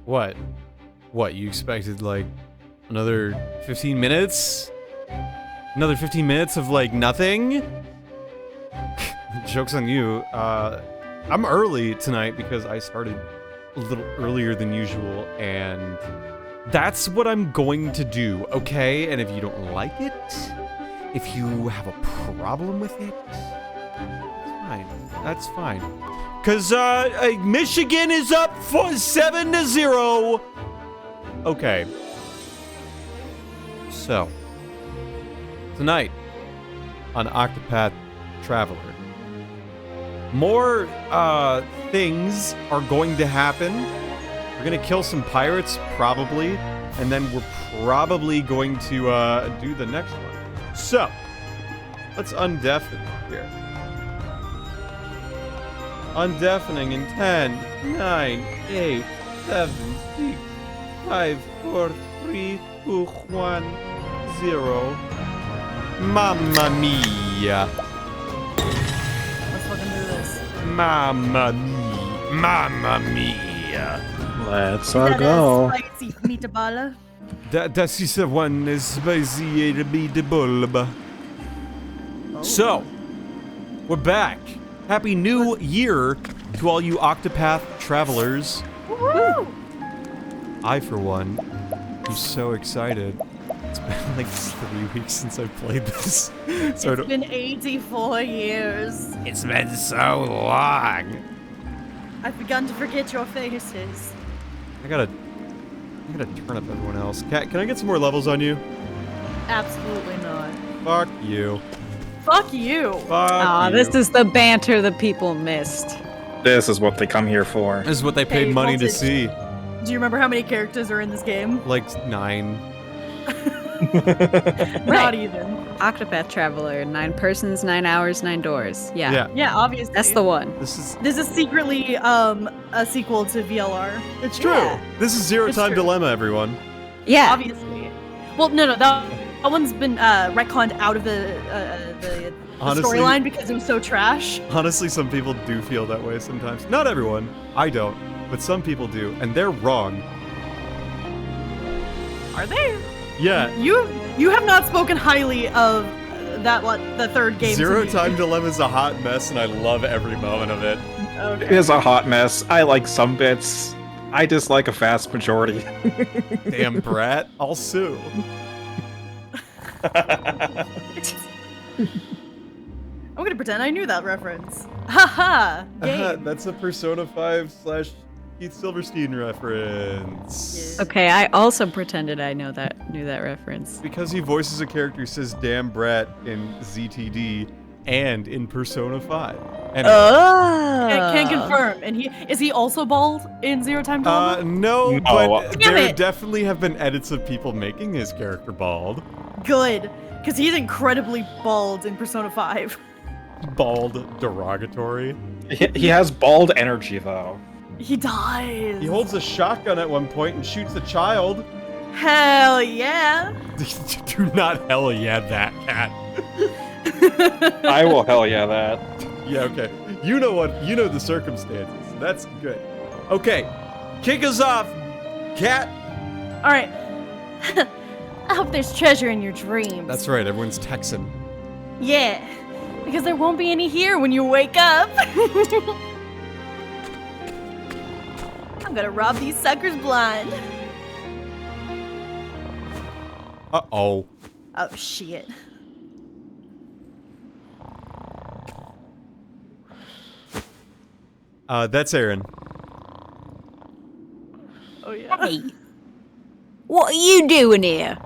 What? What, you expected, like, another 15 minutes? Another 15 minutes of, like, nothing? Joke's on you. I'm early tonight because I started a little earlier than usual, and that's what I'm going to do, okay? And if you don't like it, if you have a problem with it, that's fine. Cause, Michigan is up for 7-0. Okay. So, tonight on Octopath Traveler, more, things are going to happen. We're gonna kill some pirates, probably, and then we're probably going to, do the next one. So, let's undeafen here. Undeafening in 10, 9, 8, 7, 6, 5, 4, 3, 2, 1, 0. Mamma mia. Let's fucking do this. Mamma mia. Mamma mia. Let's go. Spicy meatball. Das ist one spicy meatball. So, we're back. Happy New Year to all you Octopath travelers. Woo! I, for one, am so excited. It's been like 3 weeks since I played this. So It's been 84 years. it's been so long. I've begun to forget your faces. I gotta turn up everyone else. Cat, can I get some more levels on you? Absolutely not. Fuck you. Fuck you. Fuck you. This is the banter the people missed. This is what they come here for. This is what they paid Hey, money to Voltage. see. Do you remember how many characters are in this game? Like 9. Not even. Octopath Traveler, 9 persons, 9 hours, 9 doors. Yeah. Yeah, obviously. That's the one. This is secretly a sequel to VLR. it's true. Yeah. This is Zero It's Time true. Dilemma, everyone. Yeah. Obviously. Well, no, that one's been retconned out of the Honestly- storyline because it was so trash. Honestly, some people do feel that way sometimes. Not everyone. I don't. But some people do, and they're wrong. Are they? Yeah. You have not spoken highly of the third game. Zero to me. Time Dilemma is a hot mess, and I love every moment of it. Okay. It is a hot mess. I like some bits. I dislike a vast majority. Damn brat. I'll sue. I'm gonna pretend I knew that reference. Haha! Game. That's a Persona 5 / Keith Silverstein reference. Yeah. Okay, I also pretended I knew that reference. Because he voices a character who says damn brat in ZTD and in Persona 5. Anyway. Oh. Can confirm. And is he also bald in Zero Time Dilemma? No, No. but Damn there it. definitely have been edits of people making his character bald. Good, because he's incredibly bald in Persona 5. Bald derogatory. He has bald energy, though. He dies. He holds a shotgun at one point and shoots a child. Hell yeah. Do not hell yeah that, cat. I will hell yeah that. Yeah, okay. You know the circumstances. That's good. Okay. Kick us off, cat. All right. I hope there's treasure in your dreams. That's right, everyone's Texan. Yeah, because there won't be any here when you wake up. I'm gonna rob these suckers blind. Uh-oh. Oh shit. That's Aaron. Oh yeah. Hey, what are you doing here?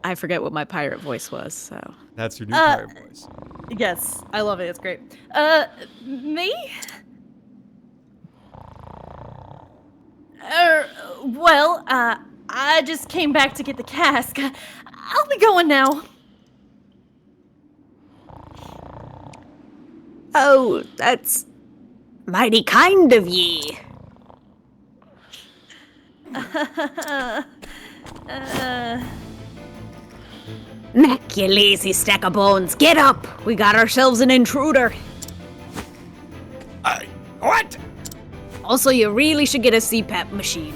I forget what my pirate voice was, so. That's your new pirate voice. Yes, I love it. It's great. Me? Well, I just came back to get the cask. I'll be going now. Oh, that's mighty kind of ye. Mac, you lazy stack of bones. Get up! We got ourselves an intruder. What? Also, you really should get a CPAP machine.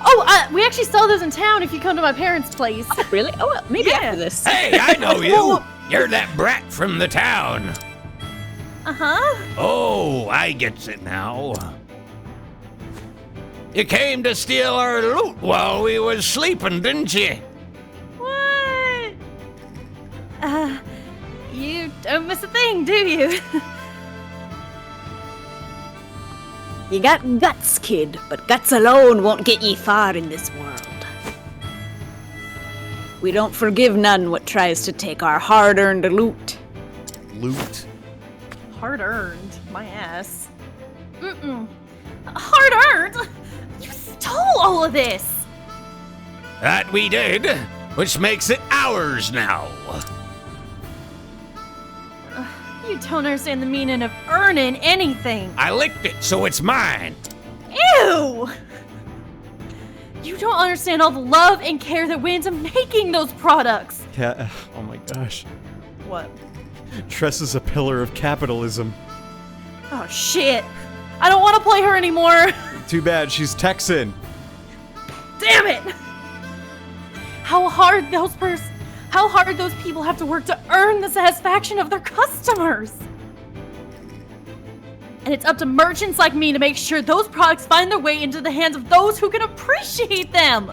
Oh, we actually sell those in town if you come to my parents' place. Really? Oh, well, maybe Yeah. after this. Hey, I know you. You're that brat from the town. Uh-huh. Oh, I gets it now. You came to steal our loot while we was sleeping, didn't you? What? You don't miss a thing, do you? You got guts, kid, but guts alone won't get ye far in this world. We don't forgive none what tries to take our hard-earned loot. Loot. Hard earned, my ass. Hard earned? You stole all of this. That we did, which makes it ours now. You don't understand the meaning of earning anything. I licked it, so it's mine. Ew! You don't understand all the love and care that went into making those products. Oh my gosh. What? Tress is a pillar of capitalism. Oh shit! I don't want to play her anymore. Too bad, she's Texan. Damn it! How hard those people have to work to earn the satisfaction of their customers. And it's up to merchants like me to make sure those products find their way into the hands of those who can appreciate them.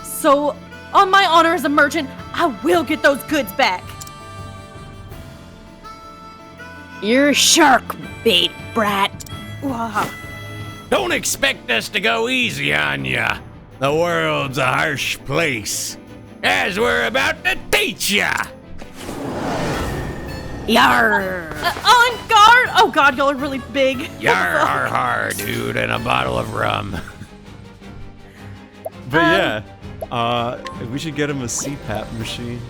So, on my honor as a merchant, I will get those goods back. You're shark bait, brat. Wow. Don't expect us to go easy on ya. The world's a harsh place, as we're about to teach ya. Yar. On guard! Oh god, y'all are really big. Yar har har, dude, and a bottle of rum. But we should get him a CPAP machine.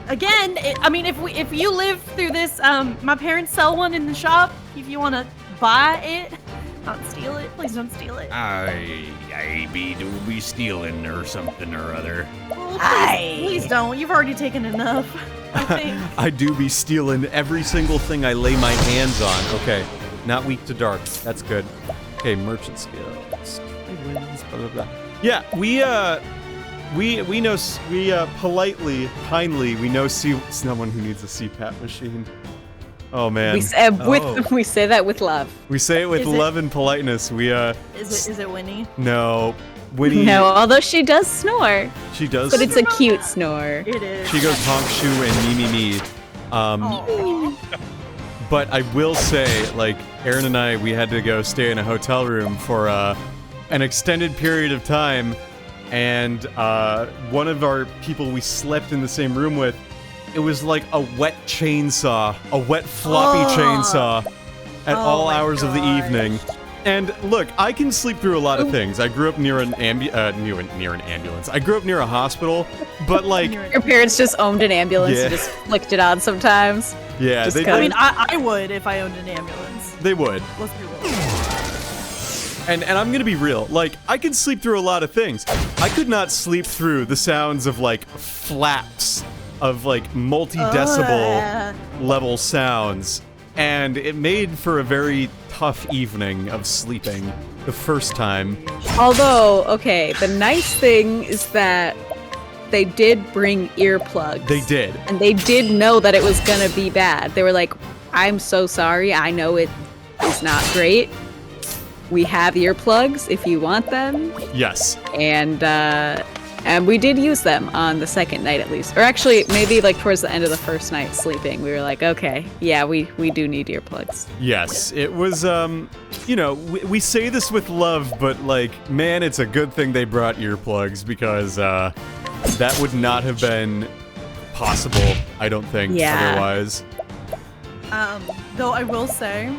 Again, if you live through this, my parents sell one in the shop. If you want to buy it, not steal it, please don't steal it. I be stealing or something or other. Well, Aye. please don't. You've already taken enough. I think. I do be stealing every single thing I lay my hands on. Okay, not weak to dark. That's good. Okay, merchant skills. Blah, blah, blah. Yeah, we politely, kindly, we know someone who needs a CPAP machine. Oh man. We say that with love. We say it with Is it- love and politeness. Is it Winnie? No, Winnie. No, although she does snore, She does. but it's a cute snore. It is. She goes honk shoe and me me me. Aw. But I will say, like, Aaron and I, we had to go stay in a hotel room for an extended period of time, and one of our people we slept in the same room with, it was like a wet chainsaw, a wet floppy chainsaw at all my hours of the gosh. evening. And look, I can sleep through a lot of things. I grew up near an near an ambulance. I grew up near a hospital, but like, Your parents just owned an ambulance Yeah. and just flicked it on sometimes. yeah, Just they cut- I mean, I would if I owned an ambulance. they would. Let's be real. And I'm gonna be real, like, I can sleep through a lot of things. I could not sleep through the sounds of, like, flaps of, like, multi-decibel level sounds. And it made for a very tough evening of sleeping the first time. Although, okay, the nice thing is that they did bring earplugs. They did. And they did know that it was gonna be bad. They were like, I'm so sorry, I know it is not great. We have earplugs if you want them. Yes. And we did use them on the second night at least. Or actually, maybe like towards the end of the first night sleeping, we were like, okay, yeah, we do need earplugs. Yes. It was, you know, we say this with love, but, like, man, it's a good thing they brought earplugs because, that would not have been possible, I don't think, Yeah. otherwise. Though I will say,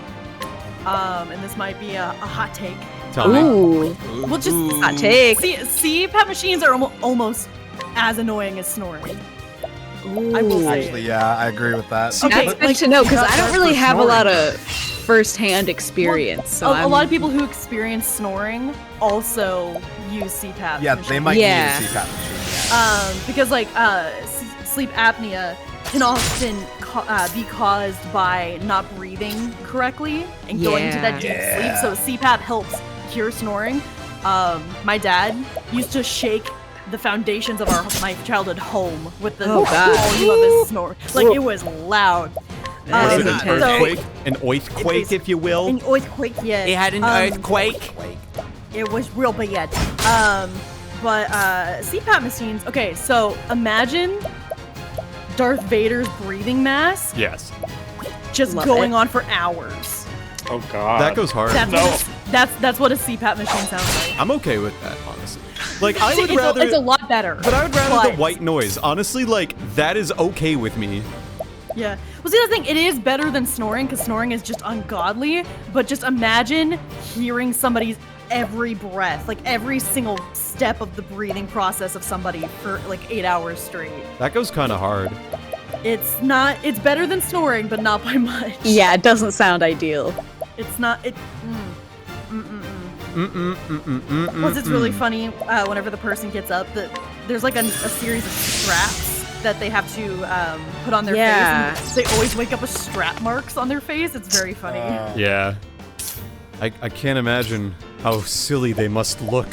and this might be a hot take. Tell me. Ooh, We'll just hot take. CPAP machines are almost as annoying as snoring. I will say. Actually, yeah, I agree with that. Okay, That's good like, to know because not I don't just really for have a lot snoring. of first-hand experience. So a I'm- lot of people who experience snoring also use CPAP. Yeah, machines. they might Yeah. need a CPAP machine. Because like sleep apnea can often be caused by not breathing correctly and going into that deep sleep. So CPAP helps cure snoring. My dad used to shake the foundations of my childhood home with the volume of his snore. Like, it was loud. Was it an intense. earthquake? An oathquake, if you will? An earthquake, yes. He had an earthquake. It was real bad. But CPAP machines. Okay, so imagine Darth Vader's breathing mask Yes. just Love going it. on for hours. Oh god. That goes hard. That's what a CPAP machine sounds like. I'm okay with that, honestly. Like, I would rather... It's a lot better. But I would rather the white noise. Honestly, like, that is okay with me. Yeah. Well, see, the thing, it is better than snoring, because snoring is just ungodly, but just imagine hearing somebody's every breath, like every single step of the breathing process of somebody for like 8 hours straight. That goes kind of hard. It's better than snoring, but not by much. Yeah, it doesn't sound ideal. It's not, Plus, it's really funny whenever the person gets up, that there's like a series of straps that they have to put on their Yeah. face. And they always wake up with strap marks on their face. It's very funny. Yeah. I can't imagine how silly they must look.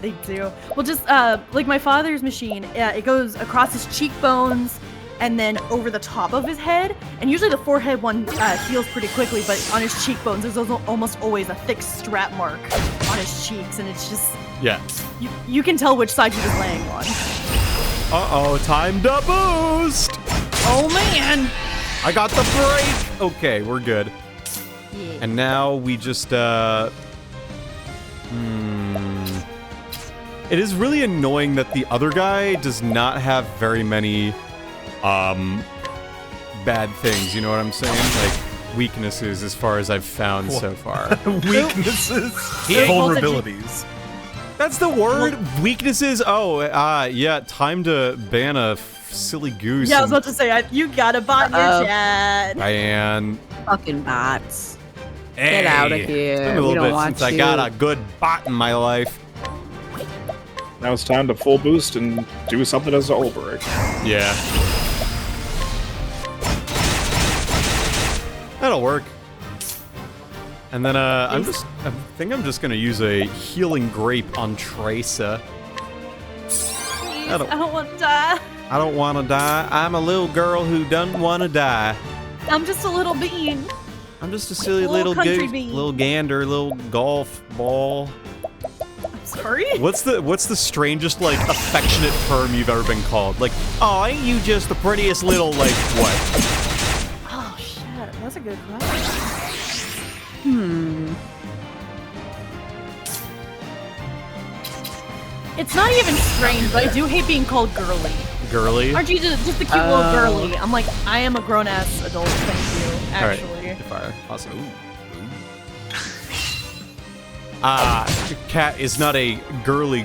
They do. Well, just like my father's machine, it goes across his cheekbones and then over the top of his head. And usually the forehead one heals pretty quickly, but on his cheekbones, there's almost always a thick strap mark on his cheeks. And it's just, Yeah. you can tell which side he was laying on. Uh-oh, time to boost! Oh, man! I got the break! Okay, we're good. Yeah. And now we just, It is really annoying that the other guy does not have very many, bad things, you know what I'm saying? Like, weaknesses as far as I've found so far. Weaknesses. Yeah. Vulnerabilities. That's the word? Weaknesses? Oh, yeah, time to ban a silly goose. Yeah, I was about to say, you got a bot in your Uh-oh. chat. Diane. Fucking bots. Hey. Get out of It's here. been a We little don't bit want since I you. got a good bot in my life. Now it's time to full boost and do something as an Olberg. Yeah. That'll work. And then, I think I'm just gonna use a healing grape on Tracer. Please, I don't- I don't want to die. I don't wanna die. I'm a little girl who doesn't wanna die. I'm just a little bean. I'm just a silly Little little country goose, bean. little gander, little golf ball. I'm sorry. What's the strangest, like, affectionate term you've ever been called? Like, oh, ain't you just the prettiest little, like, what? Oh, shit. That's a good question. It's not even strange, but I do hate being called girly. Girly? Aren't you just a cute little girly? I'm like, I am a grown-ass adult, thank you, actually. Alright, fire. Awesome. Cat is not a girly,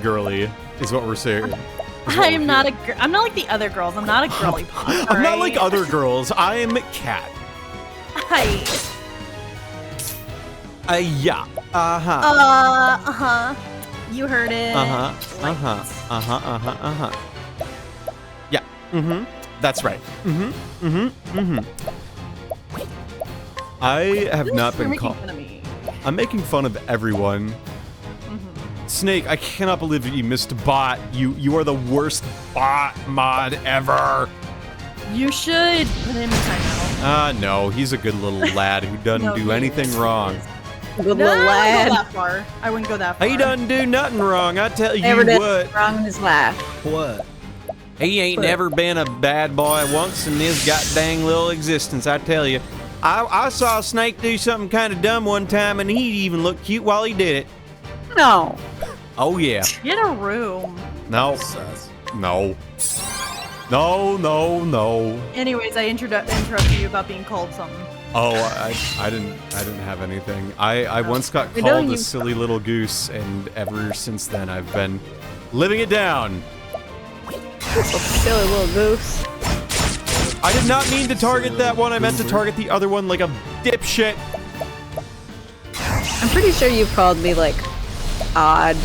is what we're saying. I'm not I'm not like the other girls. I'm not a girly pop. I'm not like other girls. I am Cat. Hi. Yeah. Uh-huh. Uh-huh. You heard it. Yeah. Mm-hmm. That's right. I have not You're been making called. fun of me. I'm making fun of everyone. Snake, I cannot believe you missed bot. You are the worst bot mod ever. You should put him in timeout. No, he's a good little lad who doesn't No, do he anything is. wrong. Good No, little I lad. wouldn't go that far. I wouldn't go that far. He doesn't do nothing wrong. I tell you Never did what. wrong in his life. What? He ain't never been a bad boy once in his god dang little existence, I tell you. I saw Snake do something kind of dumb one time, and he even looked cute while he did it. No. Oh, yeah. Get a room. No. Sus. No. No. Anyways, I interrupted you about being called something. Oh, I didn't have anything. I once got I know called a you- silly little goose, and ever since then I've been living it down. Silly little goose. I did not mean to target that one. I meant to target the other one like a dipshit. I'm pretty sure you've called me like odd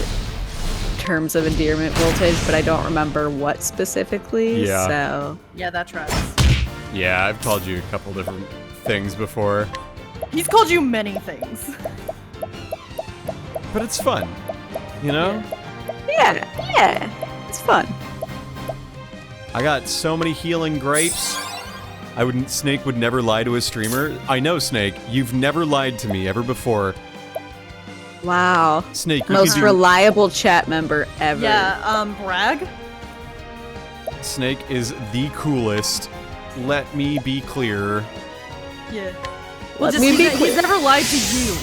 terms of endearment voltage, but I don't remember what specifically. Yeah. So Yeah, that tracks. Yeah, I've called you a couple different things before, He's called you many things. but it's fun, you know? yeah, it's fun. I got so many healing grapes. Snake would never lie to a streamer. I know, Snake, you've never lied to me ever before. Wow. Snake, you Most can do... reliable chat member ever. Yeah, brag. Snake is the coolest. Let me be clear. Yeah. Let me be he's clear. never lied to you.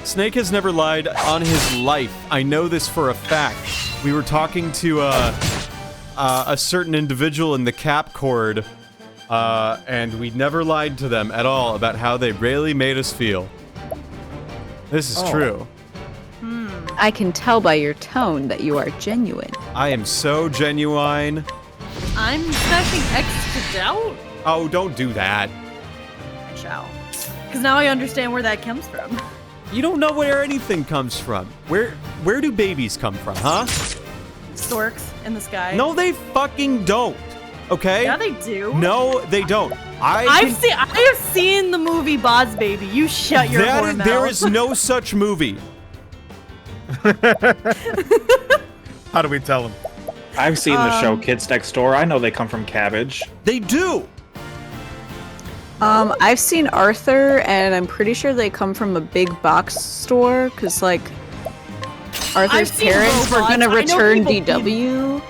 Snake has never lied on his life. I know this for a fact. We were talking to a certain individual in the cap cord, and we never lied to them at all about how they really made us feel. This is true. I can tell by your tone that you are genuine. I am so genuine. I'm stashing extra doubt. Oh, don't do that. Shall. Because now I understand where that comes from. You don't know where anything comes from. Where do babies come from, huh? Storks in the sky. No, they fucking don't. Okay? Yeah, they do. No, they don't. I have seen the movie Bod's Baby. You shut your whore mouth. There is no such movie. How do we tell him? I've seen the show Kids Next Door. I know they come from cabbage. They do. I've seen Arthur, and I'm pretty sure they come from a big box store, because, like, Arthur's I've seen parents were robots. gonna I know return people DW.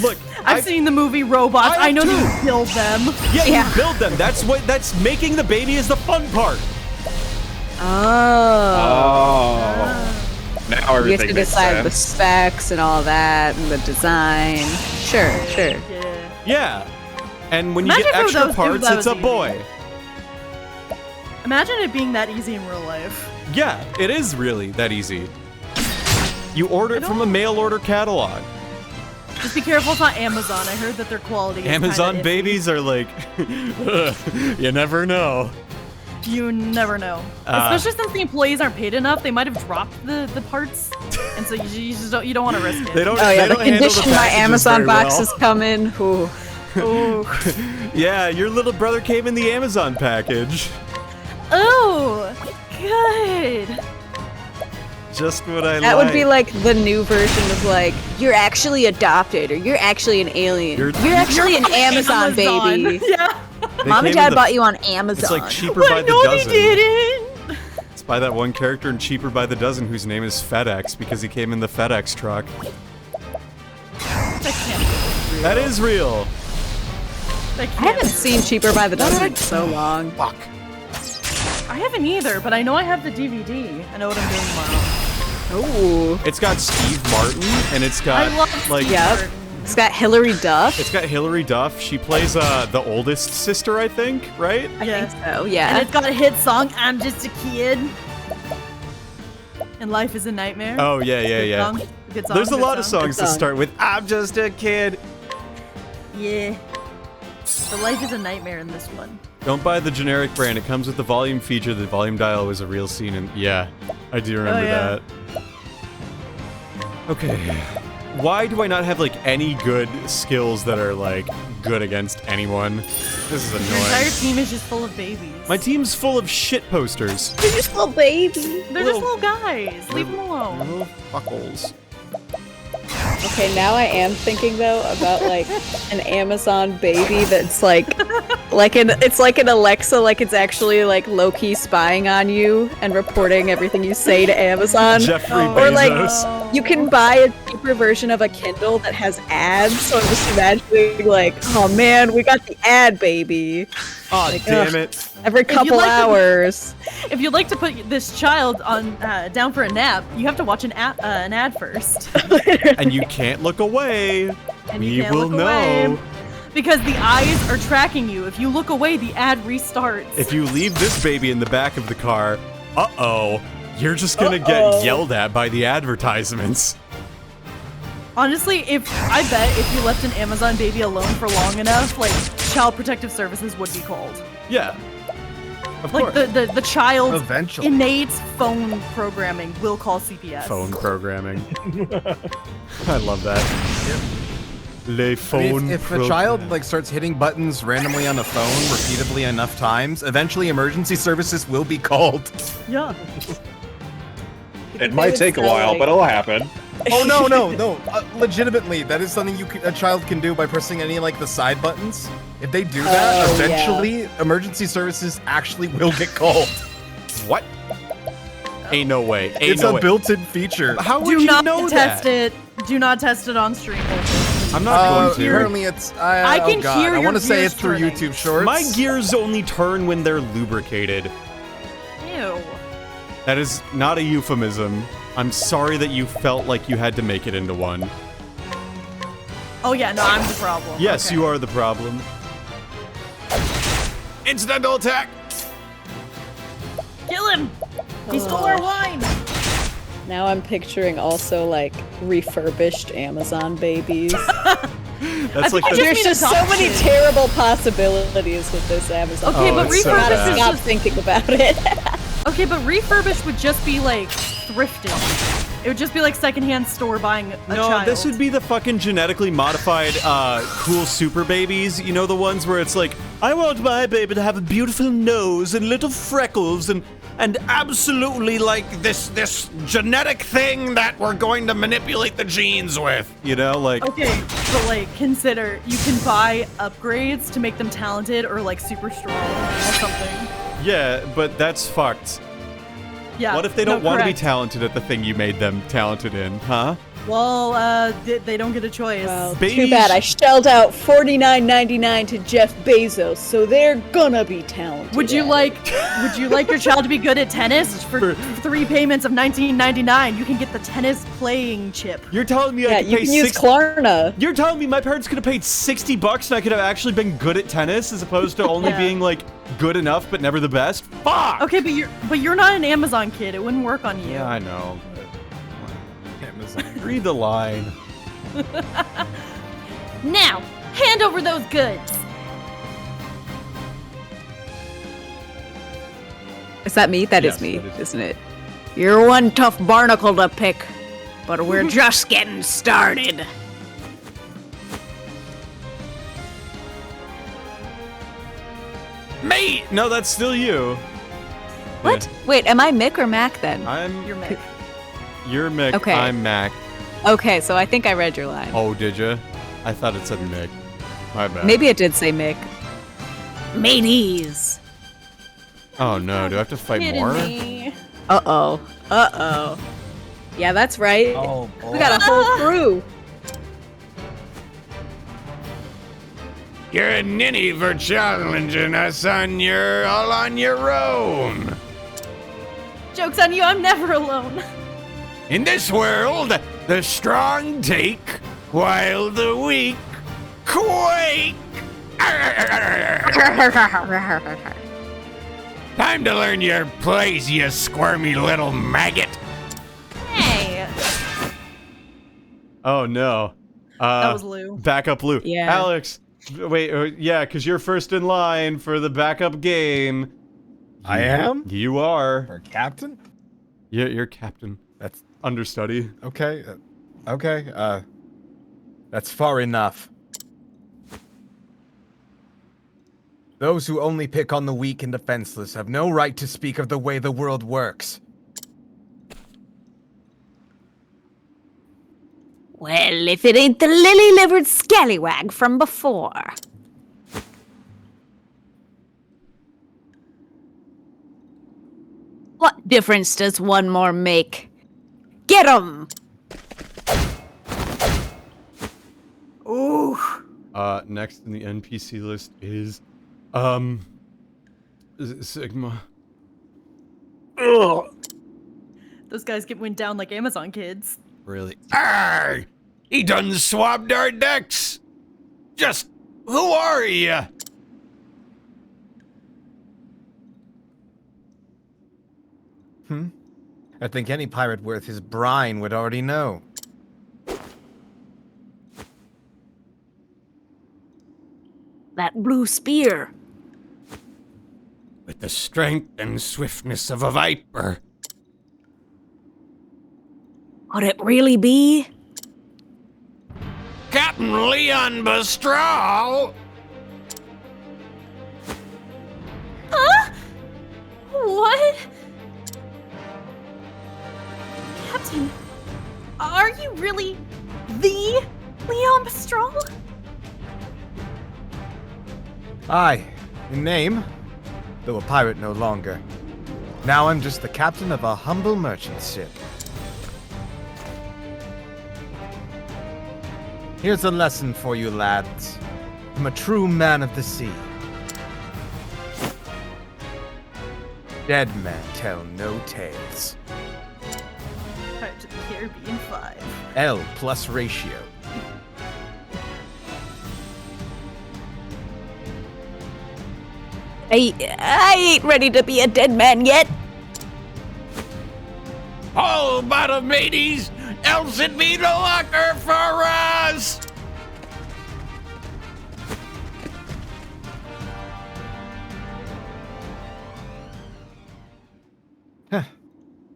Look, I've seen the movie Robots. I I know too. that you killed them. Yeah, Yeah. you build them. That's making the baby is the fun part. Oh. Now You have everything to makes decide the sense. specs and all that, and the design. Sure. Yeah. Yeah. And when Imagine you get if extra that was- parts, if that it's a was boy. Imagine it being that easy in real life. Yeah, it is really that easy. You order it from a mail order catalog. Just be careful, it's not Amazon. I heard that their quality is Amazon kinda iffy. babies are like, you never know. You never know. Especially since the employees aren't paid enough, they might have dropped the parts, and so you just don't want to risk it. They don't. Oh yeah, they the don't handle condition my packages Amazon very well. boxes come in. Ooh. Yeah, your little brother came in the Amazon package. Oh, good. Just what I That would be like the new version of like, you're actually adopted, or you're actually an alien. You're You're actually an Amazon baby. Yeah. They Mom came and in Dad the- bought you on Amazon. It's like cheaper But by the no, dozen. they didn't. It's by that one character in Cheaper by the Dozen whose name is FedEx because he came in the FedEx truck. That can't be real. That is real. That I can't haven't seen Cheaper by the Dozen in so long. Fuck. I haven't either, but I know I have the DVD. I know what I'm doing tomorrow. Ooh. It's got Steve Martin and it's got I love like Steve Yep. Martin. It's got Hillary Duff. it's got Hilary Duff. She plays the oldest sister, I think, right? I Yeah. think so, And yeah. it's got a hit song, I'm Just a Kid. And Life is a Nightmare. Oh yeah, yeah, Good yeah. song. Good song. There's a good lot of song. songs that song. start with "I'm just a kid." Yeah. The Life is a Nightmare in this one. Don't buy the generic brand. It comes with the volume feature. The volume dial was a real scene, and yeah, I do remember yeah. that. Okay, why do I not have like any good skills that are like good against anyone? This is Your entire annoying. team is just full of babies. My team's full of shit posters. You're just a little baby. They're just little guys. Leave them They're alone. little fuckles. Okay, now I am thinking though about like an Amazon baby that's it's like an Alexa, like it's actually like low-key spying on you and reporting everything you say to Amazon. Jeffrey Or like Bezos. you can buy a cheaper version of a Kindle that has ads, so I'm just imagining like, oh man, we got the ad baby. Aw, like, damn ugh. it. Every couple like to- hours. If you'd like to put this child on down for a nap, you have to watch an ad first. And you can't look away. And We you can't will look away. know. Because the eyes are tracking you. If you look away, the ad restarts. If you leave this baby in the back of the car, uh-oh, you're just gonna get yelled at by the advertisements. Honestly, I bet if you left an Amazon baby alone for long enough, like Child Protective Services would be called. Yeah. Of Like course. the child's Eventually. innate phone programming will call CPS. Phone programming. I love that. Le I mean, phone. if a child like starts hitting buttons randomly on the phone repeatedly enough times, eventually emergency services will be called. Yeah. It might take a while, but it'll happen. Oh no! Legitimately, that is something a child can do by pressing any like the side buttons. If they do that, Oh, eventually emergency services actually will get called. What? Ain't no way. Ain't It's no a way. built-in feature. How would Do you not know test that? it. Do not test it on stream. I'm not going to. Apparently, it's. I can oh God, hear I your want to say gears it's through turning. YouTube Shorts. My gears only turn when they're lubricated. Ew. That is not a euphemism. I'm sorry that you felt like you had to make it into one. Oh yeah, no, I'm the problem. Yes, Okay. you are the problem. Incidental attack! Kill him. He stole our wine. Now I'm picturing also like refurbished Amazon babies. That's like I the, just There's mean just so many adoption. terrible possibilities with this Amazon. Okay, Oh, but it's so refurbished bad. is Stop just thinking about it. okay, but refurbished would just be like thrifting. It would just be like secondhand store buying a no, child. this would be the fucking genetically modified, cool super babies. You know, the ones where it's like, I want my baby to have a beautiful nose and little freckles and absolutely like this genetic thing that we're going to manipulate the genes with. You know, like, Okay, but like consider you can buy upgrades to make them talented or like super strong or something. yeah, but that's fucked. Yeah. What if they don't no, want to be correct. talented at the thing you made them talented in, huh? Well, they don't get a choice. Well, Babies- too bad. I shelled out $49.99 to Jeff Bezos, so they're gonna be talented. Would you at like your child to be good at tennis for 3 payments of $19.99? You can get the tennis playing chip. You're telling me it? I Yeah, could you pay can use Klarna. You're telling me my parents could have paid $60 and I could have actually been good at tennis as opposed to only Yeah. being like good enough but never the best? Fuck! Okay, but you're not an Amazon kid. It wouldn't work on you. Yeah, I know. Amazon. Read the line. Now, hand over those goods. Is that me? That Yes, is me, that is- isn't it? You're one tough barnacle to pick, but we're just getting started. Me! No, that's still you. What? Wait, am I Mick or Mac then? I'm. You're Mick. You're Mick. Okay. I'm Mac. Okay, so I think I read your line. Oh, did you? I thought it said Mick. My bad. Maybe it did say Mick. Mateys. Oh no, do I have to fight Kidding more? me. Uh-oh. Uh-oh. Yeah, that's right. Oh, boy. We got a whole crew. You're a ninny for challenging us all on your own. Joke's on you. I'm never alone. In this world, the strong take while the weak quake. Time to learn your place, you squirmy little maggot. Hey. Oh no. That was Lou. Backup Lou. Yeah. Alex. Wait, yeah, because you're first in line for the backup game. I am? You are. Or captain? You're captain. That's Understudy. okay. Okay. That's far enough. Those who only pick on the weak and defenseless have no right to speak of the way the world works. Well, if it ain't the lily-livered scallywag from before. What difference does one more make? Get 'em! Ooh. Next in the NPC list is, Sigma. Ugh. Those guys went down like Amazon kids. Really? Arr! He done swabbed our decks. Just who are you? I think any pirate worth his brine would already know. That blue spear. A with the strength and swiftness of a viper. Would it really be? Captain Leon Bestral! Huh? What? Captain, are you really the Leon Bestral? Aye, in name, though a pirate no longer. Now I'm just the captain of a humble merchant ship. Here's a lesson for you lads, from a true man of the sea. Dead men tell no tales. Pirates of the Caribbean 5. L plus ratio. I ain't ready to be a dead man yet. All bottom mateys, else it be no locker for us!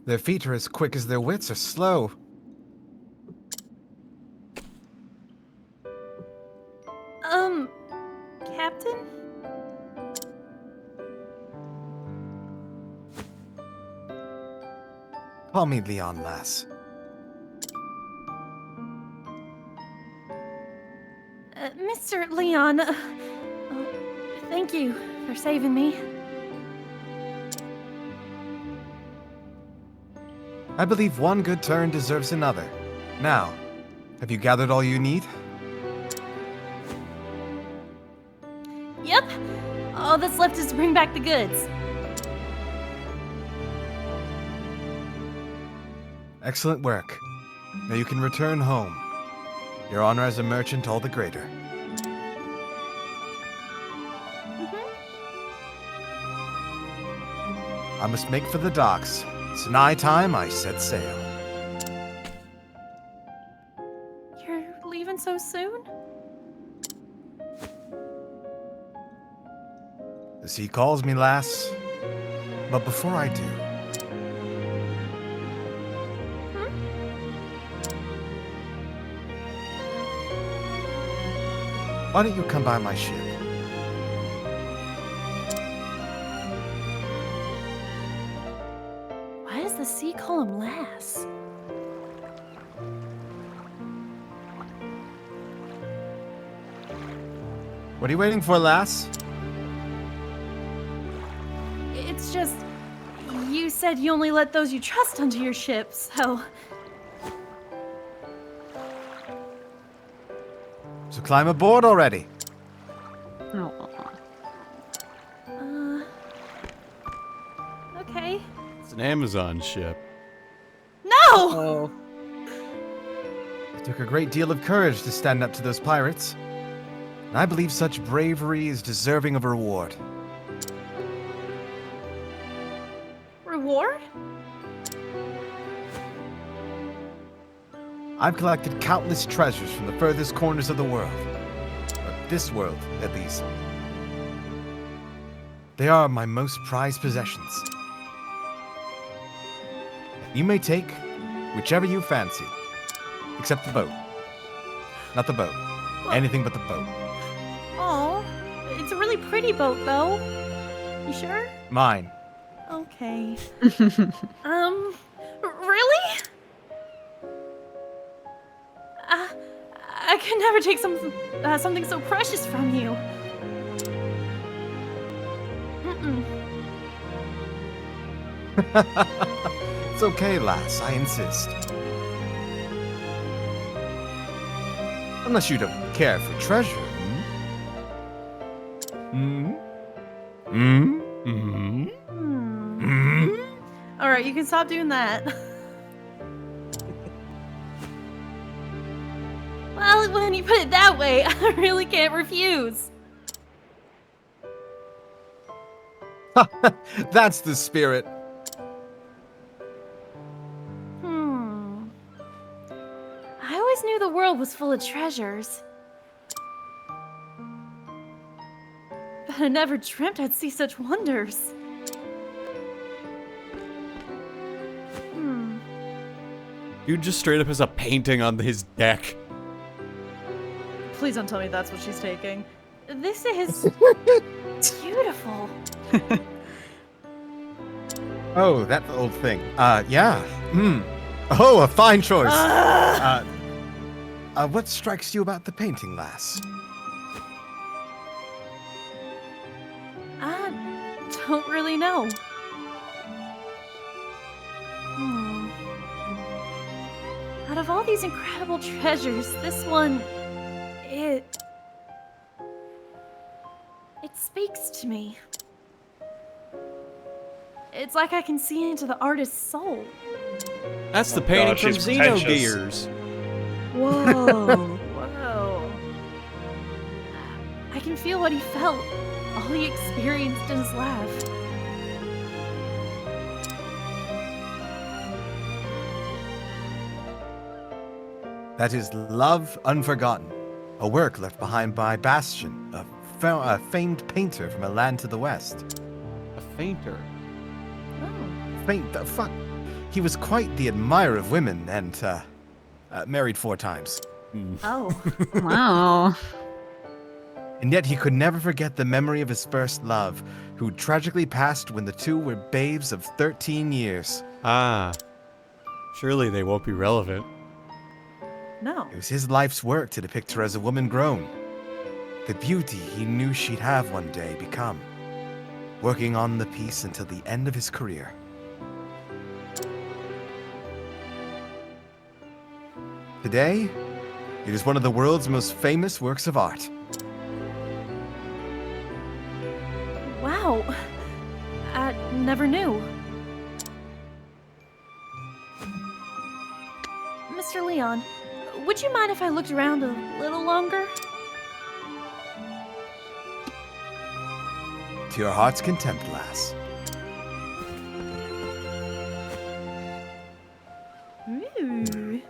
Their feet are as quick as their wits are slow. Captain? Call me Leon, lass. Mr. Leon, thank you for saving me. I believe one good turn deserves another. Now, have you gathered all you need? Yep. All that's left is to bring back the goods. Excellent work. Now you can return home. Your honor as a merchant all the greater. I must make for the docks. It's nigh time I set sail. You're leaving so soon? The sea calls me, lass. But before I do, why don't you come by my ship? Why does the sea call him Lass? What are you waiting for, lass? It's just, you said you only let those you trust onto your ship, so... So climb aboard already. Oh. Okay. It's an Amazon ship. No! Oh. It took a great deal of courage to stand up to those pirates. And I believe such bravery is deserving of reward. Reward? I've collected countless treasures from the furthest corners of the world. Or this world, at least. They are my most prized possessions. You may take whichever you fancy. Except the boat. Not the boat. Anything but the boat. Oh, it's a really pretty boat, though. You sure? Mine. Okay. Really? I could never take something so precious from you. Mm-mm. It's okay, lass. I insist. Unless you don't care for treasure. Hmm? Hmm? Hmm. Hmm? All right, you can stop doing that. Well, when you put it that way, I really can't refuse. That's the spirit. I always knew the world was full of treasures. But I never dreamt I'd see such wonders. Dude just straight up has a painting on his deck. Please don't tell me that's what she's taking. This is beautiful. Oh, that old thing. Yeah. Oh, a fine choice. What strikes you about the painting, lass? I don't really know. Out of all these incredible treasures, this one, it speaks to me. It's like I can see into the artist's soul. That's the painting God, from she's pretentious. Xenogears. Whoa. Whoa. I can feel what he felt, all he experienced in his laugh. That is Love Unforgotten, a work left behind by Bastion, a famed painter from a land to the west. A fainter. Faint the fuck. He was quite the admirer of women and married 4 times. Oh. Wow. And yet he could never forget the memory of his first love, who tragically passed when the two were babes of 13 years. Ah. Surely they won't be relevant. No. It was his life's work to depict her as a woman grown. The beauty he knew she'd have one day become. Working on the piece until the end of his career. Today, it is one of the world's most famous works of art. Wow. I never knew. Mr. Leon, would you mind if I looked around a little longer? To your heart's content, lass. Ooh.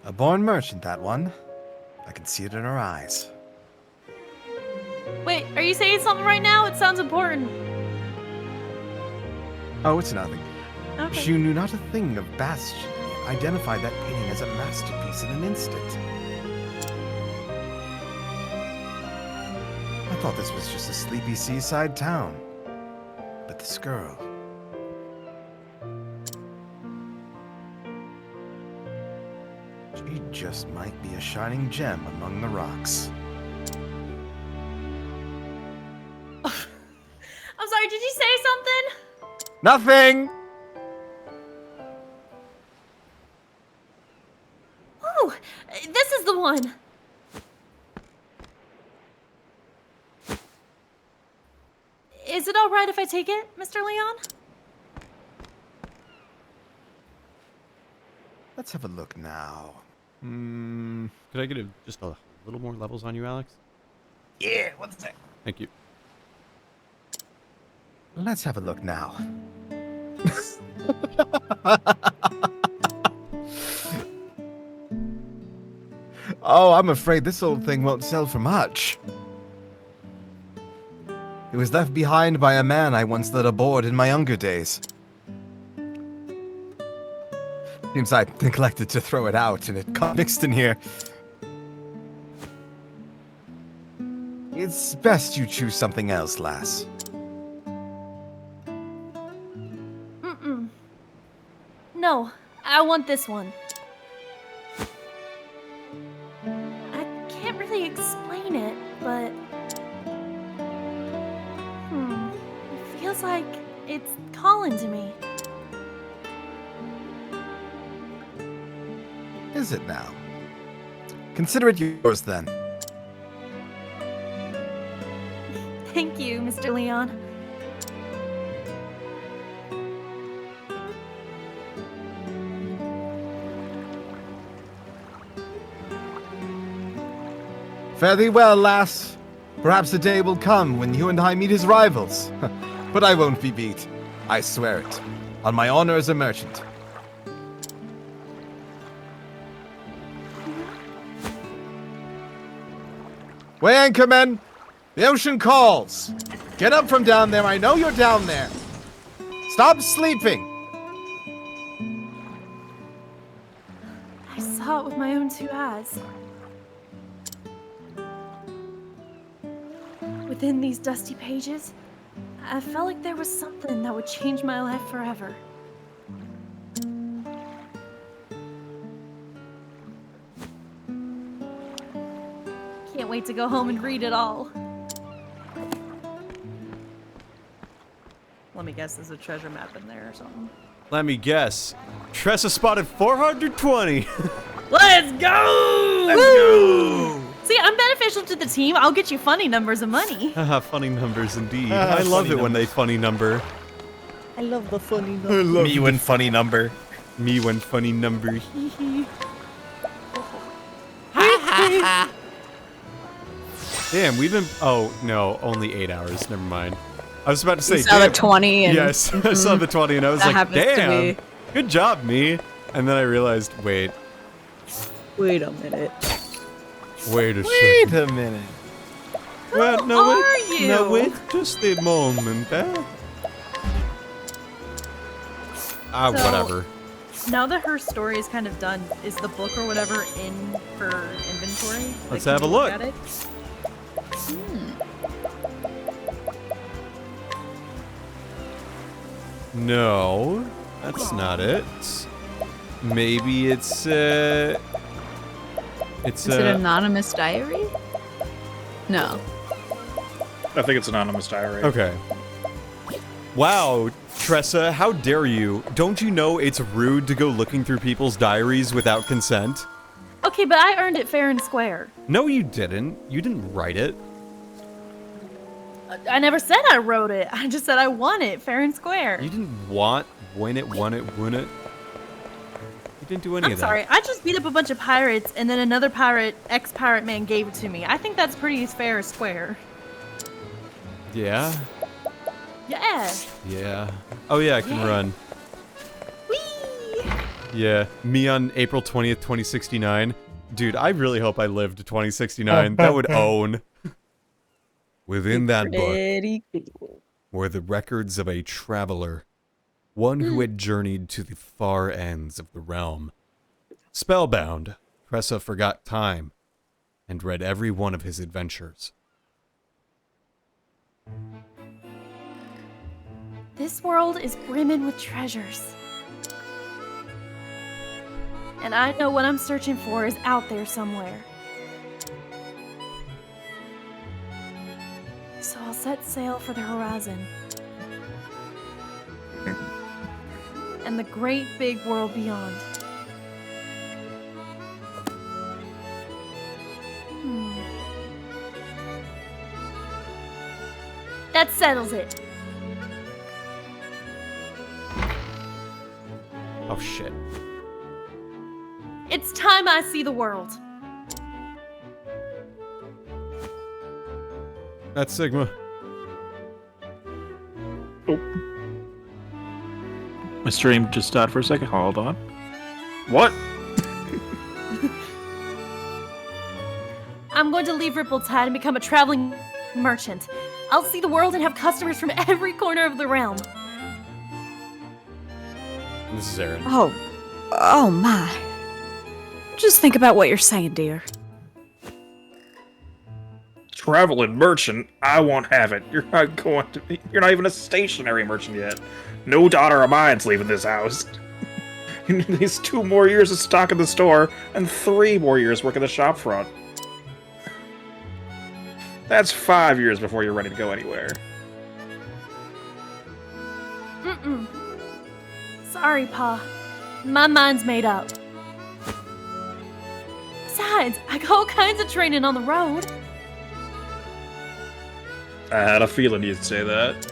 A born merchant, that one. I can see it in her eyes. Wait, are you saying something right now? It sounds important. Oh, it's nothing. Okay. She knew not a thing of Bastion, yet identified that painting as a masterpiece in an instant. I thought this was just a sleepy seaside town. But this girl... she just might be a shining gem among the rocks. I'm sorry, did you say something? Nothing! Oh, this is the one. Is it all right if I take it, Mr. Leon? Let's have a look now. Could I get just a little more levels on you, Alex? Yeah, what's that? Thank you. Let's have a look now. Oh, I'm afraid this old thing won't sell for much. It was left behind by a man I once led aboard in my younger days. Seems I neglected to throw it out and it got mixed in here. It's best you choose something else, lass. No, I want this one. I can't really explain it, but... it feels like it's calling to me. Is it now? Consider it yours then. Thank you, Mr. Leon. Fare thee well, lass. Perhaps a day will come when you and I meet his rivals. But I won't be beat. I swear it. On my honor as a merchant. Weigh anchor, men! The ocean calls! Get up from down there, I know you're down there! Stop sleeping! saw it with my own 2 eyes. Within these dusty pages, I felt like there was something that would change my life forever. Can't wait to go home and read it all. Let me guess, there's a treasure map in there or something. Let me guess. Tressa spotted 420. Let's go! Let's go! See, I'm beneficial to the team. I'll get you funny numbers of money. Haha, funny numbers indeed. I love it when they funny number. I love the funny number. Me when funny number. Me when funny number. Damn, we've been. Oh no, only 8 hours. Never mind. I was about to say. You saw damn. the 20 and... Yes, I saw the 20 and I was That like, happens to damn, me. good job, me. And then I realized, wait Wait a minute. a Wait second. a minute. Well, no, are wait, you? no, wait, just a moment, Ah, So- whatever. Now that her story is kind of done, is the book or whatever in for inventory? Let's can have a you look. At it? No, that's not it. Maybe it's Is it anonymous diary? No. I think it's anonymous diary. okay. Wow, Tressa, how dare you? Don't you know it's rude to go looking through people's diaries without consent? Okay, but I earned it fair and square. No, you didn't. You didn't write it. I never said I wrote it. I just said I won it fair and square. You didn't win it. You didn't do any I'm of that. sorry. I just beat up a bunch of pirates, and then another pirate, ex-pirate man, gave it to me. I think that's pretty fair and square. Yeah? Yeah. Yeah. Oh yeah, I can Yeah. run. Whee! Yeah. Me on April 20th, 2069. Dude, I really hope I live to 2069. That would own. Within that book Pretty cool. were the records of a traveler, one who had journeyed to the far ends of the realm. Spellbound, Tressa forgot time and read every one of his adventures. This world is brimming with treasures. And I know what I'm searching for is out there somewhere. So I'll set sail for the horizon. And the great big world beyond. That settles it. Oh shit. It's time I see the world. That's Sigma. My stream just stopped for a second. Hold on. What? I'm going to leave Rippled-Tide and become a traveling merchant. I'll see the world and have customers from every corner of the realm. This is Aaron. Oh my. Just think about what you're saying, dear. Traveling merchant? I won't have it. You're not going to be. You're not even a stationary merchant yet. No daughter of mine's leaving this house. You need at least 2 more years of stock in the store and 3 more years working the shop front. That's 5 years before you're ready to go anywhere. Mm-mm. Sorry, Pa. My mind's made up. Besides, I got all kinds of training on the road. I had a feeling you'd say that.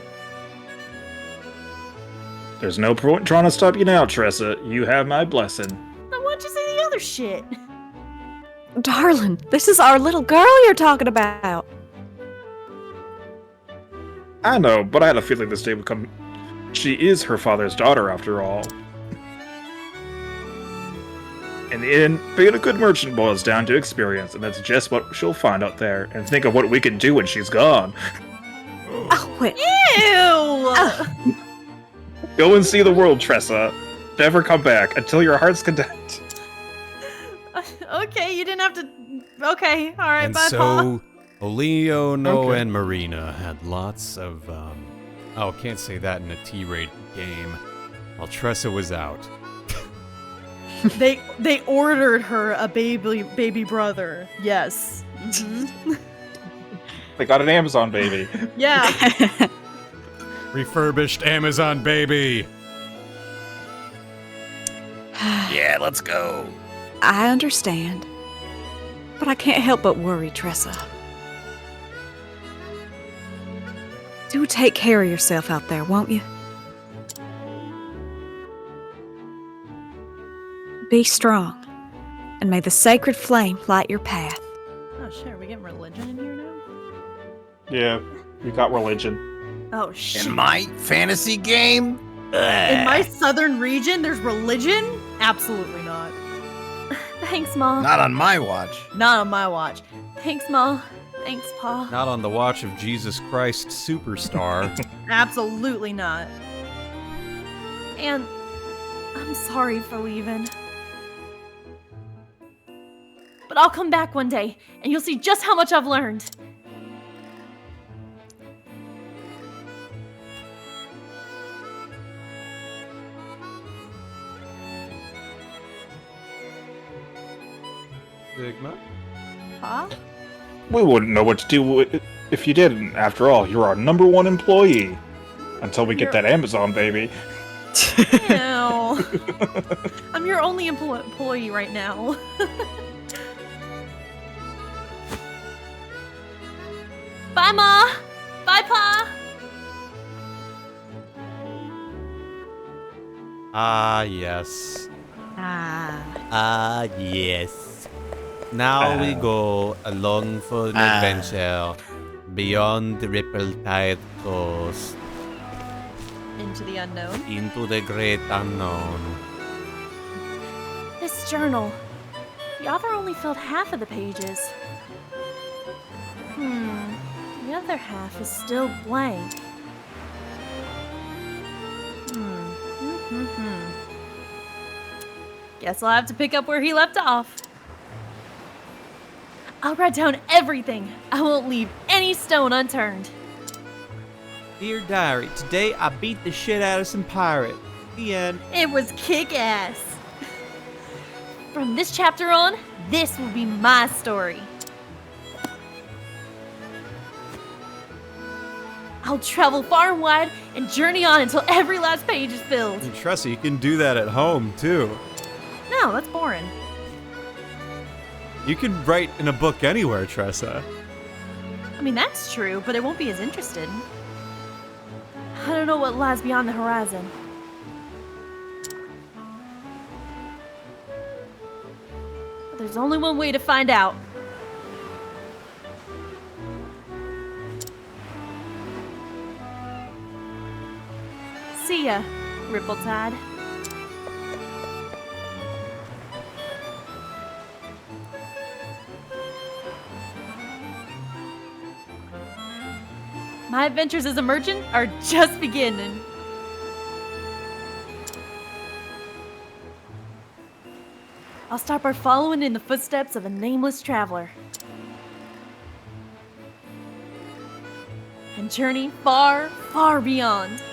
There's no point trying to stop you now, Tressa. You have my blessing. Then why'd you say the other shit? Darling, this is our little girl you're talking about. I know, but I had a feeling this day would come. She is her father's daughter, after all. In the end, being a good merchant boils down to experience, and that's just what she'll find out there. And think of what we can do when she's gone. Oh, wait. Ew! Go and see the world, Tressa. Never come back until your heart's content. Okay, you didn't have to. Okay, all right, And bye, Pa. so, Leo, Noah, Okay. and Marina had lots of, oh, can't say that in a T-rated game. While Tressa was out. They ordered her a baby brother. Yes. Mhm. They got an Amazon baby. Yeah. Refurbished Amazon baby. Yeah, let's go. I understand. But I can't help but worry, Tressa. Do take care of yourself out there, won't you? Be strong, and may the sacred flame light your path. Oh shit, are we getting religion in here now? Yeah, we got religion. Oh shit. In my fantasy game? In my southern region, there's religion? Absolutely not. Thanks, Ma. Not on my watch. Not on my watch. Thanks, Ma. Thanks, Pa. Not on the watch of Jesus Christ Superstar. Absolutely not. And I'm sorry for leaving. But I'll come back one day, and you'll see just how much I've learned. Sigma? Pa? We wouldn't know what to do if you didn't. After all, you're our #1 employee. Until we get that Amazon baby. Ew. I'm your only employee right now. Bye, Ma. Bye, Pa. Ah, yes. Ah. Yes. Now we go along for an adventure beyond the rippled tide coast Into the unknown. into the great unknown. This journal. The author only filled half of the pages. The other half is still blank. Guess I'll have to pick up where he left off. I'll write down everything. I won't leave any stone unturned. Dear diary, today I beat the shit out of some pirate. The end. It was kick-ass. From this chapter on, this will be my story. I'll travel far and wide and journey on until every last page is filled. And Tressa, you can do that at home too. No, that's boring. You can write in a book anywhere, Tressa. I mean, that's true, but it won't be as interesting. I don't know what lies beyond the horizon. But there's only one way to find out. See ya, Ripple-Tide. My adventures as a merchant are just beginning. I'll start by following in the footsteps of a nameless traveler. And journey far, far beyond.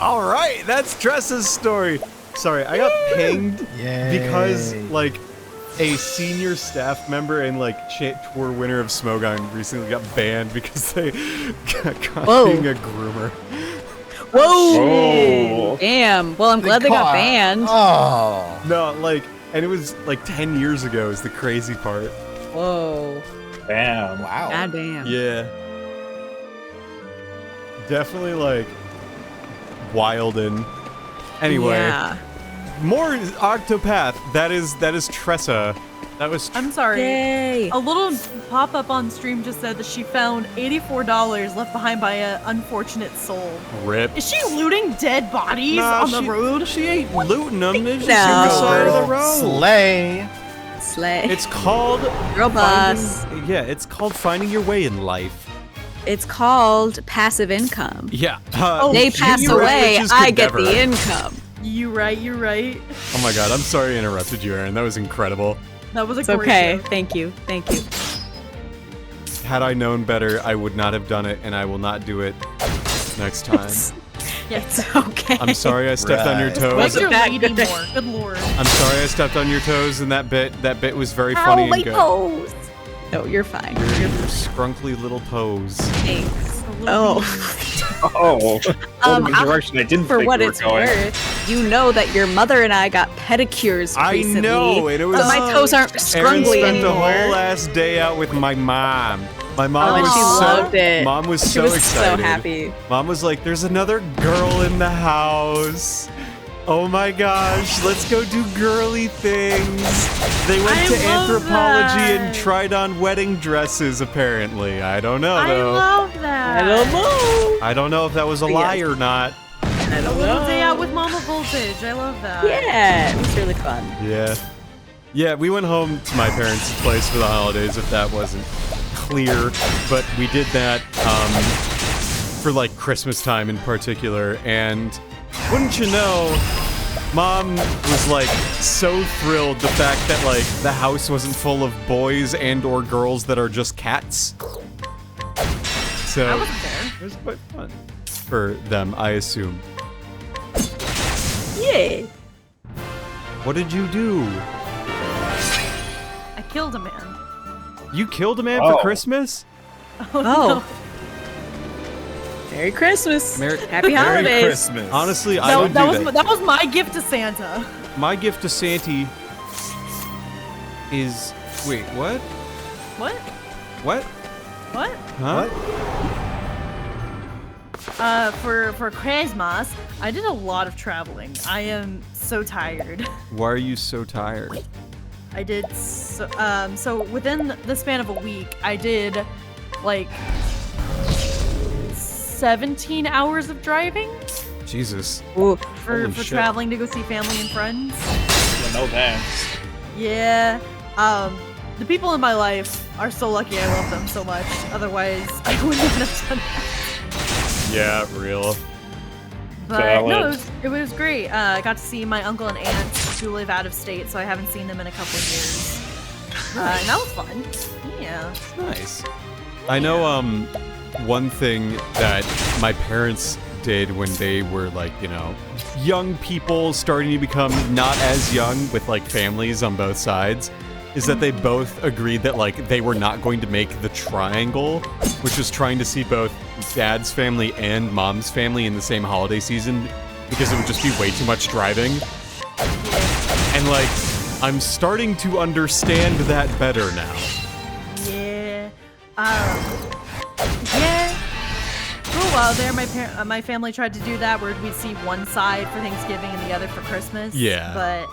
All right, that's Tressa's story. Sorry, I got pinged because like a senior staff member and like tour winner of Smogon recently got banned because they got caught being a groomer. Whoa! Oh. Damn. Well, I'm glad they got banned. Oh. No, like, and it was like 10 years ago is the crazy part. Whoa. Damn. Wow. God damn. Yeah. Definitely like wild and anyway. Yeah. More Octopath. That is Tressa. That was I'm sorry. Yay. A little pop-up on stream just said that she found $84 left behind by an unfortunate soul. Rip. Is she looting dead bodies on the road? She ain't looting them. They're just No. on the side of the Girl, road. slay. Slay. It's called Girl boss. It's called finding your way in life. It's called passive income. Yeah. They pass you away, riches I could get never. the income. You right. Oh my god, I'm sorry I interrupted you, Aaron. That was incredible. That was a It's great okay. joke. Thank you. Had I known better, I would not have done it, and I will not do it next time. It's okay. I'm sorry I stepped on your Right. toes. Make Wasn't your that lady good? more. Good lord. I'm sorry I stepped on your toes in that bit. That bit was very funny and good. toes. No, you're fine. Your scrunkly little toes. Thanks. A little Oh, Oh, the direction I didn't for think what we were it's going. worth, you know that your mother and I got pedicures I recently. know, and it was. So my toes aren't Aaron scrungly spent the anymore. whole last day out with my mom. My mom Oh, and was she so. loved it. Mom was She so was excited. so happy. Mom was like, "There's another girl in the house. Oh my gosh, let's go do girly things." They went I to love anthropology that. and tried on wedding dresses. Apparently, I don't know I though. love that. I don't know. I don't know if that was a But lie yes. or not. I A don't little know. day out with Mama Voltage. I love that. Yeah, it was really fun. Yeah. Yeah, we went home to my parents' place for the holidays, if that wasn't clear. But we did that for like Christmas time in particular. And wouldn't you know, Mom was like so thrilled the fact that like the house wasn't full of boys and or girls that are just cats. So I wasn't there. it was quite fun for them, I assume. Yeah. What did you do? I killed a man. You killed a man Oh. for Christmas? Oh. Merry Christmas. Happy Merry holidays. Christmas. Honestly, I No, would that do was that. that was my gift to Santa. My gift to Santa is... Wait, what? What? What? What? Huh? For Christmas, I did a lot of traveling. I am so tired. Why are you so tired? I did so within the span of a week, I did like 17 hours of driving Jesus. Ooh. for Holy shit. traveling to go see family and friends. Yeah, no thanks. Yeah. The people in my life are so lucky I love them so much. Otherwise, I wouldn't have done that. Yeah, real. But no, Valid. it was great. I got to see my uncle and aunt who live out of state, so I haven't seen them in a couple of years. And that was fun. Yeah. Nice. I know, one thing that my parents did when they were, like, you know, young people starting to become not as young with, like, families on both sides, is that they both agreed that, like, they were not going to make the triangle, which was trying to see both dad's family and mom's family in the same holiday season, because it would just be way too much driving. And, like, I'm starting to understand that better now. Yeah. Yeah. For a while there, my family tried to do that, where we'd see one side for Thanksgiving and the other for Christmas. Yeah. But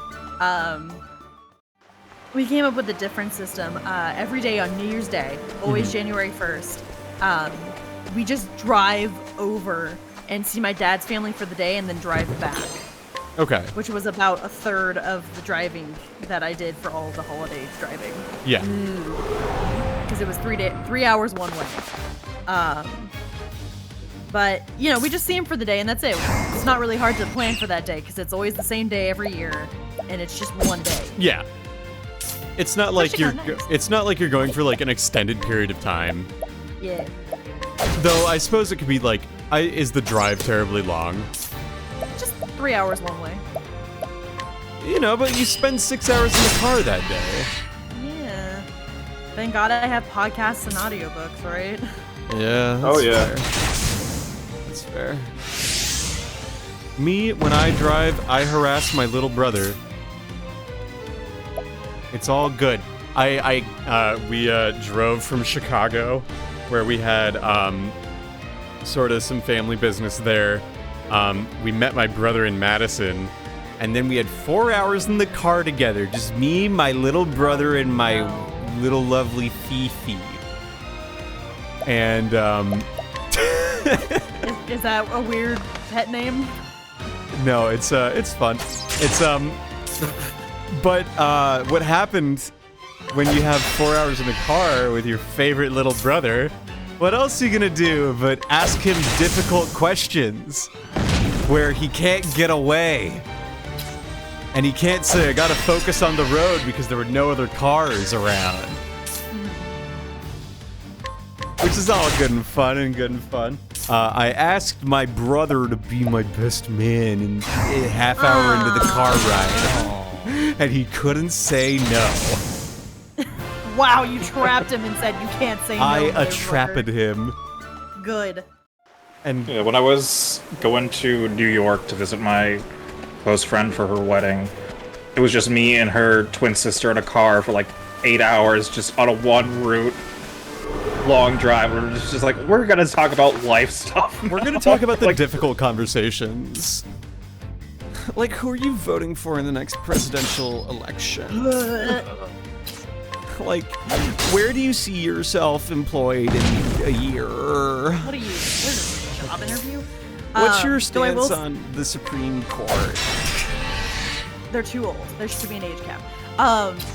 we came up with a different system. Every day on New Year's Day, always January 1st, we just drive over and see my dad's family for the day, and then drive back, Okay. which was about a third of the driving that I did for all of the holiday driving. Yeah. Because it was 3 hours one way. But you know, we just see him for the day, and that's it. It's not really hard to plan for that day because it's always the same day every year, and it's just one day. Yeah. It's not like actually you're kinda nice. it's not like you're going for like an extended period of time. Yeah. Though I suppose it could be like is the drive terribly long? Just 3 hours one way. You know, but you spend 6 hours in the car that day. Yeah. Thank God I have podcasts and audiobooks, right? Yeah. Oh, yeah. That's fair. Me, when I drive, I harass my little brother. It's all good. We drove from Chicago, where we had sort of some family business there. We met my brother in Madison, and then we had 4 hours in the car together. Just me, my little brother, and my little lovely Fifi. And Is that a weird pet name? no, it's fun. It's but what happened when you have 4 hours in the car with your favorite little brother What else are you gonna do but ask him difficult questions where he can't get away? And he can't say, I gotta focus on the road because there were no other cars around. Which is all good and fun. I asked my brother to be my best man in a half hour into the car ride. And he couldn't say no. Wow, you trapped him and said you can't say no. I motherfucker. attrapped him. Good. And Yeah, when I was going to New York to visit my close friend for her wedding, it was just me and her twin sister in a car for like 8 hours, just on a one route, long drive. We're just like, we're gonna talk about life stuff. we're gonna talk about the Like, difficult conversations. Like, who are you voting for in the next presidential election? Like, where do you see yourself employed in a year? What are you? What is this, a job interview? What's your so I stance will on the Supreme Court? They're too old. There should be an age cap.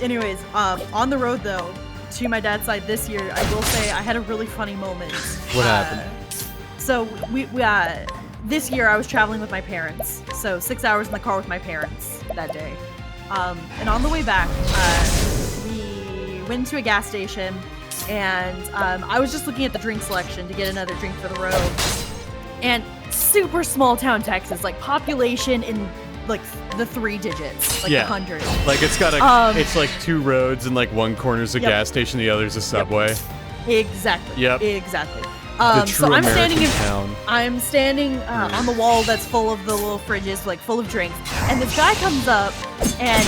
Anyways, on the road though, to my dad's side this year, I will say I had a really funny moment. What happened? So we this year I was traveling with my parents. So 6 hours in the car with my parents that day. And on the way back, we went to a gas station, and I was just looking at the drink selection to get another drink for the road. And super small town Texas, like population in like the 3 digits, like Yeah. 100. Like, it's got a, it's like 2 roads, and like one corner's a Yep. gas station, the other's a subway. Exactly. Yep. Exactly. The true so American town. I'm standing on the wall that's full of the little fridges, like full of drinks, and this guy comes up, and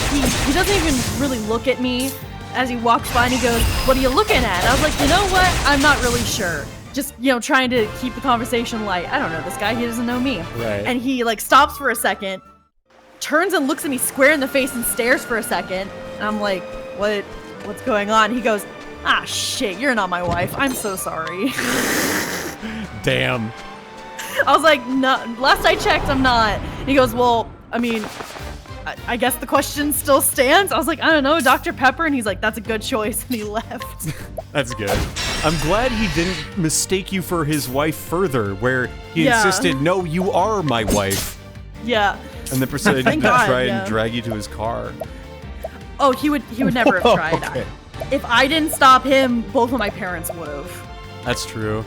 he doesn't even really look at me as he walks by, and he goes, "What are you looking at?" And I was like, you know what? I'm not really sure. Just, trying to keep the conversation light. I don't know this guy. He doesn't know me. Right. And he like stops for a second, turns and looks at me square in the face and stares for a second. And I'm like, what's going on? He goes, "Ah, shit, you're not my wife. I'm so sorry." Damn. I was like, no, last I checked, I'm not. And he goes, well, I mean, I guess the question still stands. I was like, I don't know, Dr. Pepper. And he's like, that's a good choice. And he left. That's good. I'm glad he didn't mistake you for his wife further, where he Yeah. insisted, no, you are my wife. Yeah. And then proceeded to Thank God, try yeah. and drag you to his car. Oh, he would never have tried. Okay. If I didn't stop him, both of my parents would have. That's true.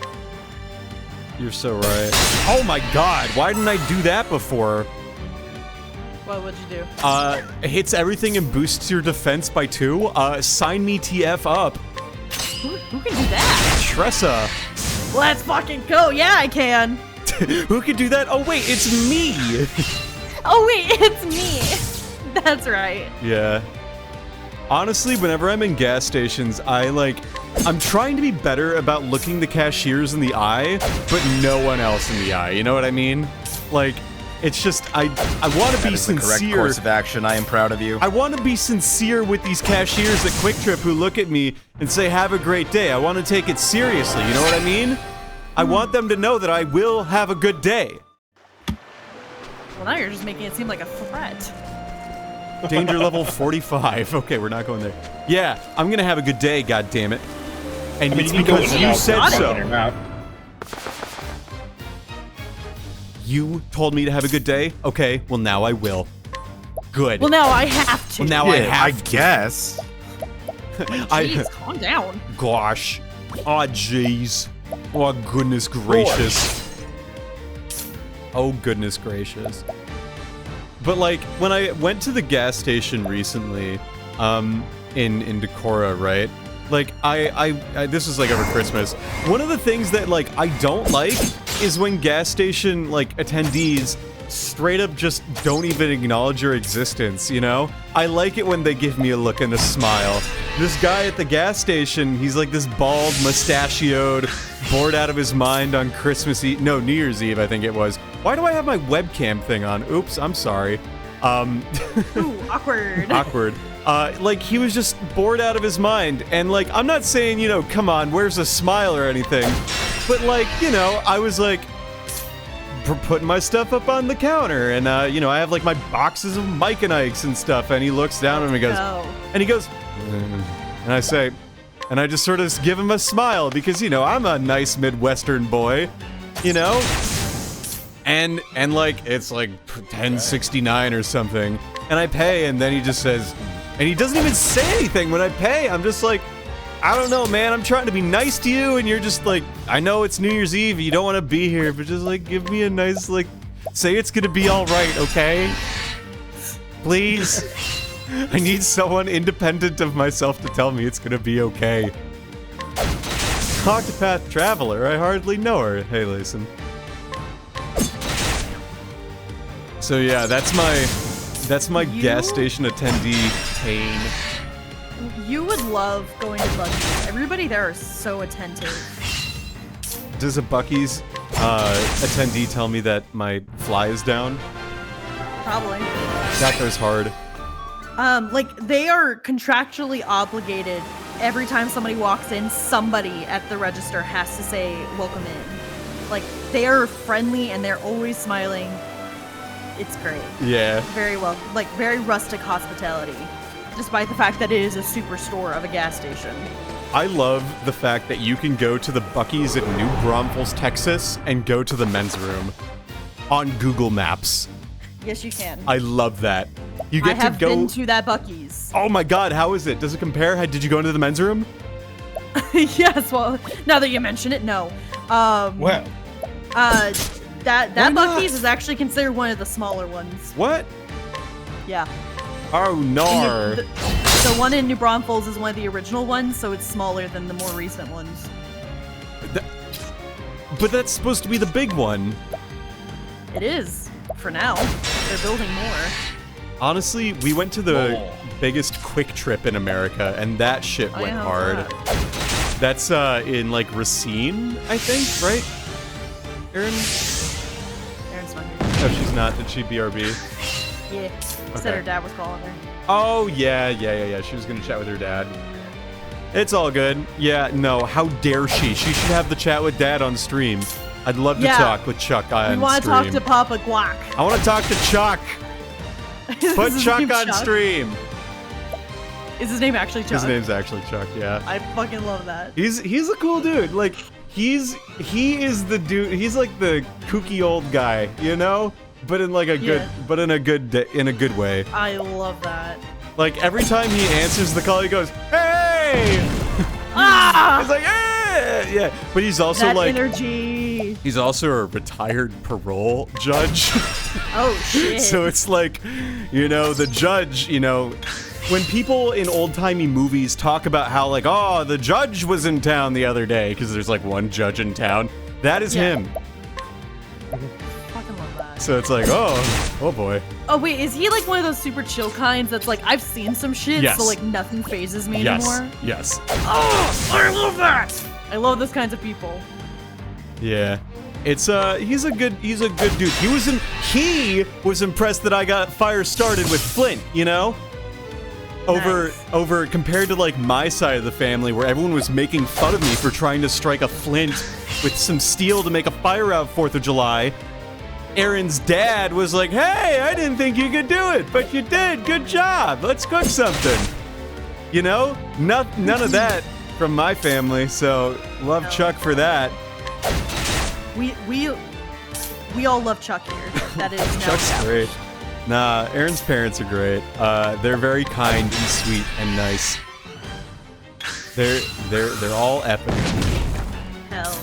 You're so right. Oh my god, why didn't I do that before? What would you do? It hits everything and boosts your defense by 2. Sign me TF up. Who can do that? Tressa. Let's fucking go. Yeah, I can. Who can do that? Oh wait, it's me! Oh, wait, it's me. That's right. Yeah. Honestly, whenever I'm in gas stations, I'm trying to be better about looking the cashiers in the eye, but no one else in the eye. You know what I mean? Like, it's just, I want to That be is the correct sincere. course of action. I am proud of you. I want to be sincere with these cashiers at Quick Trip who look at me and say, have a great day. I want to take it seriously. You know what I mean? I want them to know that I will have a good day. Well, now you're just making it seem like a threat. Danger level 45. Okay, we're not going there. Yeah, I'm gonna have a good day, goddammit. And it's you can go in because and you out, said not in so. and out. You told me to have a good day? Okay, well now I will. Good. Well, now I have to. Well, now I have I to. guess. Jeez, calm down. Gosh. Aw, jeez. Oh, goodness gracious. Oh, goodness gracious. But, like, when I went to the gas station recently, in Decorah, right? Like, I this was, like, over Christmas. One of the things that, like, I don't like is when gas station, like, attendees straight up just don't even acknowledge your existence, you know? I like it when they give me a look and a smile. This guy at the gas station, he's like this bald, mustachioed, bored out of his mind on Christmas Eve. No, New Year's Eve, I think it was. Why do I have my webcam thing on? Oops, I'm sorry. Ooh, awkward. Awkward. Like, he was just bored out of his mind. And, like, I'm not saying, you know, come on, where's a smile or anything. But, like, you know, I was, like, putting my stuff up on the counter. And, you know, I have, like, my boxes of Mike and Ike's and stuff. And he looks down at me and goes, No. and he goes, and I say, And I just sort of give him a smile because, you know, I'm a nice Midwestern boy, you know? And like, it's like 10.69 or something. And I pay, and then he just says, and he doesn't even say anything when I pay. I'm just like, I don't know, man. I'm trying to be nice to you, and you're just like, I know it's New Year's Eve. You don't want to be here, but just like, give me a nice, like, say it's gonna be all right, okay? Please. I need someone independent of myself to tell me it's gonna be okay. Octopath Traveler, I hardly know her. Hey, Layson. So yeah, that's my gas station attendee pain. You would love going to Buc-ee's. Everybody there is so attentive. Does a Buc-ee's attendee tell me that my fly is down? Probably. That goes hard. Like, they are contractually obligated. Every time somebody walks in, somebody at the register has to say, welcome in. Like, they are friendly and they're always smiling. It's great. Yeah. Very well, like, very rustic hospitality. Despite the fact that it is a superstore of a gas station. I love the fact that you can go to the Buc-ee's at New Braunfels, Texas, and go to the men's room on Google Maps. Yes, you can. I love that. You get I have to go. been to that Buc-ee's. Oh my God, how is it? Does it compare? Did you go into the men's room? Yes, well, now that you mention it, no. Well, That Why not? Buc-ee's is actually considered one of the smaller ones. What? Yeah. Oh, nar. The one in New Braunfels is one of the original ones, so it's smaller than the more recent ones. But that's supposed to be the big one. It is, for now. They're building more. Honestly, we went to the biggest Quick Trip in America, and that shit Oh, went yeah, hard. how's That's in like Racine, I think, right? Erin? Erin's not here. Oh, she's not. Did she BRB? Yeah. Okay. Said her dad was calling her. Oh, yeah. She was gonna chat with her dad. It's all good. Yeah, no, how dare she? She should have the chat with Dad on stream. I'd love to Yeah. talk with Chuck on stream. We want to talk to Papa Guac. I want to talk to Chuck. Is Put his Chuck name on stream. Is his name actually Chuck? His name's actually Chuck, yeah. I fucking love that. He's a cool dude. Like, he is the dude. He's like the kooky old guy, you know? But in like a good, Yeah. but in a good way. I love that. Like every time he answers the call, he goes, "Hey!" Ah! He's like, "Hey!" Yeah. But he's also That like, energy. he's also a retired parole judge. Oh shit. So it's like, you know, the judge, you know, when people in old-timey movies talk about how like, oh, the judge was in town the other day, because there's like one judge in town, that is Yeah. him. Fucking love that. So it's like, oh boy. Oh wait, is he like one of those super chill kinds that's like, I've seen some shit, Yes. so like nothing phases me Yes. anymore? Yes. Oh, I love that! I love those kinds of people. Yeah. It's he's a good dude. He was impressed that I got fire started with Flint, you know? Over compared to like my side of the family where everyone was making fun of me for trying to strike a flint with some steel to make a fire out 4th of July. Erin's dad was like, "Hey, I didn't think you could do it, but you did. Good job. Let's cook something." You know? None of that from my family, so love No. Chuck for that. We all love Chuck here. That is now Chuck's established. great. Nah, Erin's parents are great. They're very kind and sweet and nice. They're all epic. Hell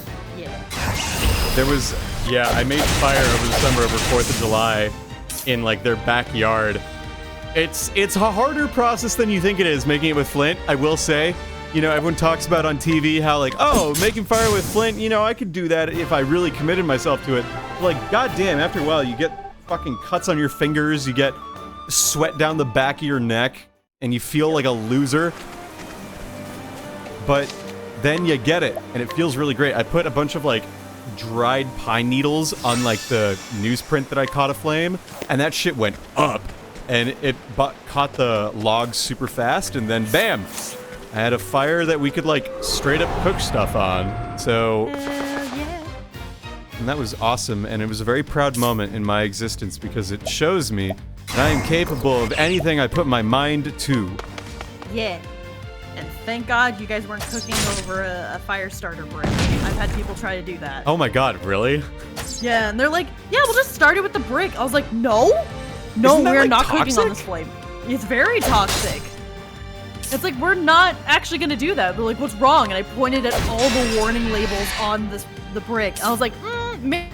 yeah. I made fire over the summer over 4th of July in like their backyard. It's a harder process than you think it is making it with Flint, I will say. You know, everyone talks about on TV how like, oh, making fire with Flint, you know, I could do that if I really committed myself to it. But, like, goddamn, after a while you get fucking cuts on your fingers, you get sweat down the back of your neck, and you feel like a loser. But then you get it, and it feels really great. I put a bunch of like dried pine needles on like the newsprint that I caught aflame, and that shit went up, and it caught the logs super fast, and then bam, I had a fire that we could like straight up cook stuff on. So, Yeah. and that was awesome, and it was a very proud moment in my existence because it shows me that I am capable of anything I put my mind to. Yeah. And thank God you guys weren't cooking over a fire starter brick. I've had people try to do that. Oh my god, really? Yeah, and they're like, yeah, we'll just start it with the brick. I was like, no, Isn't that, we're like, not cooking on toxic? this flame. It's very toxic. It's like, we're not actually gonna do that. They're like, what's wrong? And I pointed at all the warning labels on the brick. I was like, maybe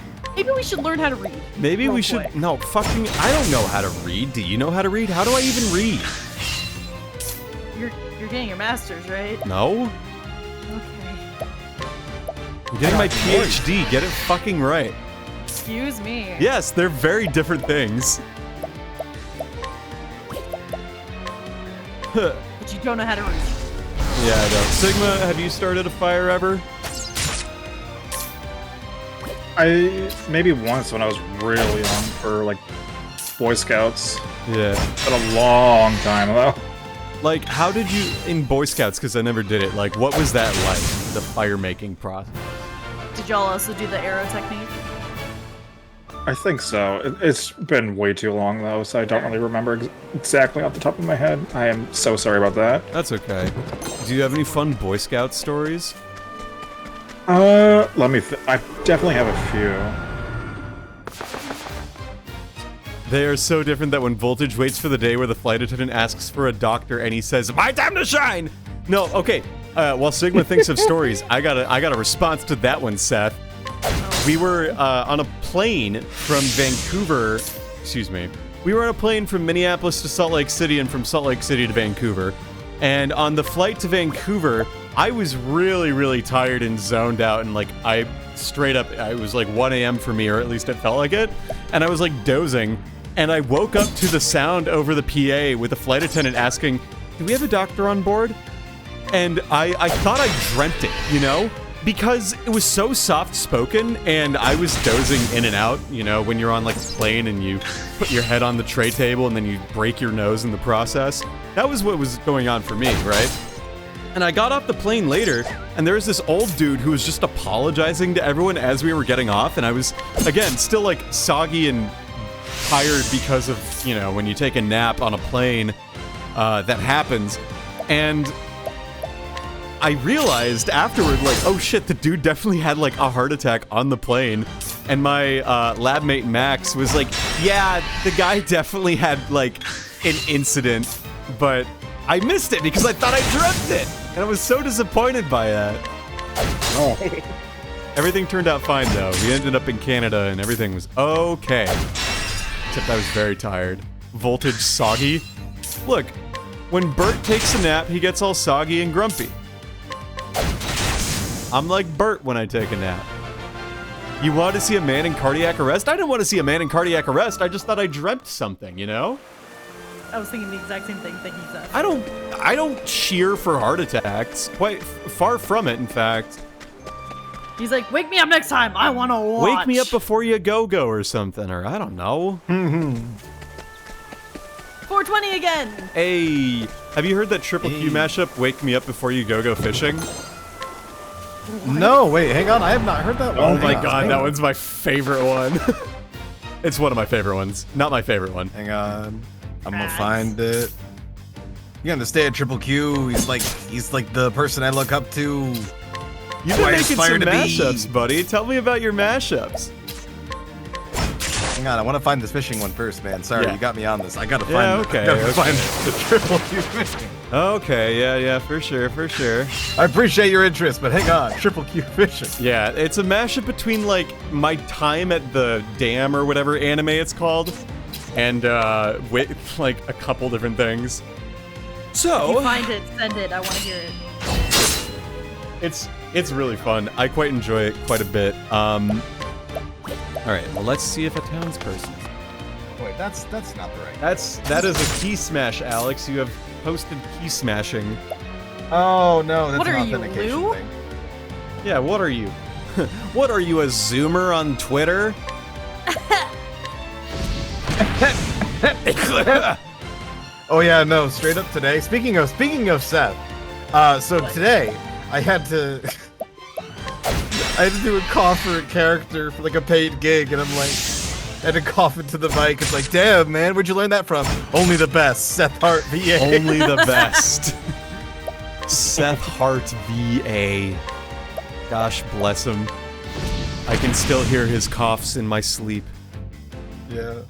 we should learn how to read. Maybe real we should. quick. No, fucking. I don't know how to read. Do you know how to read? How do I even read? You're getting your master's, right? No? Okay. I'm getting my PhD. Get it fucking right. Excuse me. Yes, they're very different things. Huh. But you don't know how to read. Yeah, I know. Sigma, have you started a fire ever? I maybe once when I was really young for like Boy Scouts. Yeah. Been a long time though. Like, how did you, in Boy Scouts, because I never did it, like, what was that like, the fire making process? Did y'all also do the arrow technique? I think so. It's been way too long though, so I don't really remember exactly off the top of my head. I am so sorry about that. That's okay. Do you have any fun Boy Scout stories? Let me. I definitely have a few. They are so different that when Voltage waits for the day where the flight attendant asks for a doctor and he says, "My time to shine!" No, okay. While Sigma thinks of stories, I got a response to that one, Seth. We were on a plane from Vancouver. Excuse me. We were on a plane from Minneapolis to Salt Lake City and from Salt Lake City to Vancouver. And on the flight to Vancouver, I was really, really tired and zoned out, and like I straight up, it was like 1 a.m. for me, or at least it felt like it. And I was like dozing, and I woke up to the sound over the PA with the flight attendant asking, "Do we have a doctor on board?" And I thought I dreamt it, you know? Because it was so soft-spoken, and I was dozing in and out, you know, when you're on like a plane and you put your head on the tray table and then you break your nose in the process. That was what was going on for me, right? And I got off the plane later, and there was this old dude who was just apologizing to everyone as we were getting off, and I was, again, still like soggy and tired because of, you know, when you take a nap on a plane, that happens. And I realized afterward, like, oh shit, the dude definitely had like a heart attack on the plane. And my lab mate Max was like, yeah, the guy definitely had like an incident, but I missed it because I thought I dreamt it. And I was so disappointed by that. Oh. Everything turned out fine though. We ended up in Canada and everything was okay. Except I was very tired. Voltage soggy. Look, when Bert takes a nap, he gets all soggy and grumpy. I'm like Bert when I take a nap. You want to see a man in cardiac arrest? I didn't want to see a man in cardiac arrest. I just thought I dreamt something, you know? I was thinking the exact same thing. Thank you, Seth. I don't cheer for heart attacks. Quite far from it, in fact. He's like, wake me up next time. I want to watch. Wake me up before you go or something, or I don't know. 420 again. Hey, have you heard that Triple Q mashup, Wake Me Up Before You Go Fishing? No, wait, hang on. I have not heard that one. Oh my Hang on, god, hang that on. one's my favorite one. It's one of my favorite ones. Not my favorite one. Hang on. I'm gonna Facts. find it. You understand, Triple Q? He's like the person I look up to. You've Who been I making aspire some to be. mashups, buddy. Tell me about your mashups. Hang on, I want to find this fishing one first, man. Sorry, Yeah. you got me on this. I gotta find. Yeah, okay, I gotta okay. find the Triple Q fishing. Okay, yeah, for sure. I appreciate your interest, but hang on, Triple Q fishing. Yeah, it's a mashup between, like, my time at the dam or whatever anime it's called, and, with, like, a couple different things. If So, you find it, send it. I want to hear it. it's really fun. I quite enjoy it quite a bit. Alright, well, let's see if a townsperson. Wait, that's not the right. That is a key smash, Alex. You have posted key smashing. Oh no, that's What are an you, authentication Lou? thing. Yeah, what are you? What are you, a Zoomer on Twitter? Oh yeah, no, straight up today. Speaking of Seth, so today I had to do a cough for a character for like a paid gig, and I'm like, I had to cough into the mic. It's like, damn man, where'd you learn that from? Only the best, Seth Hart VA. Only the best. Seth Hart VA. Gosh bless him. I can still hear his coughs in my sleep. Yeah.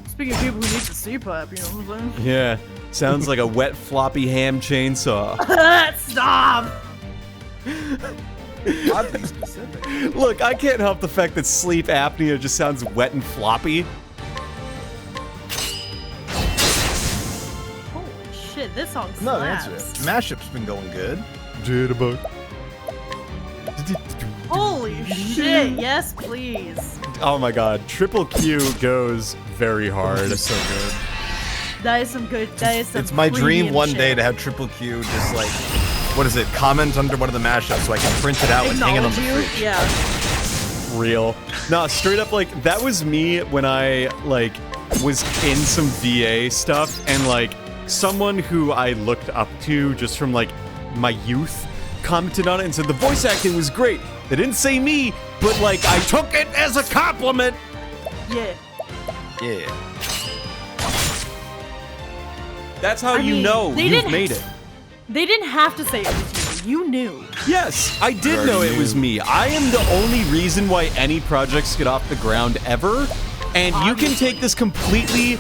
Speaking of people who need the CPAP, you know what I'm saying? Yeah, sounds like a wet floppy ham chainsaw. Stop! Oddly specific. Look, I can't help the fact that sleep apnea just sounds wet and floppy. Holy shit, this song slaps. No, answer it. Mashup's been going good. Jitterbug. Holy shit, yes please. Oh my god, Triple Q goes very hard. It's so good. That is some good, that is some It's my dream premium one shit. day to have Triple Q just like, what is it, comment under one of the mashups so I can print it out and hang it on the Acknowledge you? fridge. Yeah. Real. Nah, straight up, like, that was me when I, like, was in some VA stuff, and, like, someone who I looked up to just from, like, my youth commented on it and said the voice acting was great. They didn't say me, but, like, I took it as a compliment. Yeah. Yeah. That's how I you mean, know they you've didn't- made it. They didn't have to say it was you. You knew. Yes, I did already know it knew. was me. I am the only reason why any projects get off the ground ever. And you can take this completely...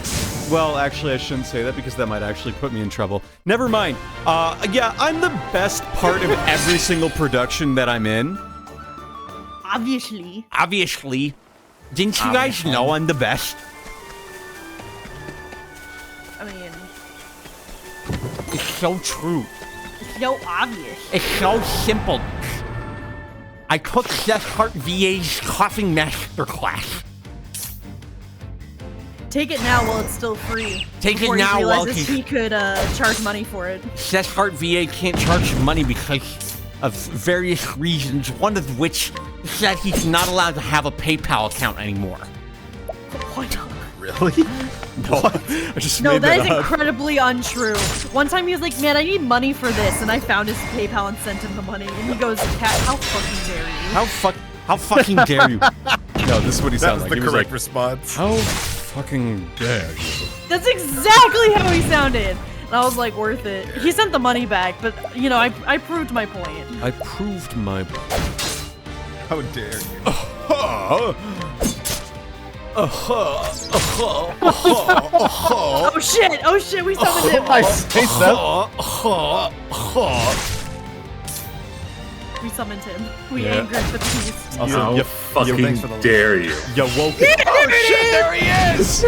Well, actually, I shouldn't say that because that might actually put me in trouble. Never mind. Yeah, I'm the best part of every single production that I'm in. Obviously. Obviously. Didn't you guys know I'm the best? I mean, It's so true. it's so obvious. It's so simple. I took Seth Hart VA's coughing masterclass. Take it now while it's still free. Take it before now he while realizes he's- he could charge money for it. Seth Hart VA can't charge money because of various reasons, one of which is that he's not allowed to have a PayPal account anymore. Why not? Really? I just No, made that that is up. incredibly untrue. One time he was like, man, I need money for this, and I found his PayPal and sent him the money. And he goes, Cat, how fucking dare you? How fucking dare you? No, this is what he That sounds was like. the He was correct like, response. how fucking dare you? That's exactly how he sounded. And I was like, worth it. He sent the money back, but, you know, I proved my point. I proved my... How dare you? Oh shit, we summoned him. I say so. We summoned him. We Yeah. angered the beast. Also, How you- fucking thanks for the- dare you? You woke it. Oh shit, there he is!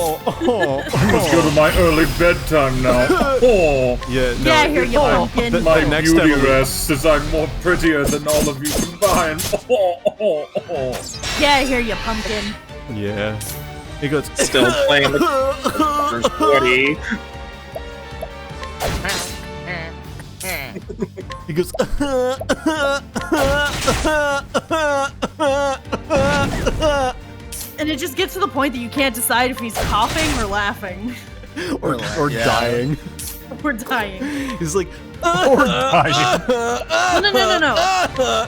Let's go to my early bedtime now. Oh, Yeah, no, Yeah, here you pumpkin. the- my next beauty evolution- rests as I'm more prettier than all of you combined. Yeah, here you pumpkin. Yeah. He goes, Still playing the sweaty. he goes, And it just gets to the point that you can't decide if he's coughing or laughing or Yeah. dying. or dying. He's like, Or dying. No.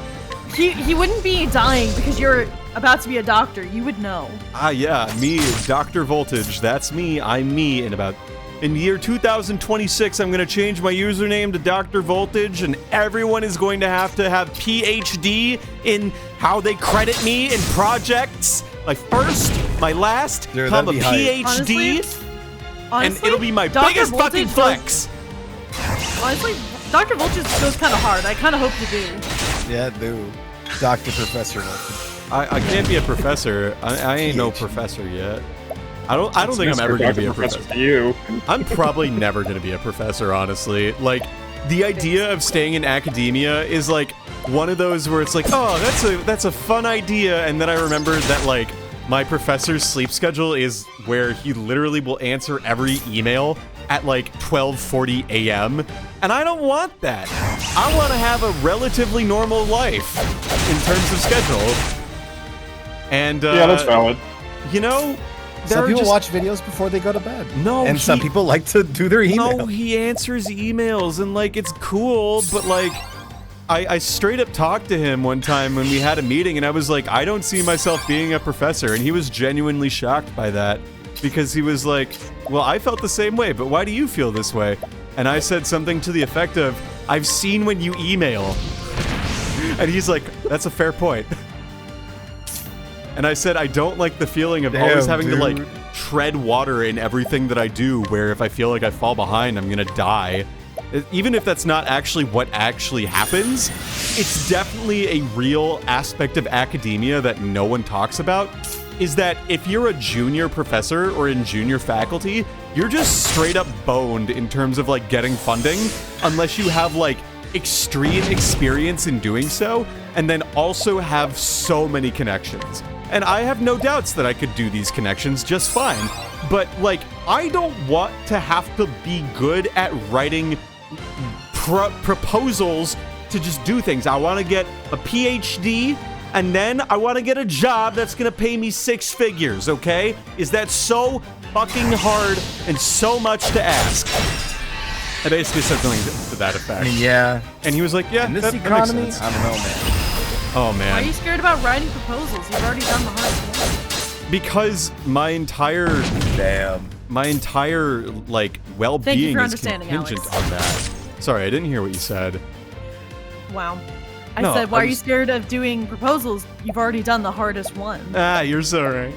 He wouldn't be dying because you're about to be a doctor. You would know. ah, yeah, me, Dr. Voltage. That's me. I'm me. In the year 2026, I'm going to change my username to Dr. Voltage, and everyone is going to have PhD in how they credit me in projects. My first, my last, Dude, come a that'd be hype. PhD, and Honestly, it'll be my Dr. biggest fucking Voltage flex. Honestly, Dr. Voltage goes kind of hard. I kind of hope you do. Yeah, dude. Dr. Professor. I can't be a professor. I ain't no professor yet. I don't think I'm ever gonna be a professor. To you. I'm probably never gonna be a professor, honestly. Like, the idea of staying in academia is like one of those where it's like, oh, that's a fun idea, and then I remember that like my professor's sleep schedule is where he literally will answer every email at like 12:40 a.m. and I don't want that. I want to have a relatively normal life in terms of schedule. And Yeah, that's valid. you know, there Some are people just- watch videos before they go to bed. No, And some he- people like to do their email. No, he answers emails and like it's cool, but like I straight up talked to him one time when we had a meeting and I was like, I don't see myself being a professor, and he was genuinely shocked by that because he was like, well, I felt the same way, but why do you feel this way? And I said something to the effect of, I've seen when you email. And he's like, that's a fair point. And I said, I don't like the feeling of always having to, like, tread water in everything that I do, where if I feel like I fall behind, I'm gonna die. Even if that's not actually what actually happens, it's definitely a real aspect of academia that no one talks about, is that if you're a junior professor or in junior faculty, you're just straight up boned in terms of, like, getting funding, unless you have, like, extreme experience in doing so, and then also have so many connections. And I have no doubts that I could do these connections just fine, but, like, I don't want to have to be good at writing proposals to just do things. I want to get a PhD, and then I want to get a job that's going to pay me 6 figures, okay? Is that so fucking hard and so much to ask? I basically said something to that effect. I mean, yeah. And he was like, yeah, In this that makes economy, sense. I don't know, man. Oh, Why man. are you scared about writing proposals? You've already done the hardest one. Because my entire, like, well-being for is understanding, contingent Alex. on that. Sorry, I didn't hear what you said. Wow. I No, said, why I are you was- scared of doing proposals? You've already done the hardest one. Ah, you're so right.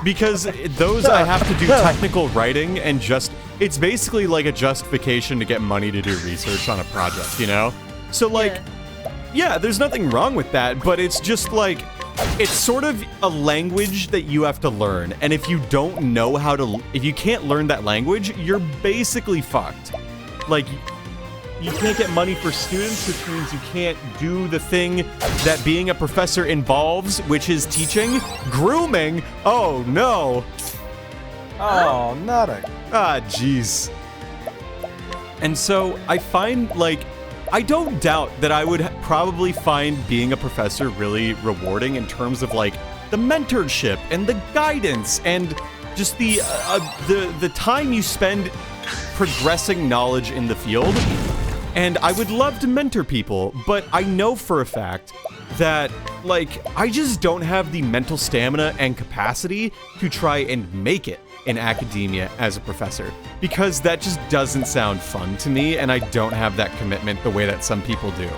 Because those I have to do technical writing and just, it's basically like a justification to get money to do research on a project, you know? So, like, yeah, there's nothing wrong with that, but it's just like, it's sort of a language that you have to learn. And if you don't know how to, if you can't learn that language, you're basically fucked. Like, you can't get money for students, which means you can't do the thing that being a professor involves, which is teaching. Grooming? Oh, no. Oh, not a... Ah, jeez. And so I find, like, I don't doubt that I would probably find being a professor really rewarding in terms of, like, the mentorship and the guidance and just the time you spend progressing knowledge in the field. And I would love to mentor people, but I know for a fact that, like, I just don't have the mental stamina and capacity to try and make it in academia as a professor, because that just doesn't sound fun to me, and I don't have that commitment the way that some people do.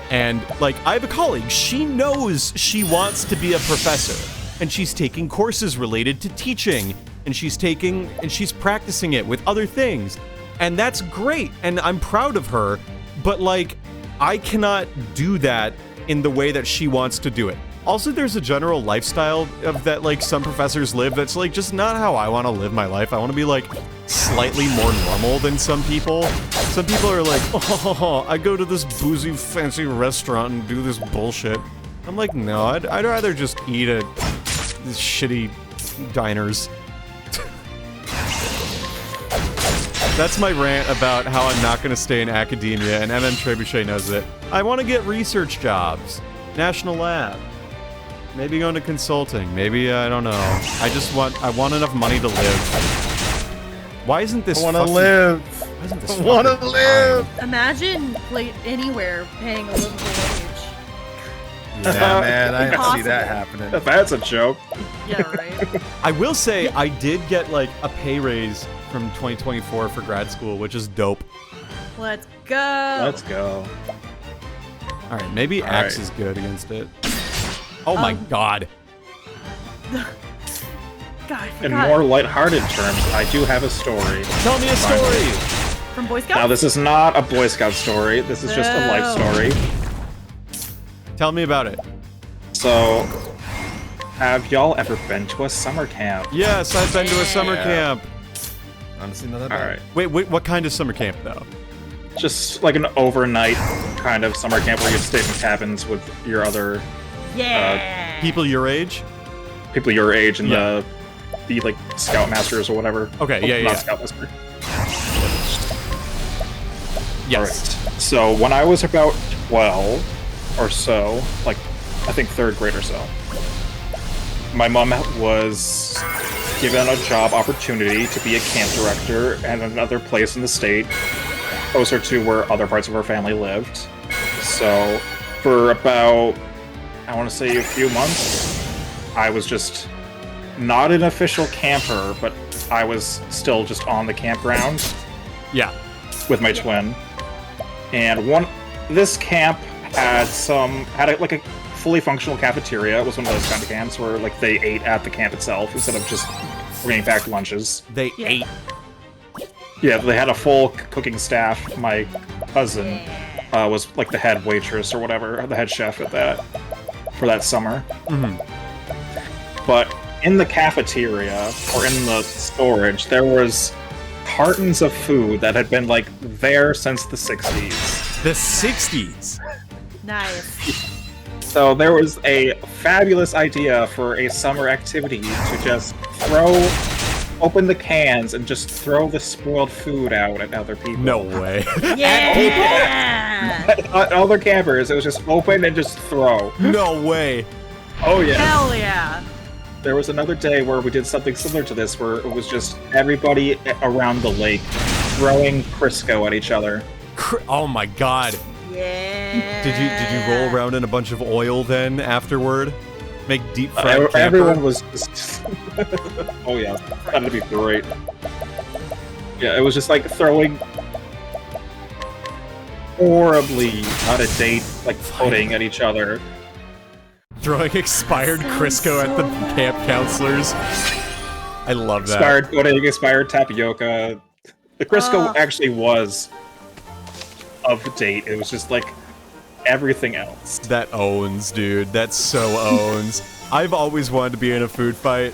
And, like, I have a colleague, she knows she wants to be a professor, and she's taking courses related to teaching, and she's practicing it with other things. And that's great, and I'm proud of her, but, like, I cannot do that in the way that she wants to do it. Also, there's a general lifestyle of that, like, some professors live that's, like, just not how I want to live my life. I want to be, like, slightly more normal than some people. Some people are like, oh, I go to this boozy, fancy restaurant and do this bullshit. I'm like, no, I'd rather just eat at these shitty diners. That's my rant about how I'm not going to stay in academia, and MM Trebuchet knows it. I want to get research jobs, national lab, maybe go into consulting, maybe, I don't know. I want enough money to live. Why isn't this I want to fucking- live. Why isn't this I want to fucking live. Imagine, like, anywhere paying a livable wage. Yeah, man, I can see Impossible. that happening. That's a joke. Yeah, right? I will say I did get, like, a pay raise from 2024 for grad school, which is dope. Let's go. Let's go. All right, maybe All Axe right. is good against it. Oh my god. God, I In forgot. more lighthearted terms, I do have a story. Tell me a story. From Boy Scouts? Now, this is not a Boy Scout story. This is just a life No. story. Tell me about it. So, have y'all ever been to a summer camp? Yes, I've been to a summer Yeah. camp. Honestly, not that All bad. right. Wait, what kind of summer camp, though? Just like an overnight kind of summer camp where you stay in cabins with your other Yeah. People your age? people your age and Yeah. the like scoutmasters or whatever. Okay, Oh, yeah, not yeah. scoutmaster. Yes. Alright. So when I was about 12 or so, like I think 3rd grade or so, my mom was given a job opportunity to be a camp director at another place in the state, closer to where other parts of her family lived. So for about, I want to say a few months, I was just not an official camper, but I was still just on the campground Yeah. with my twin. And this camp had like a fully functional cafeteria. It was one of those kind of camps where like they ate at the camp itself instead of just bringing back lunches. They ate. Yeah, they had a full cooking staff. My cousin was like the head waitress or whatever, the head chef at that for that summer. But in the cafeteria or in the storage, there was cartons of food that had been like there since the 60s. The 60s. Nice. So there was a fabulous idea for a summer activity to just open the cans and just throw the spoiled food out at other people. No way. Yeah. At other campers, it was just open and just throw. No way. Oh yeah. Hell yeah. There was another day where we did something similar to this, where it was just everybody around the lake throwing Crisco at each other. Oh my god. Yeah. Did you roll around in a bunch of oil then afterward? Make deep fried camper? Everyone was just... Oh yeah, that'd be great. Yeah, it was just like throwing horribly out of date, like pudding at each other. Throwing expired Crisco at the camp counselors. I love that. Expired pudding, expired tapioca. The Crisco actually was of date. It was just like everything else. That owns, dude. That so owns. I've always wanted to be in a food fight.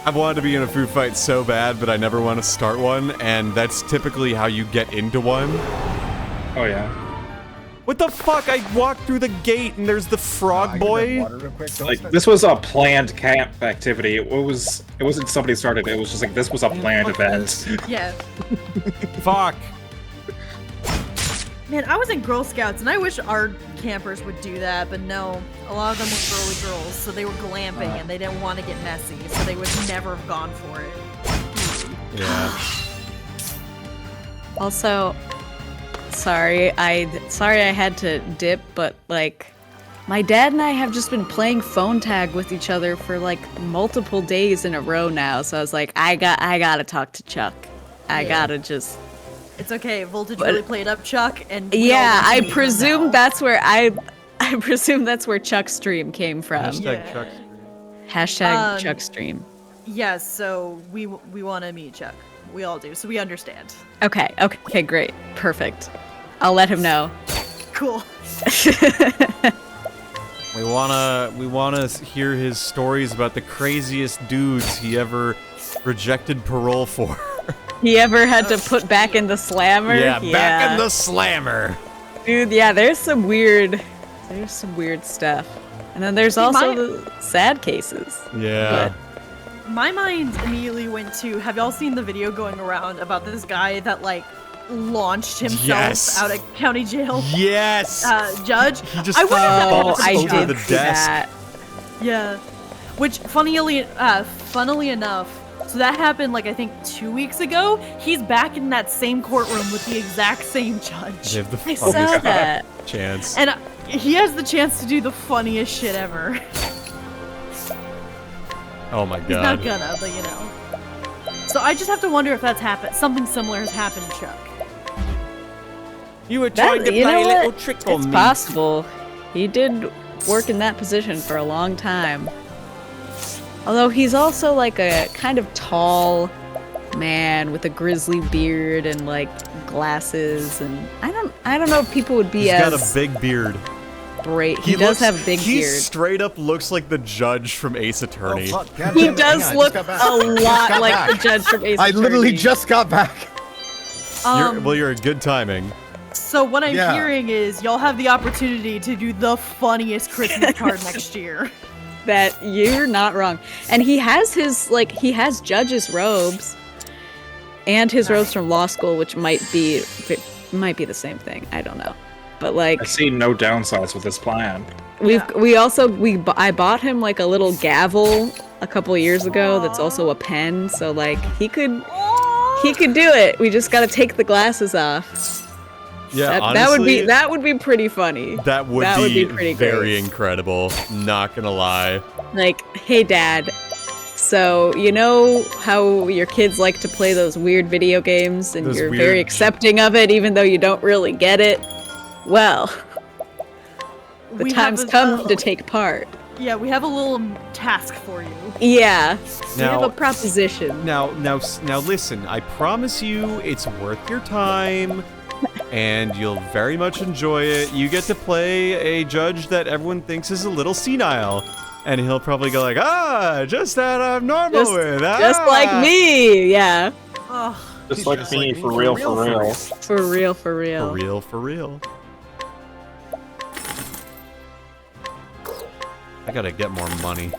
I've wanted to be in a food fight so bad, but I never want to start one, and that's typically how you get into one. Oh yeah. What the fuck? I walked through the gate and there's the frog boy. Like this was a planned camp activity. It wasn't somebody started it. It was just like this was a planned event. Yeah. Fuck. Man, I was in Girl Scouts, and I wish our campers would do that, but no. A lot of them were girly girls, so they were glamping, and they didn't want to get messy, so they would never have gone for it. Yeah. Also, sorry I had to dip, but like, my dad and I have just been playing phone tag with each other for like multiple days in a row now. So I was like, I gotta talk to Chuck. I gotta just. It's okay. Voltage really played up Chuck, and Yeah, I presume that's where I presume that's where Chuck's stream came from. Hashtag Chuck. Hashtag Chuck stream. Yes, so we want to meet Chuck. We all do, so we understand. Okay, great, perfect. I'll let him know. Cool. We wanna hear his stories about the craziest dudes he ever rejected parole for. He ever had to put back in the slammer? Yeah, back in the slammer. Dude, yeah, there's some weird stuff. And then there's also the sad cases. Yeah. My mind immediately went to, have y'all seen the video going around about this guy that like launched himself out of county jail? Yes. Judge. He just I wonder if that falls happened to over the Chuck. desk. That. Yeah. Which, funnily enough, so that happened like I think 2 weeks ago. He's back in that same courtroom with the exact same judge. They have the I fucking saw that. chance. And he has the chance to do the funniest shit ever. Oh my He's not god. gonna, but you know. So I just have to wonder if that's happened. Something similar has happened to Chuck. You were trying to play a little trick on It's me. possible. He did work in that position for a long time. Although he's also like a kind of tall man with a grizzly beard and like glasses, and I don't know if people would be He's as got a big beard. brave. He does have a big He beard. straight up looks like the judge from Ace Attorney. He does look a lot like the judge from Ace I Attorney. literally just got back. You're in good timing. So what I'm Yeah. hearing is y'all have the opportunity to do the funniest Christmas card next year. That you're not wrong. And he has his judge's robes and his robes from law school, which might be the same thing. I don't know. But like, I see no downsides with this plan. I bought him like a little gavel a couple of years ago that's also a pen, so like he could do it. We just got to take the glasses off. Yeah, that would be pretty funny. That would be be pretty very great. incredible. Not gonna lie. Like, hey dad, So, you know how your kids like to play those weird video games and Those you're weird- very accepting of it even though you don't really get it? Well, the We have time's a- come to take part. Yeah, we have a little task for you. Yeah, we Now- have a proposition. Now listen, I promise you it's worth your time and you'll very much enjoy it. You get to play a judge that everyone thinks is a little senile. And he'll probably go like, just that I'm normal Just, with. just like me, yeah. Ugh. Just like me, for real, for real. For real, for real. For real, for real. I gotta get more money.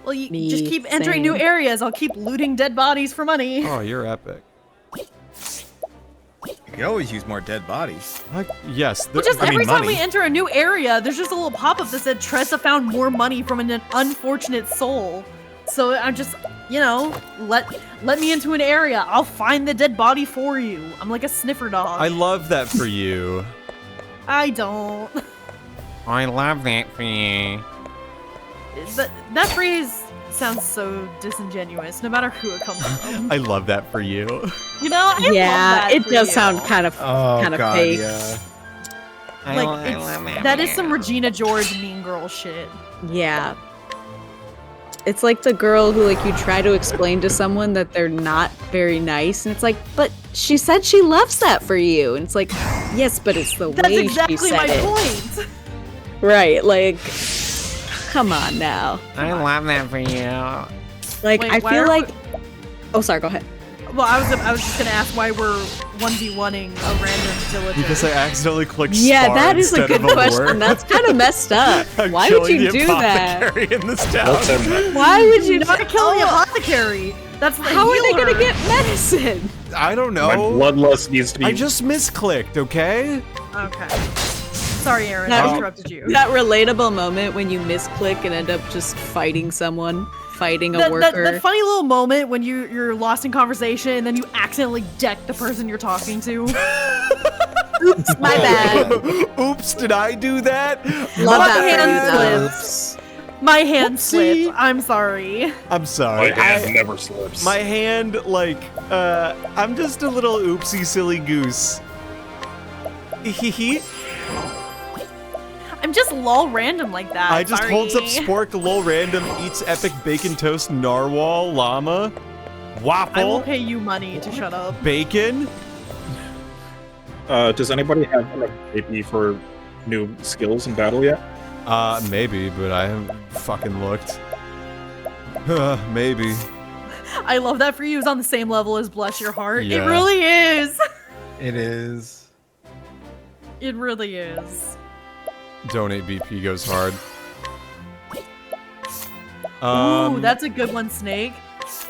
Well, you Me, just keep entering new same. areas. I'll keep looting dead bodies for money. Oh, you're epic. You could always use more dead bodies. Yes. Well, just I mean, every time money. we enter a new area, there's just a little pop-up that said Tressa found more money from an unfortunate soul. So I'm just, you know, let me into an area. I'll find the dead body for you. I'm like a sniffer dog. I love that for you. I don't. I love that for you. That phrase sounds so disingenuous, no matter who it comes from. I love that for you. You know, I love Yeah, that it for does you. sound kind of fake. yeah. Like that is some Regina George Mean Girl shit. Yeah. It's like the girl who like you try to explain to someone that they're not very nice and it's like, but she said she loves that for you. And it's like, yes, but it's the That's way exactly she said my it. point. Right, like come on now. I love that for you. Like Wait, I why feel are like Oh sorry, go ahead. Well, I was just gonna ask why we're 1v1ing a random villager. Because I accidentally clicked Yeah, spar that is a instead good of question. lure. That's kind of messed up. I'm Why would killing you the do that? apothecary in this town. Why would you You're not gonna kill the apothecary. That's the How are they healer. gonna get medicine? I don't My know. bloodlust needs to be. I just misclicked, okay? Okay. Sorry, Aaron. That- I interrupted you. That relatable moment when you misclick and end up just fighting someone, fighting a worker. That funny little moment when you're lost in conversation and then you accidentally deck the person you're talking to. Oops, my bad. Oops, did I do that? Love My that hand for you, though. slipped. My hand Whoopsie. slipped. I'm sorry. I'm sorry. My hand never slips. My hand, like, I'm just a little oopsie silly goose. Hee. I'm just lol random like that. I just sorry. holds up spork, lol random, eats epic bacon toast, narwhal, llama, I will waffle, pay you money to shut up. bacon. Does anybody have enough AP for new skills in battle yet? Maybe, but I haven't fucking looked. Maybe. I love that for you is on the same level as Bless Your Heart. Yeah. It really is. It is. It really is. Donate BP goes hard. Ooh, that's a good one, Snake.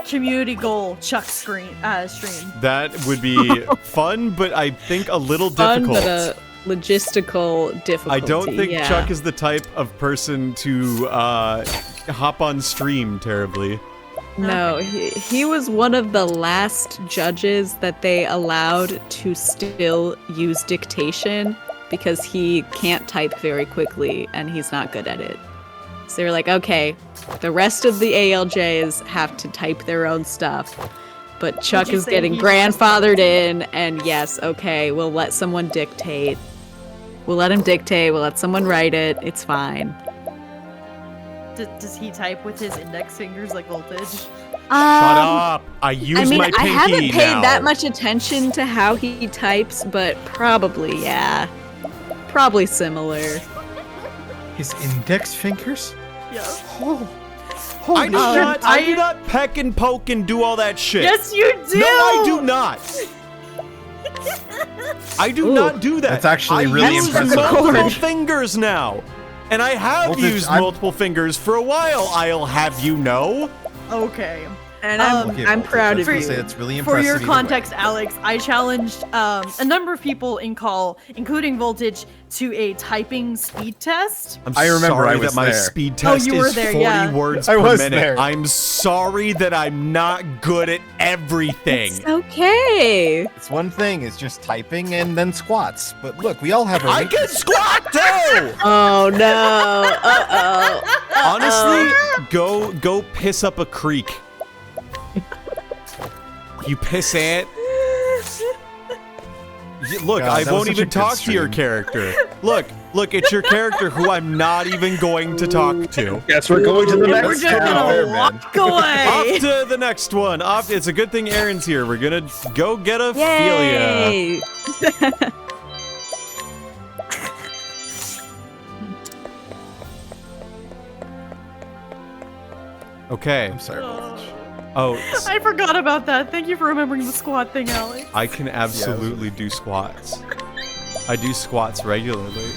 Community goal, Chuck stream. That would be fun, but I think a little Fun, difficult. but a logistical difficulty. I don't think yeah. Chuck is the type of person to hop on stream terribly. No, he was one of the last judges that they allowed to still use dictation because he can't type very quickly and he's not good at it. So they were like, okay, the rest of the ALJs have to type their own stuff, but Chuck you is say getting he grandfathered in, and yes, okay, we'll let someone dictate. We'll let him dictate, we'll let someone write it, it's fine. Does he type with his index fingers like Voltage? Shut up! I use I mean, my pinky I haven't paid now. that much attention to how he types, but probably, yeah. Probably similar. His index fingers? Yeah. I do not peck and poke and do all that shit. Yes, you do. No, I do not. I do Ooh. not do that. That's actually I really use impressive. multiple fingers now. And I have Voltage, used I'm- multiple fingers for a while, I'll have you know. Okay. And Um, I'm proud of I you. was gonna say it's really For impressive. your either context, way. Alex, I challenged a number of people in call, including Voltage, to a typing speed test. I'm I remember sorry I was that my there. speed Oh, test you were is there, 40 yeah. words I per was minute. there. I'm sorry that I'm not good at everything. It's okay. It's one thing is just typing and then squats. But look, we all have our I can weaknesses. squat too! Oh no. Uh-oh. Honestly, go piss up a creek. You pissant. Look, God, I that was won't such a even good talk to your stream. character. Look, it's your character who I'm not even going to talk to. Yes, we're going to the We're next just town. gonna Fair, man. walk away. Off to the next one. It's a good thing Aaron's here. We're gonna go get Ophelia. Yay. Okay. I'm sorry. Voltage. Oh, I forgot about that. Thank you for remembering the squat thing, Alex. I can absolutely do squats. I do squats regularly.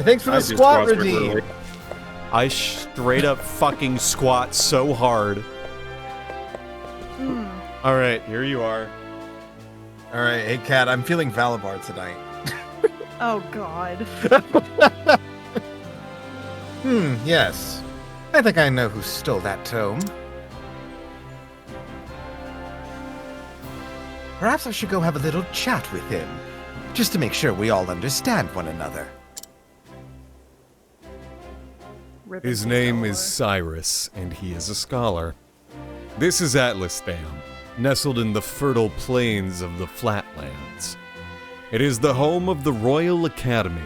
Thanks for the I do squat squats redeem. regularly. I straight up fucking squat so hard. All right, here you are. All right, hey Kat, I'm feeling Valabar tonight. Oh God. Yes. I think I know who stole that tome. Perhaps I should go have a little chat with him, just to make sure we all understand one another. His name is Cyrus, and he is a scholar. This is Atlas Dam, nestled in the fertile plains of the Flatlands. It is the home of the Royal Academy,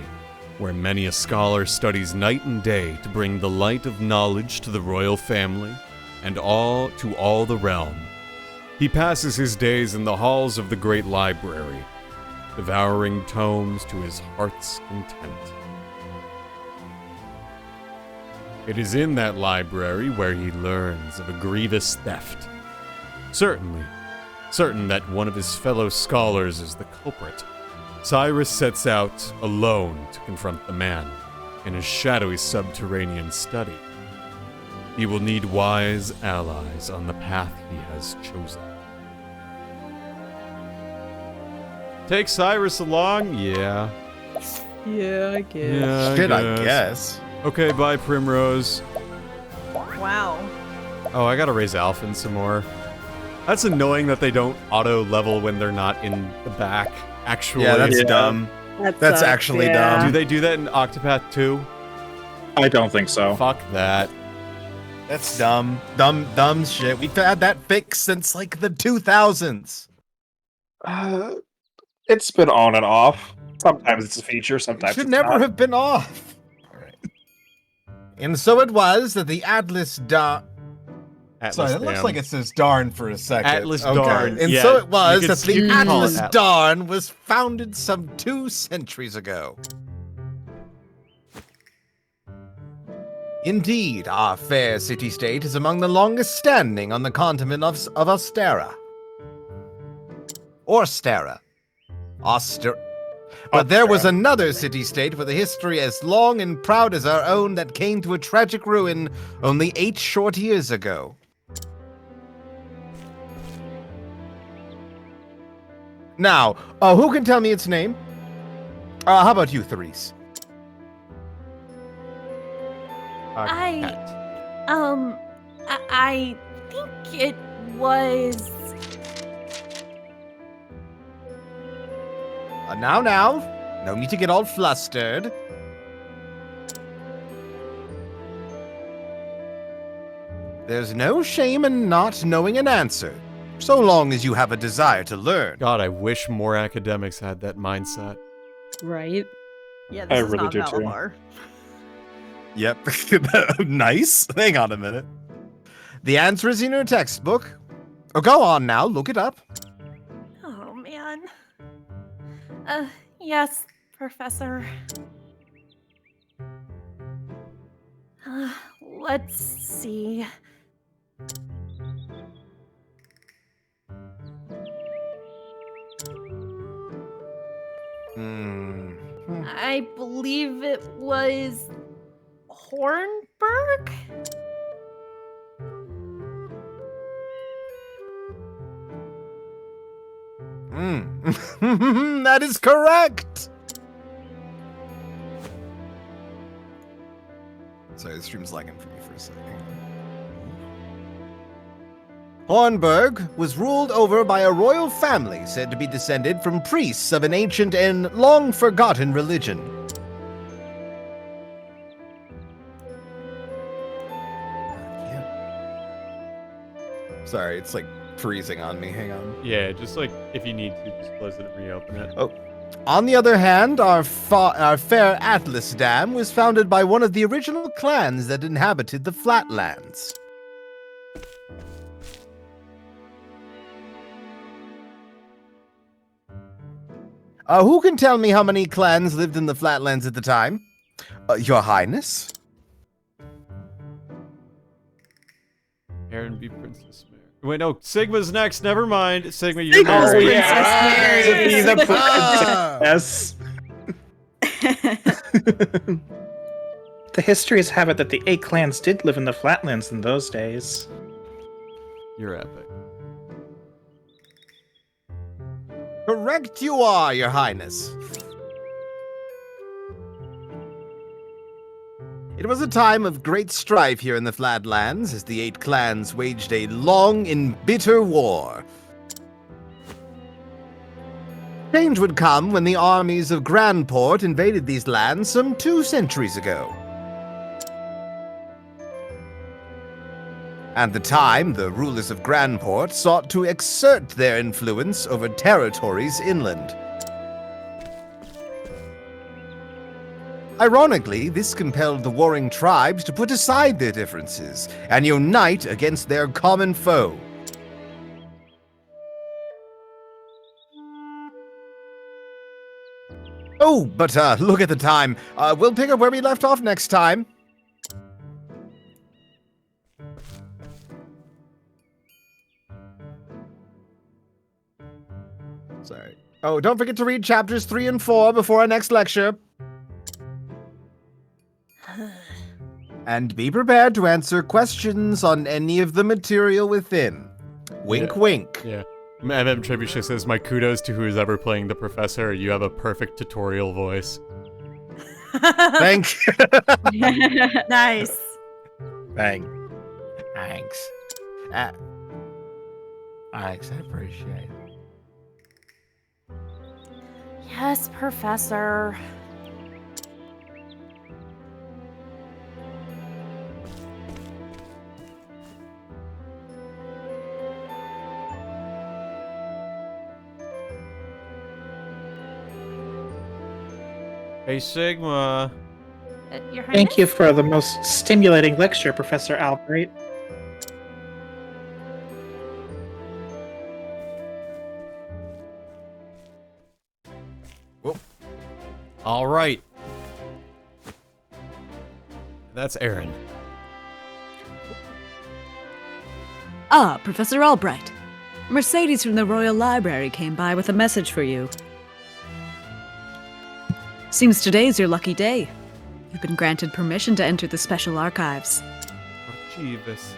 where many a scholar studies night and day to bring the light of knowledge to the royal family and all the realm. He passes his days in the halls of the great library, devouring tomes to his heart's content. It is in that library where he learns of a grievous theft. Certain that one of his fellow scholars is the culprit, Cyrus sets out alone to confront the man in his shadowy subterranean study. He will need wise allies on the path he has chosen. Take Cyrus along? Yeah. Yeah, I guess. Yeah, Shit, I guess. Okay, bye, Primrose. Wow. Oh, I gotta raise Alphen some more. That's annoying that they don't auto-level when they're not in the back, actually. Yeah, that's Yeah. dumb. That That's sucks, actually yeah. dumb. Do they do that in Octopath 2? I don't think so. Fuck that. That's dumb. Dumb shit. We've had that fixed since like the 2000s. It's been on and off. Sometimes it's a feature, It sometimes should it's never not. have been off. Alright. And so it was that the Atlas Darn. Atlas Sorry, it looks Dam. like it says Darn for a second. Atlas Darn, And yeah, so it was you that could- you the could call it Atlas Atlas. Darn was founded some 2 centuries ago. Indeed, our fair city-state is among the longest standing on the continent of Ostera. Orstera. But there was another city-state with a history as long and proud as our own that came to a tragic ruin only 8 short years ago. Now, who can tell me its name? How about you, Therese? I think it was. Now, no need to get all flustered. There's no shame in not knowing an answer, so long as you have a desire to learn. God, I wish more academics had that mindset. Right? Yeah, I this is really not do too. Valabar. Yep. Nice. Hang on a minute. The answer is in your textbook. Oh, go on now, look it up. Oh man. Yes, Professor. Let's see. I believe it was Hornburg? That is correct! Sorry, the stream's lagging for me for a second. Hornburg was ruled over by a royal family said to be descended from priests of an ancient and long-forgotten religion. Sorry, it's like freezing on me. Hang on. Yeah, just like if you need to, just close it and reopen it. Oh. On the other hand, our fair Atlas Dam was founded by one of the original clans that inhabited the Flatlands. Who can tell me how many clans lived in the Flatlands at the time? Your Highness? Aaron be Princess Mary. Wait, no, Sigma's next. Never mind. Sigma, you're Sigma's married. Princess Yes. The histories have it that the 8 clans did live in the Flatlands in those days. You're epic. Correct you are, Your Highness. It was a time of great strife here in the Flatlands as the 8 clans waged a long and bitter war. Change would come when the armies of Grandport invaded these lands some 2 centuries ago. At the time, the rulers of Grandport sought to exert their influence over territories inland. Ironically, this compelled the warring tribes to put aside their differences and unite against their common foe. Oh, but look at the time. We'll pick up where we left off next time. Sorry. Oh, don't forget to read chapters 3 and 4 before our next lecture. And be prepared to answer questions on any of the material within. Wink, wink. Yeah. MM Trebuchet says, my kudos to who's ever playing the professor. You have a perfect tutorial voice. Thank you. Nice. Thanks. Thanks, I appreciate it. Yes, Professor. Hey, Sigma. Your Highness? Thank you for the most stimulating lecture, Professor Albright. All right. That's Aaron. Ah, Professor Albright. Mercedes from the Royal Library came by with a message for you. Seems today's your lucky day. You've been granted permission to enter the special archives. Oh, Jeeves.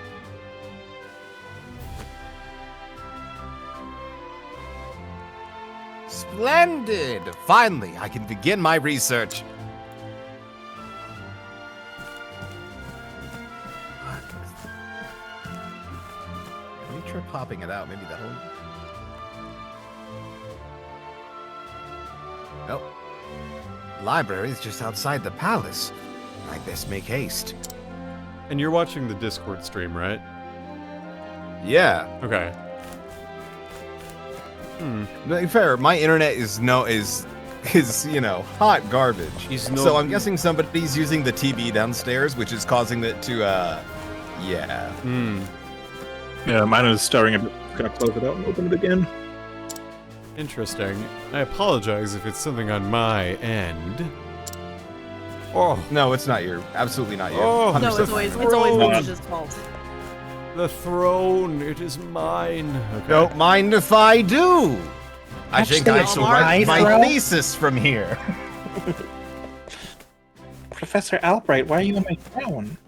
Splendid! Finally, I can begin my research. Let me try popping it out. Maybe that'll... Nope. Library is just outside the palace. I best make haste. And you're watching the Discord stream, right? Yeah. Okay. To be fair, my internet is you know, hot garbage. So I'm guessing somebody's using the TV downstairs, which is causing it to yeah. Yeah, mine is starting a bit. Gonna close it out and open it again. Interesting. I apologize if it's something on my end. Oh, No, it's not absolutely not you. Oh. No, it's always Vintage's fault. the throne, it is mine. Okay. Don't mind if I do. I think I Actually, shall write my my throne. thesis from here. Professor Albright, why are you on my throne?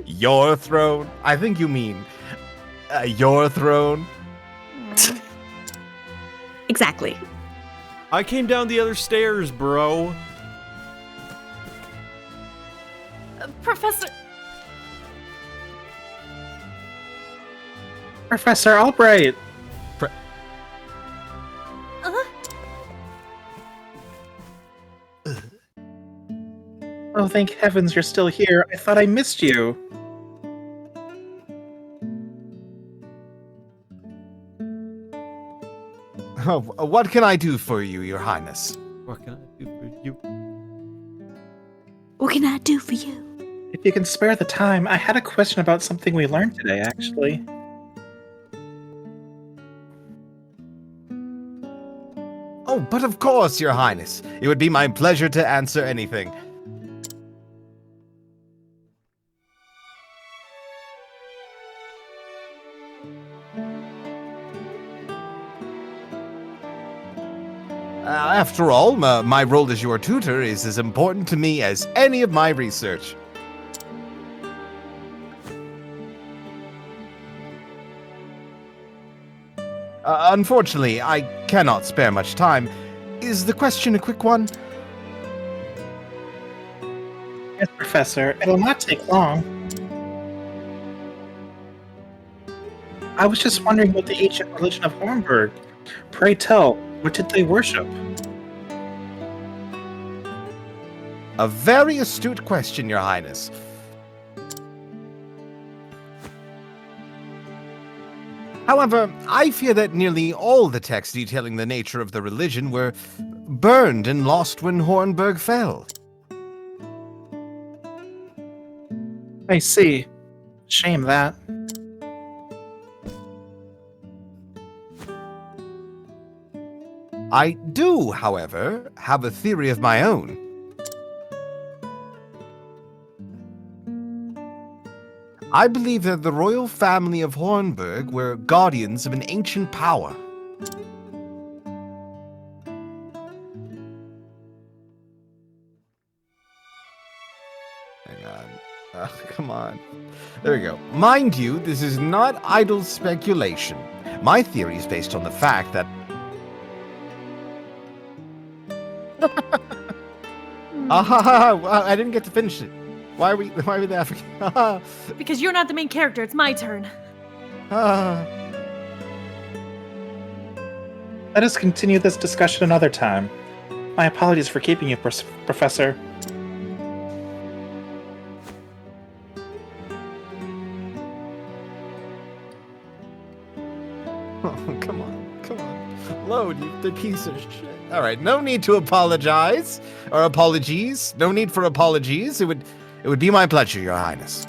Your throne? I think you mean your throne. Exactly. I came down the other stairs, bro. Professor. Professor Albright. Oh, thank heavens you're still here. I thought I missed you. Oh, what can I do for you, Your Highness? What can I do for you? What can I do for you? If you can spare the time, I had a question about something we learned today, actually. Oh, but of course, Your Highness. It would be my pleasure to answer anything. After all, my role as your tutor is as important to me as any of my research. Unfortunately, I cannot spare much time. Is the question a quick one? Yes, Professor. It'll not take long. I was just wondering about the ancient religion of Hornburg. Pray tell, what did they worship? A very astute question, Your Highness. However, I fear that nearly all the texts detailing the nature of the religion were burned and lost when Hornburg fell. I see. Shame that. I do, however, have a theory of my own. I believe that the royal family of Hornburg were guardians of an ancient power. Hang on. Come on. There we go. Mind you, this is not idle speculation. My theory is based on the fact that I didn't get to finish it. Why are we laughing? Because you're not the main character, it's my turn. Let us continue this discussion another time. My apologies for keeping you, Professor. Oh, come on. Load, you the piece of shit. All right, no need to apologize or apologies. No need for apologies. It would be my pleasure, Your Highness.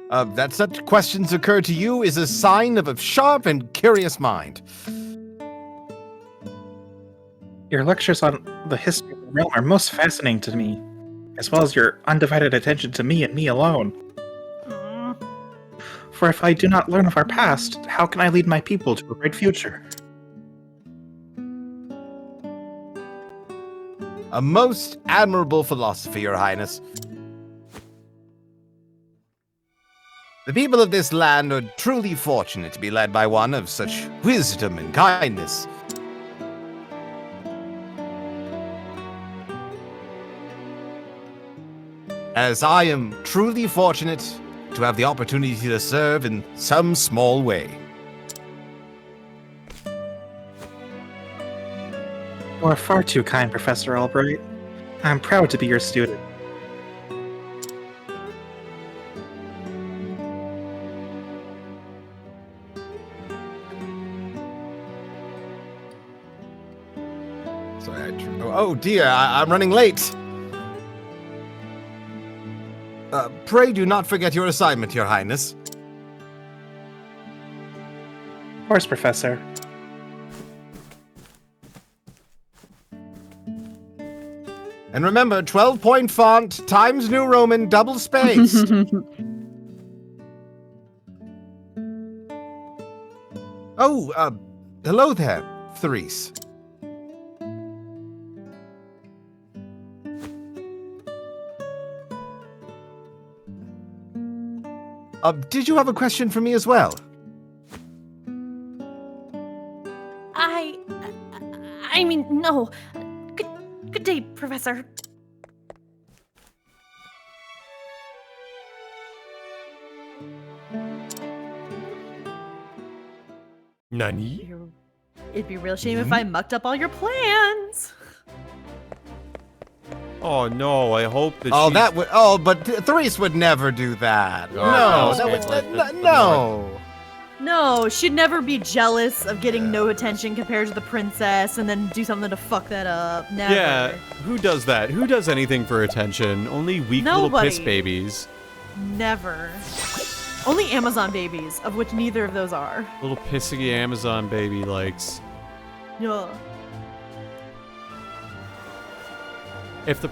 That such questions occur to you is a sign of a sharp and curious mind. Your lectures on the history of the realm are most fascinating to me, as well as your undivided attention to me and me alone. For if I do not learn of our past, how can I lead my people to a bright future? A most admirable philosophy, Your Highness. The people of this land are truly fortunate to be led by one of such wisdom and kindness. As I am truly fortunate to have the opportunity to serve in some small way. You are far too kind, Professor Albright. I am proud to be your student. Sorry, oh dear, I'm running late. Pray do not forget your assignment, Your Highness. Of course, Professor. And remember, 12-point font, Times New Roman, double spaced. Oh, hello there, Therese. Did you have a question for me as well? I mean, no. Good day, Professor. Nani? It'd be a real shame if I mucked up all your plans. Oh no, I hope that Oh, she's- that would. Oh, but Therese would never do that. Oh, No, that okay. would. No. No, she'd never be jealous of getting no attention compared to the princess and then do something to fuck that up. Never. Yeah, who does that? Who does anything for attention? Only weak little piss Nobody. babies. Never. Only Amazon babies, of which neither of those are. Little pissy Amazon baby likes. Yeah. If the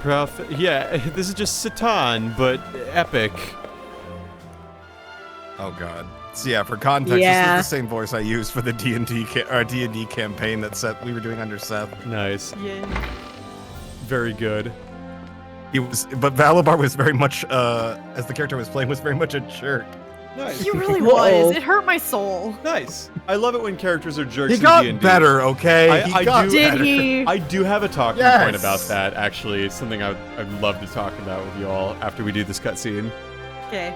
yeah, this is just Satan, but epic. Oh God. So yeah, for context, Yeah. this is the same voice I used for the D&D campaign that we were doing under Seth. Nice. Yeah. Very good. But Valabar was very much, as the character was playing, was very much a jerk. Nice. He really Whoa. was. It hurt my soul. Nice. I love it when characters are jerks He in got D&D. better, okay? He I got do- Did better. he? I do have a talking Yes. point about that, actually. It's something I'd love to talk about with you all after we do this cutscene. Okay.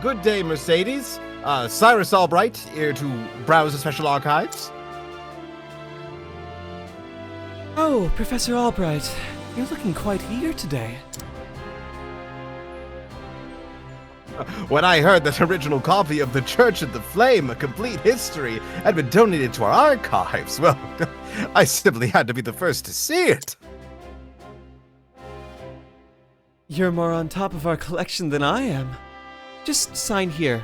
Good day, Mercedes. Cyrus Albright, here to browse the special archives. Oh, Professor Albright, you're looking quite eager today. When I heard that original copy of The Church of the Flame, A Complete History, had been donated to our archives, well, I simply had to be the first to see it. You're more on top of our collection than I am. Just sign here.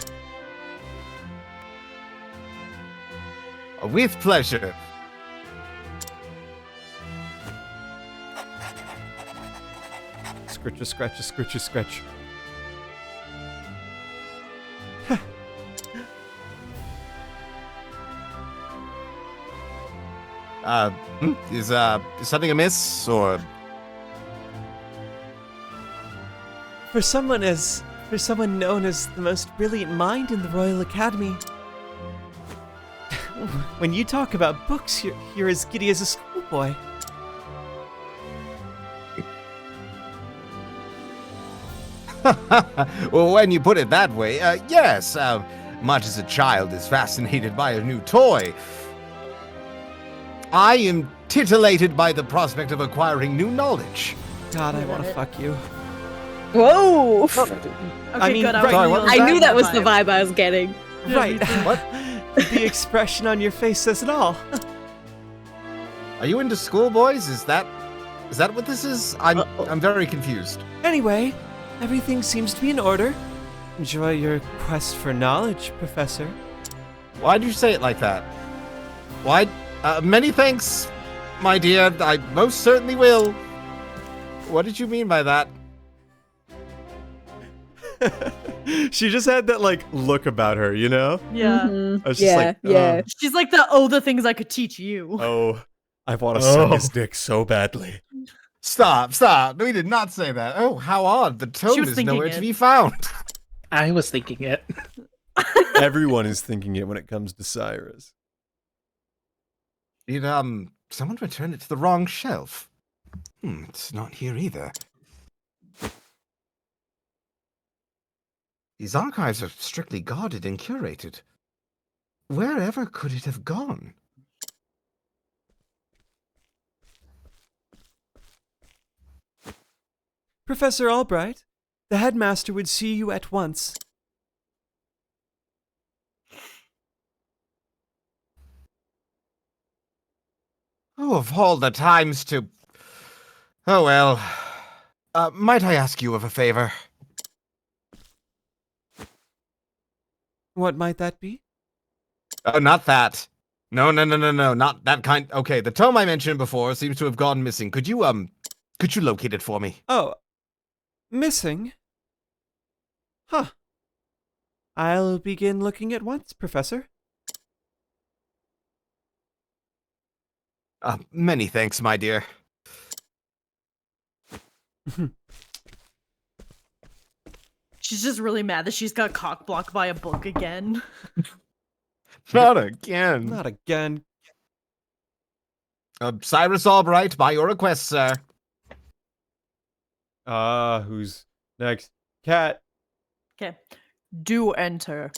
With pleasure. Scritch, scratch, scritch, scratch. Is something amiss, or... For someone known as the most brilliant mind in the Royal Academy, when you talk about books, you're as giddy as a schoolboy. Well, when you put it that way, yes, much as a child is fascinated by a new toy, I am titillated by the prospect of acquiring new knowledge. God, I Is that want to it? fuck you. Whoa! Okay, I mean, good. right, sorry, what was I that? knew that was the vibe I was getting. Yeah, Right. me too. What? The expression on your face says it all. Are you into schoolboys? Is that what this is? I'm very confused. Anyway, everything seems to be in order. Enjoy your quest for knowledge, Professor. Why'd you say it like that? Why? Many thanks, my dear. I most certainly will. What did you mean by that? She just had that, like, look about her, you know? Yeah. Mm-hmm. I was just Yeah, like, yeah. She's like the things I could teach you. Oh, I want to suck his dick so badly. Stop. We did not say that. Oh, how odd. The tone was is thinking nowhere it. to be found. I was thinking it. Everyone is thinking it when it comes to Cyrus. Did, someone returned it to the wrong shelf? It's not here either. These archives are strictly guarded and curated. Wherever could it have gone? Professor Albright, the headmaster would see you at once. Oh, of all the times to... Oh, well. Might I ask you of a favor? What might that be? Oh, not that. No, not that kind. Okay, the tome I mentioned before seems to have gone missing. Could you locate it for me? Oh, missing? Huh. I'll begin looking at once, Professor. Many thanks, my dear. She's She's just really mad that she's got cock blocked by a book again. Not again. Not again. Cyrus Albright, by your request, sir. Who's next? Cat. Okay. Do enter.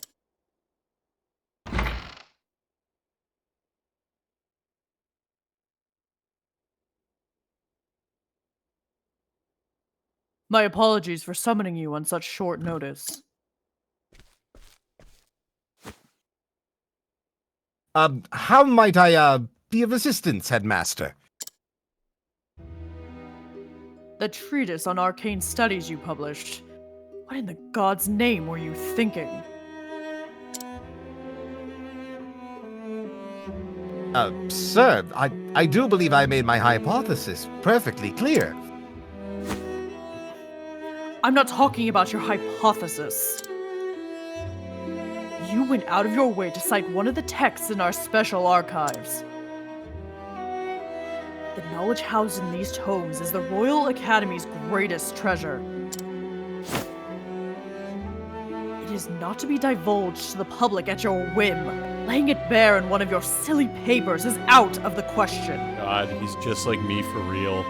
My apologies for summoning you on such short notice. How might I, be of assistance, Headmaster? The treatise on arcane studies you published. What in the god's name were you thinking? Sir, I do believe I made my hypothesis perfectly clear. I'm not talking about your hypothesis. You went out of your way to cite one of the texts in our special archives. The knowledge housed in these tomes is the Royal Academy's greatest treasure. It is not to be divulged to the public at your whim. Laying it bare in one of your silly papers is out of the question. God, he's just like me for real.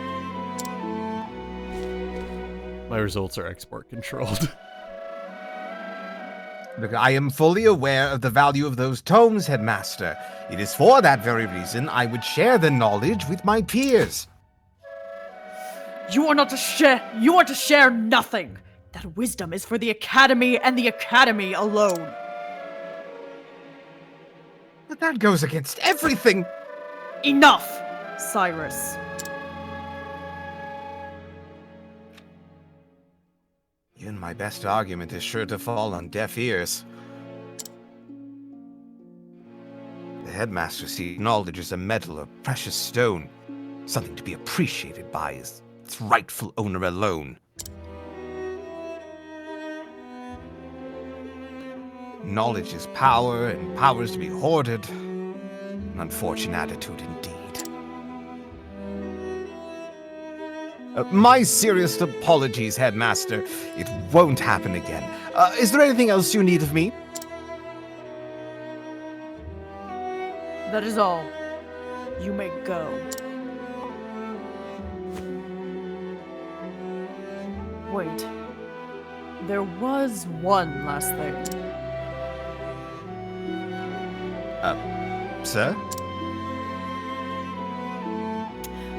My results are export controlled. Look, I am fully aware of the value of those tomes, Headmaster. It is for that very reason I would share the knowledge with my peers. You are not to share. You are to share nothing. That wisdom is for the Academy and the Academy alone. But that goes against everything. Enough, Cyrus. Even my best argument is sure to fall on deaf ears. The Headmaster sees knowledge as a metal or precious stone, something to be appreciated by its rightful owner alone. Knowledge is power, and power is to be hoarded. An unfortunate attitude indeed. My serious apologies, Headmaster. It won't happen again. Is there anything else you need of me? That is all. You may go. Wait. There was one last thing. Sir?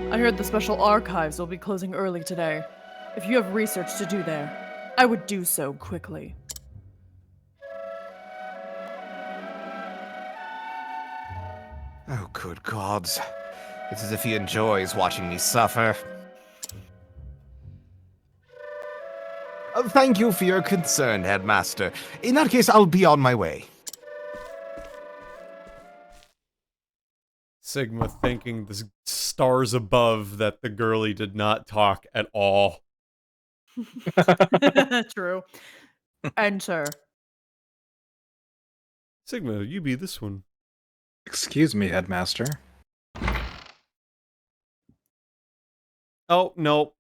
I heard the special archives will be closing early today. If you have research to do there, I would do so quickly. Oh, good gods. It's as if he enjoys watching me suffer. Thank you for your concern, Headmaster. In that case, I'll be on my way. Sigma thanking the stars above that the girlie did not talk at all. True. Enter. Sigma, you be this one. Excuse me, Headmaster. Oh, no.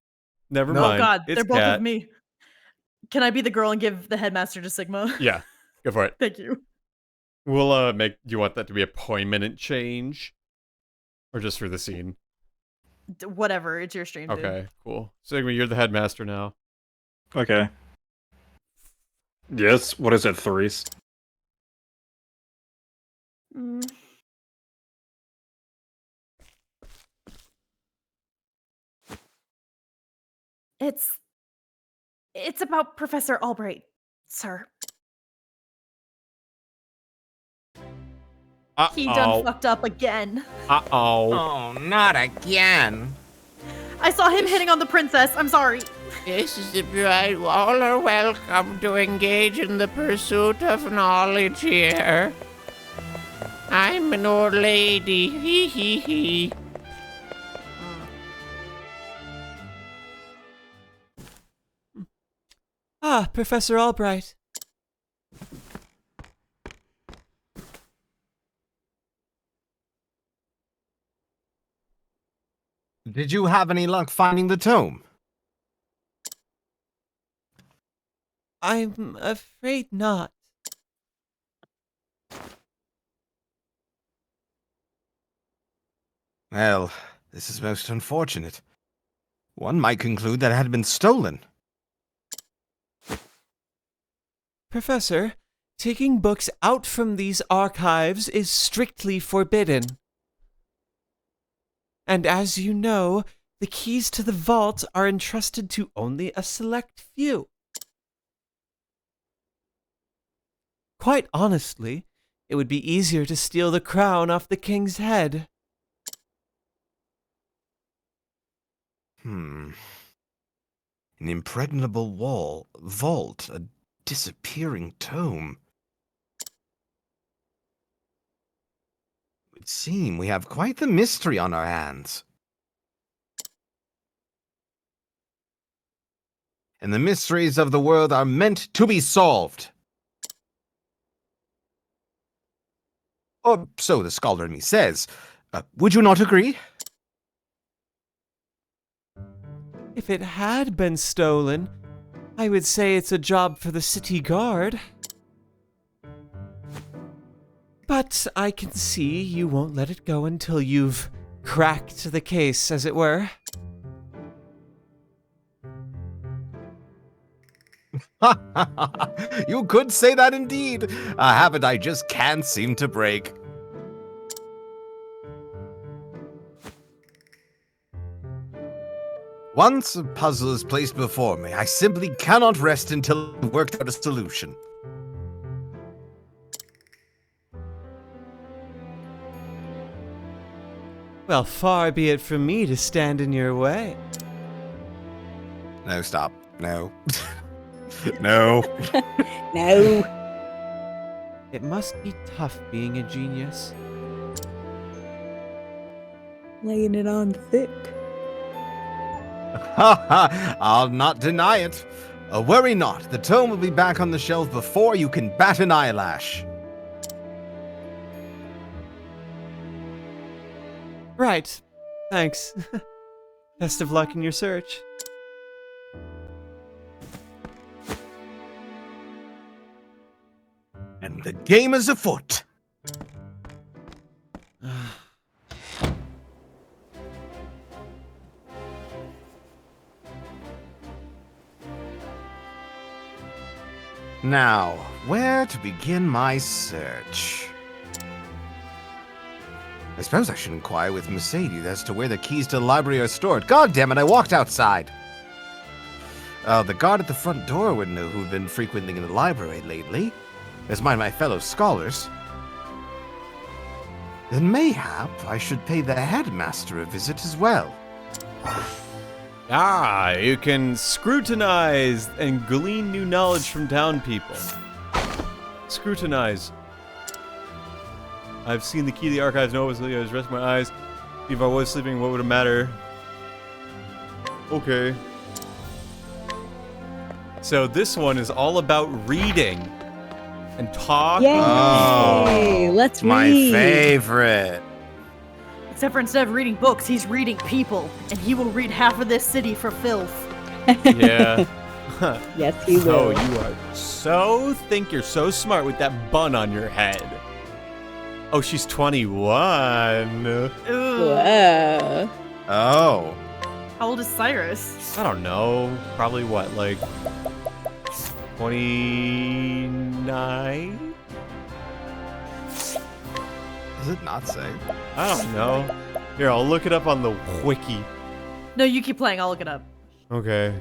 Never Oh mind. god, It's they're both Cat. of me. Can I be the girl and give the headmaster to Sigma? Yeah, go for it. Thank you. We'll, do you want that to be a permanent change? Or just for the scene? Whatever, it's your stream, dude. Okay, cool. Sigma, you're the headmaster now. Okay. Yes, what is it, Therese? Mm. It's about Professor Albright, sir. He done fucked up again. Uh-oh. Oh, not again. I saw him hitting on the princess. I'm sorry. This is the bride. All are welcome to engage in the pursuit of knowledge here. I'm an old lady. Hee hee hee. Ah, Professor Albright. Did you have any luck finding the tome? I'm afraid not. Well, this is most unfortunate. One might conclude that it had been stolen. Professor, taking books out from these archives is strictly forbidden. And as you know, the keys to the vault are entrusted to only a select few. Quite honestly, it would be easier to steal the crown off the king's head. An impregnable vault, a disappearing tome. It would seem we have quite the mystery on our hands. And the mysteries of the world are meant to be solved. Or so the scholar in me says. Would you not agree? If it had been stolen, I would say it's a job for the city guard. But I can see you won't let it go until you've cracked the case, as it were. You could say that indeed. A habit I just can't seem to break. Once a puzzle is placed before me, I simply cannot rest until I've worked out a solution. Well, far be it from me to stand in your way. No, stop. No. No. No. It must be tough being a genius. Laying it on thick. I'll not deny it. Worry not, the tome will be back on the shelf before you can bat an eyelash. Right. Thanks. Best of luck in your search. And the game is afoot. Now, where to begin my search? I suppose I should inquire with Mercedes as to where the keys to the library are stored. God damn it, I walked outside. The guard at the front door would know who'd been frequenting the library lately, as might my fellow scholars. Then mayhap I should pay the headmaster a visit as well. You can scrutinize and glean new knowledge from town people. Scrutinize. I've seen the key to the archives. No, I was resting my eyes. If I was sleeping, what would it matter? Okay. So this one is all about reading and talking. Yay! Let's read. My favorite. Except for instead of reading books, he's reading people, and he will read half of this city for filth. Yeah. Yes, he will. Oh, you are think you're so smart with that bun on your head. Oh, she's 21. Whoa. Oh. How old is Cyrus? I don't know. Probably what, like 29? Does it not say? I don't know. Here, I'll look it up on the wiki. No, you keep playing. I'll look it up. Okay.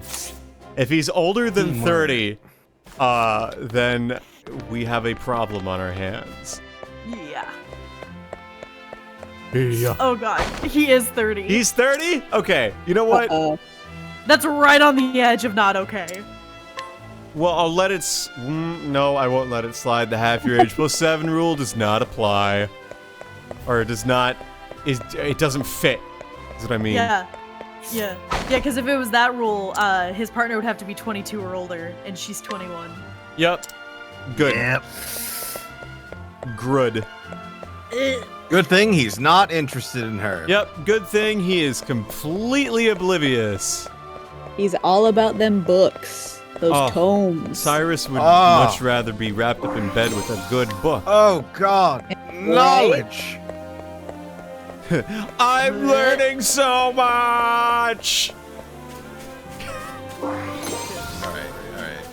If he's older than 30, then we have a problem on our hands. Yeah. Yeah. Oh god, he is 30. He's 30? Okay. You know what? Uh-oh. That's right on the edge of not okay. Well, I'll let it no, I won't let it slide. The half your age plus 7 rule does not apply. Or it does not... It doesn't fit. Is what I mean. Yeah. Yeah, because if it was that rule, his partner would have to be 22 or older, and she's 21. Yep. Good. Yep. Good. Good thing he's not interested in her. Yep. Good thing he is completely oblivious. He's all about them books. Those tomes. Cyrus would Ah. much rather be wrapped up in bed with a good book. Oh God, knowledge. I'm learning so much! Alright.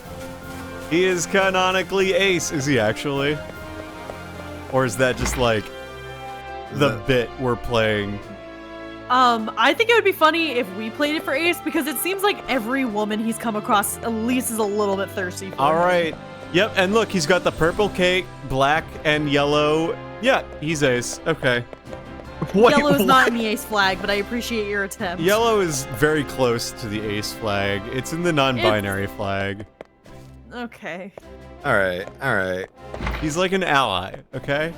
He is canonically ace. Is he actually? Or is that just like the bit we're playing? I think it would be funny if we played it for Ace because it seems like every woman he's come across at least is a little bit thirsty for him. Alright. Yep, and look, he's got the purple cake, black, and yellow. Yeah, he's ace. Okay. Wait, Yellow is what? not in the Ace flag, but I appreciate your attempt. Yellow is very close to the ace flag. It's in the non-binary flag. Okay. Alright. He's like an ally, okay?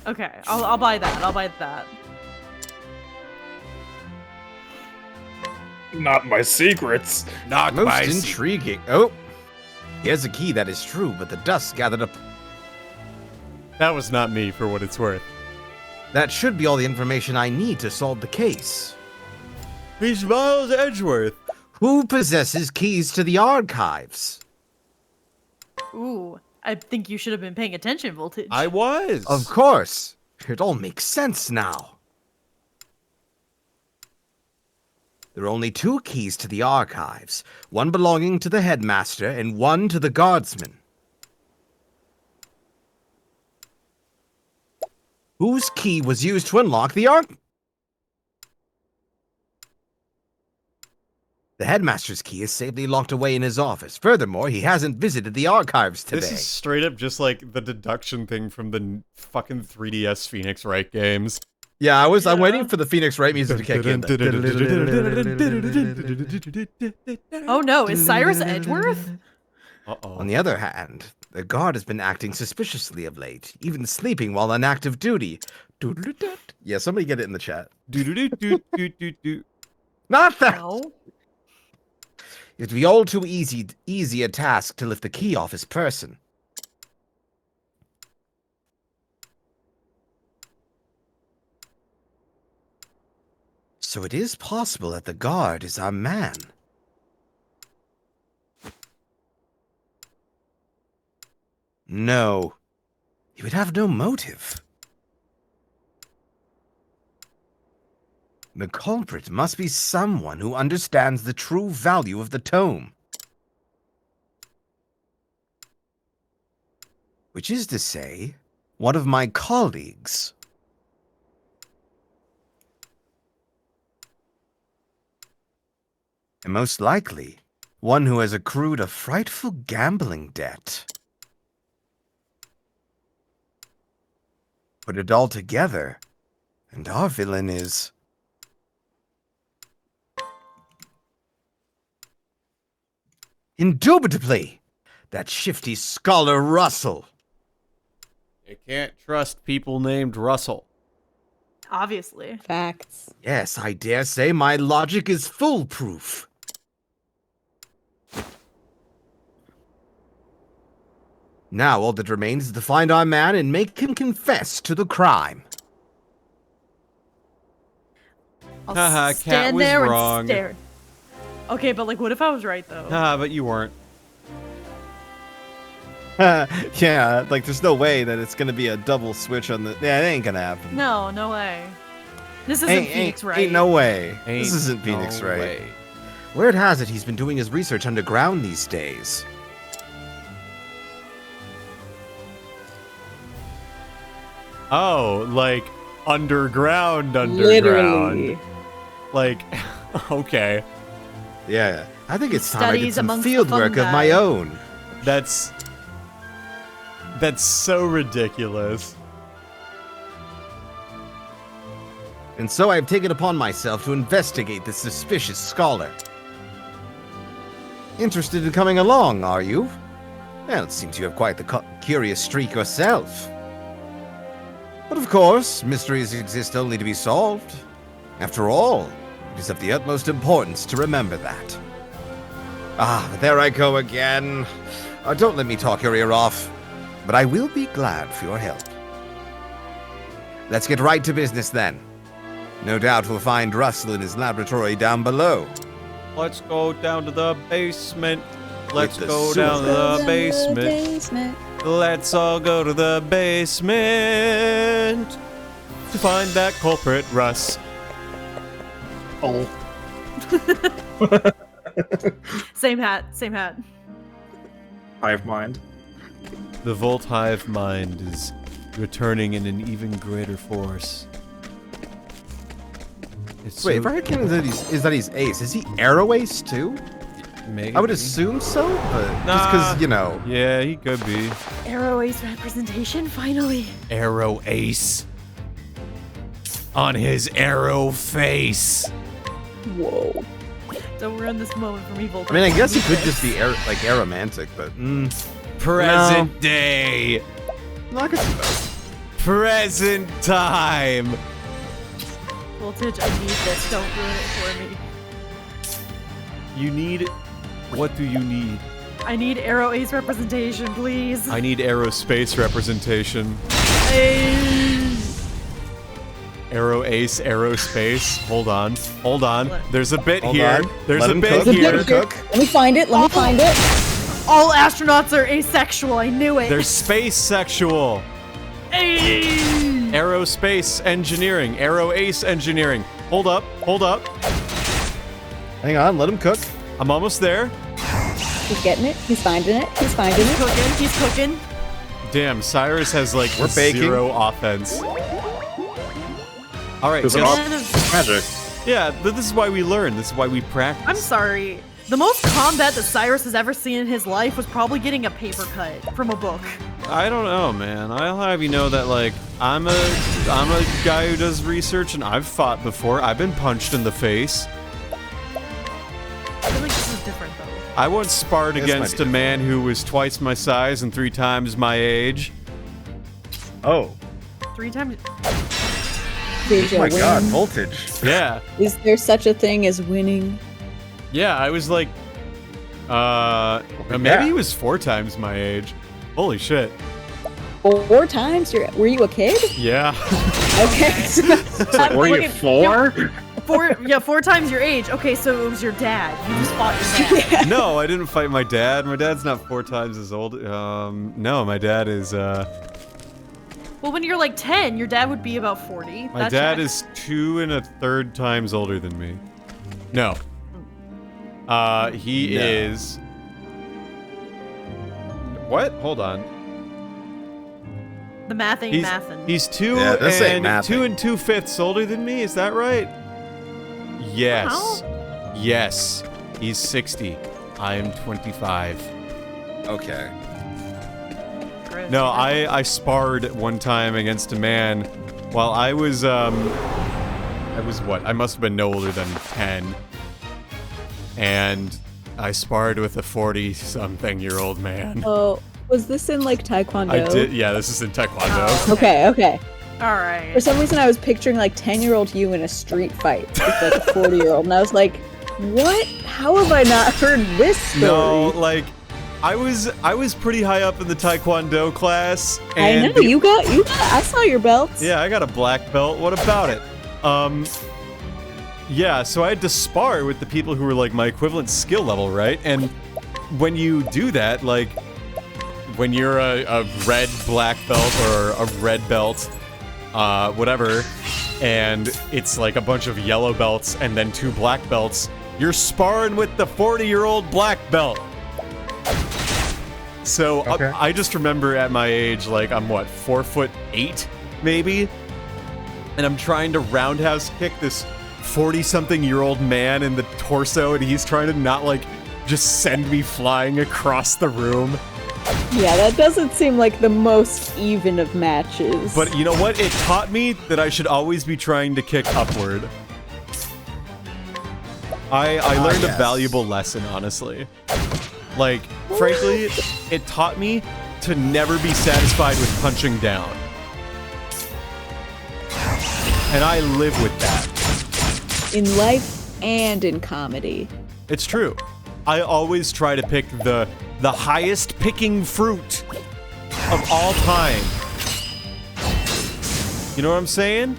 Okay, I'll buy that. I'll buy that. Not my secrets. Not Most my intriguing. Oh, here's a key that is true, but the dust gathered up. That was not me, for what it's worth. That should be all the information I need to solve the case. He's Miles Edgeworth. Who possesses keys to the archives? Ooh, I think you should have been paying attention, Voltage. I was. Of course. It all makes sense now. There are only 2 keys to the archives, one belonging to the headmaster and one to the guardsman. Whose key was used to unlock the The headmaster's key is safely locked away in his office. Furthermore, he hasn't visited the archives today. This is straight up just like the deduction thing from the fucking 3DS Phoenix Wright games. Yeah, I'm waiting for the Phoenix Wright music to kick in. Oh no, is Cyrus Edgeworth? Uh-oh. On the other hand, the guard has been acting suspiciously of late, even sleeping while on active duty. Yeah, somebody get it in the chat. Not that! No. It'd be all too easy a task to lift the key off his person. So it is possible that the guard is our man. No. He would have no motive. The culprit must be someone who understands the true value of the tome. Which is to say, one of my colleagues. And most likely, one who has accrued a frightful gambling debt. Put it all together, and our villain is... indubitably, that shifty scholar Russell. You can't trust people named Russell. Obviously. Facts. Yes, I dare say my logic is foolproof. Now all that remains is to find our man and make him confess to the crime. I'll Haha, Cat stand was there wrong. and stare. Okay, but like, what if I was right though? But you weren't. Yeah, like there's no way that it's gonna be a double switch on the... Yeah, it ain't gonna happen. No, no way. This isn't Phoenix Wright. Ain't no way. Ain't This isn't Phoenix no Wright. way. Word has it he's been doing his research underground these days. Oh, like underground. Literally. Like, okay. Yeah, I think it's time I did Studies some amongst the field work of my fungi. own. That's so ridiculous. And so I've taken upon myself to investigate this suspicious scholar. Interested in coming along, are you? Well, it seems you have quite the curious streak yourself. But of course, mysteries exist only to be solved. After all, it is of the utmost importance to remember that. Ah, but there I go again. Don't let me talk your ear off. But I will be glad for your help. Let's get right to business then. No doubt we'll find Russell in his laboratory down below. Let's go down to the basement. Let's the go sewer. down to the basement. Let's all go to the basement to find that culprit, Russ. Oh. Same hat, same hat. Hive mind. The Volt Hive mind is returning in an even greater force. It's Wait, so- if I heard that he's ace, is he arrow ace too? Maybe. I would assume so, but just Nah. because, you know. Yeah, he could be. Arrow Ace representation, finally. Arrow Ace. On his arrow face. Whoa. Don't ruin this moment for me, Volt. I mean, I guess he could just be like aromantic, but Present day. no, I could see that. Present time. Voltage, I need this. Don't ruin it for me. You need. What do you need? I need Arrow Ace representation, please. I need aerospace representation. Arrow Ace, aerospace. Hold on. Hold on. There's a bit Hold here. on. There's Let a him bit cook. here. Let him cook. Let me find it. Let me find it. All astronauts are asexual. I knew it. There's space sexual. Aerospace engineering. Arrow Ace engineering. Hold up. Hold up. Hang on, let him cook. I'm almost there. He's getting it. He's finding it. He's finding He's it. cooking. He's cooking. Damn, Cyrus has like We're baking. 0 offense. All right, There's an guess- magic. yeah, this is why we learn. This is why we practice. I'm sorry. The most combat that Cyrus has ever seen in his life was probably getting a paper cut from a book. I don't know, man. I'll have you know that like I'm a guy who does research and I've fought before. I've been punched in the face. I feel like this is different though. I once sparred This against might a be man who was twice my size and 3 times my age. Oh, 3 times. Did you my win? God, voltage. Yeah. Is there such a thing as winning? Yeah, I was like maybe he was 4 times my age. Holy shit. 4 times? Were you a kid? Yeah. Okay. Were you 4? 4 times your age. Okay, so it was your dad. You just fought your dad. No, I didn't fight my dad. My dad's not 4 times as old. No, my dad is Well, when you're like 10, your dad would be about 40. my dad is 2 1/3 times older than me. No. He No. is. What? Hold on. The math ain't mathin'. He's 2 Yeah, this ain't and 2 mathing. 2/5 older than me. Is that right? Yes. Yes. He's 60. I am 25. Okay. No, I sparred one time against a man while I was what? I must have been no older than 10. And I sparred with a 40-something-year-old man. Oh, was this in like Taekwondo? I did. Yeah, this is in Taekwondo. Okay, okay. All right. For some reason, I was picturing like 10-year-old you in a street fight with like a 40-year-old, and I was like, "What? How have I not heard this story?" No, like I was pretty high up in the Taekwondo class. I And know you got. I saw your belts. Yeah, I got a black belt. What about it? Yeah, so I had to spar with the people who were like my equivalent skill level, right? And when you do that, like when you're a red black belt or a red belt, whatever, and it's like a bunch of yellow belts and then 2 black belts, you're sparring with the 40-year-old black belt. So Okay. I just remember at my age, like I'm what, 4'8", maybe, and I'm trying to roundhouse kick this 40-something-year-old man in the torso, and he's trying to not like just send me flying across the room. Yeah, that doesn't seem like the most even of matches. But you know what? It taught me that I should always be trying to kick upward. I learned a yes. valuable lesson, honestly. Like, frankly, it taught me to never be satisfied with punching down. And I live with that. in life and in comedy. It's true. I always try to pick the highest picking fruit of all time. You know what I'm saying?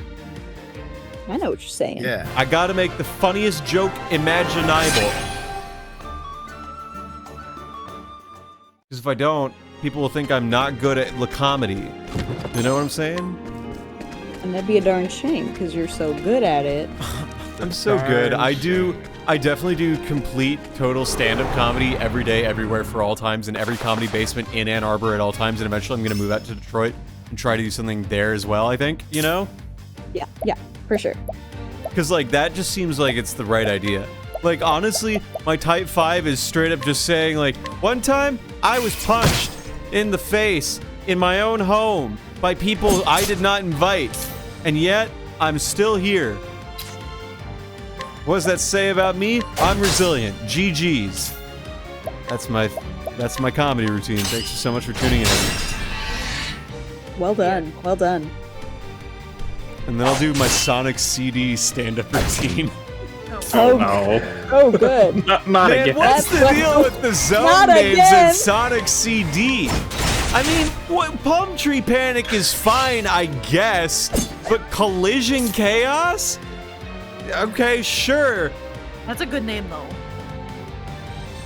I know what you're saying. Yeah. I gotta make the funniest joke imaginable. Because if I don't, people will think I'm not good at comedy. You know what I'm saying? And that'd be a darn shame because you're so good at it. I'm so good. I definitely do complete, total stand-up comedy every day, everywhere, for all times, in every comedy basement in Ann Arbor at all times, and eventually I'm going to move out to Detroit and try to do something there as well, I think, you know? Yeah, for sure. Because, like, that just seems like it's the right idea. Like, honestly, my type 5 is straight up just saying, like, one time, I was punched in the face in my own home by people I did not invite, and yet, I'm still here. What does that say about me? I'm resilient. GG's. That's my comedy routine. Thanks so much for tuning in. Well done. Well done. And then I'll do my Sonic CD stand-up routine. Oh no. Oh, good. Not Man, again. what's the deal with the zone Not names again. in Sonic CD? I mean, Palm Tree Panic is fine, I guess, but Collision Chaos? Okay, sure. That's a good name though.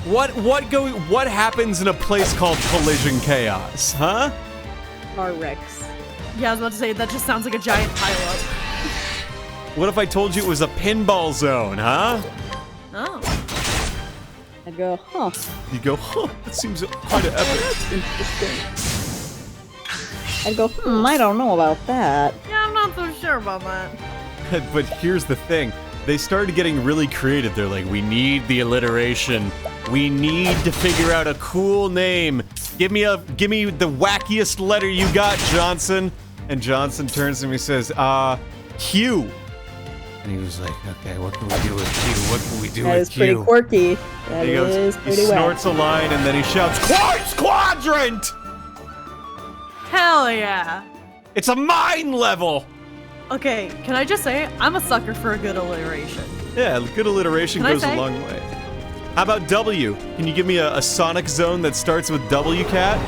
What happens in a place called Collision Chaos, huh? R-Rex. Yeah, I was about to say that just sounds like a giant pileup. What if I told you it was a pinball zone, huh? Oh. I'd go, huh. You go, huh, that seems kind of epic. Interesting. I'd go, I don't know about that. Yeah, I'm not so sure about that. But here's the thing. They started getting really creative. They're like, we need the alliteration. We need to figure out a cool name. Give me the wackiest letter you got, Johnson. And Johnson turns to me and says, Q. And he was like, okay, what can we do with Q? What can we do That with is Q? pretty quirky. That He goes, is he pretty snorts wacky. a line and then he shouts, Quartz Quadrant! Hell yeah. It's a mine level! Okay, can I just say, I'm a sucker for a good alliteration. Yeah, good alliteration Can I goes a say? long way. How about W? Can you give me a Sonic zone that starts with W, Cat?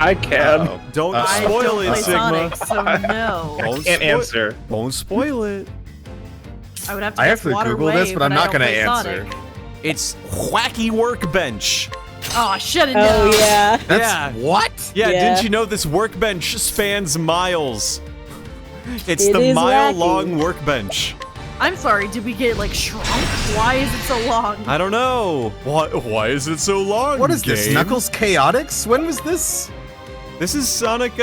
I can. Don't I spoil don't it, play Sigma. Sonic, so no. Don't Can't answer. Won't spoil it. I would have to I guess have to water Google wave, this, but I'm not I gonna don't play answer. Sonic. It's Wacky Workbench. Oh, shut it Oh, down. yeah. That's Yeah. what? Yeah, Yeah. didn't you know this workbench spans miles? It's It the is mile-long workbench. I'm sorry, did we get, like, shrunk? Why is it so long? I don't know. Why is it so long? What is this? game? Knuckles Chaotix? When was this? This is Sonic,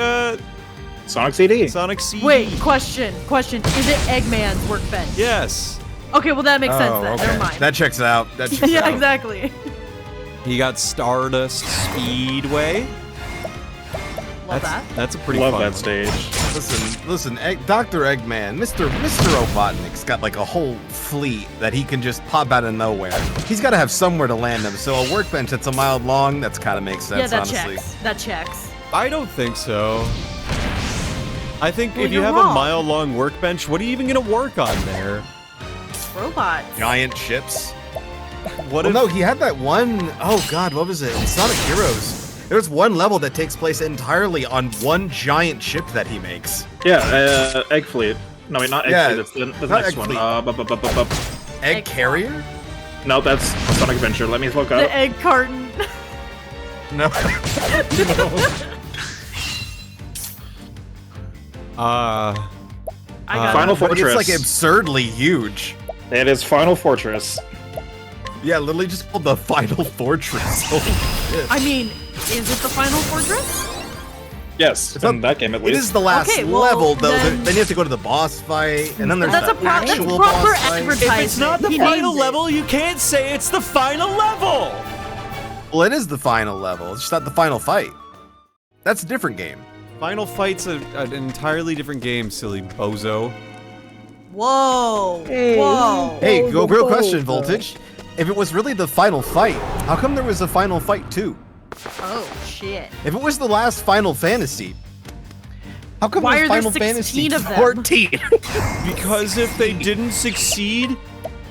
Sonic CD. Sonic C. Wait, question. Is it Eggman's workbench? Yes. Okay, well, that makes sense Oh, then. okay. Never mind. That checks out. That checks yeah, out. exactly. You got Stardust Speedway. Love that. That's a pretty Love fun that one. stage. Listen, Dr. Eggman, Mr. Robotnik's got like a whole fleet that he can just pop out of nowhere. He's got to have somewhere to land them, so a workbench that's a mile long, that's kind of makes sense, Yeah, that honestly. checks. That checks. I don't think so. I think Well, if you you're have wrong. a mile-long workbench, what are you even gonna work on there? Robots. Giant ships. What Well, if no, he had that one, oh god, what was it? In Sonic Heroes. There's one level that takes place entirely on one giant ship that he makes. Yeah, Egg Fleet. No, wait, not Egg Yeah, Fleet. That's the not next Egg one. Fleet. Egg Egg Carrier? No, that's Sonic Adventure. Let me look up. The egg carton. No. I got Final it. But it's Fortress. like absurdly huge. It is Final Fortress. Yeah, literally just called the Final Fortress. Holy shit. I mean, is it the final fortress? Yes, It's in not- that game at It least. is the last Okay, well, level, though. then- Then you have to go to the boss fight, and then there's That's the a that's actual proper boss fight. advertising. if it's not the He final names it. level, you can't say it's the final level. Well, it is the final level. It's just not the final fight. That's a different game. Final Fight's an entirely different game, silly bozo. Whoa. Hey. Whoa. Hey, Oh, real the question, boss. Voltage. If it was really the final fight, how come there was a Final Fight 2? Oh, shit. If it was the last Final Fantasy, how come Why there's are there Final 16 Fantasy of them? 14? Because if they didn't succeed,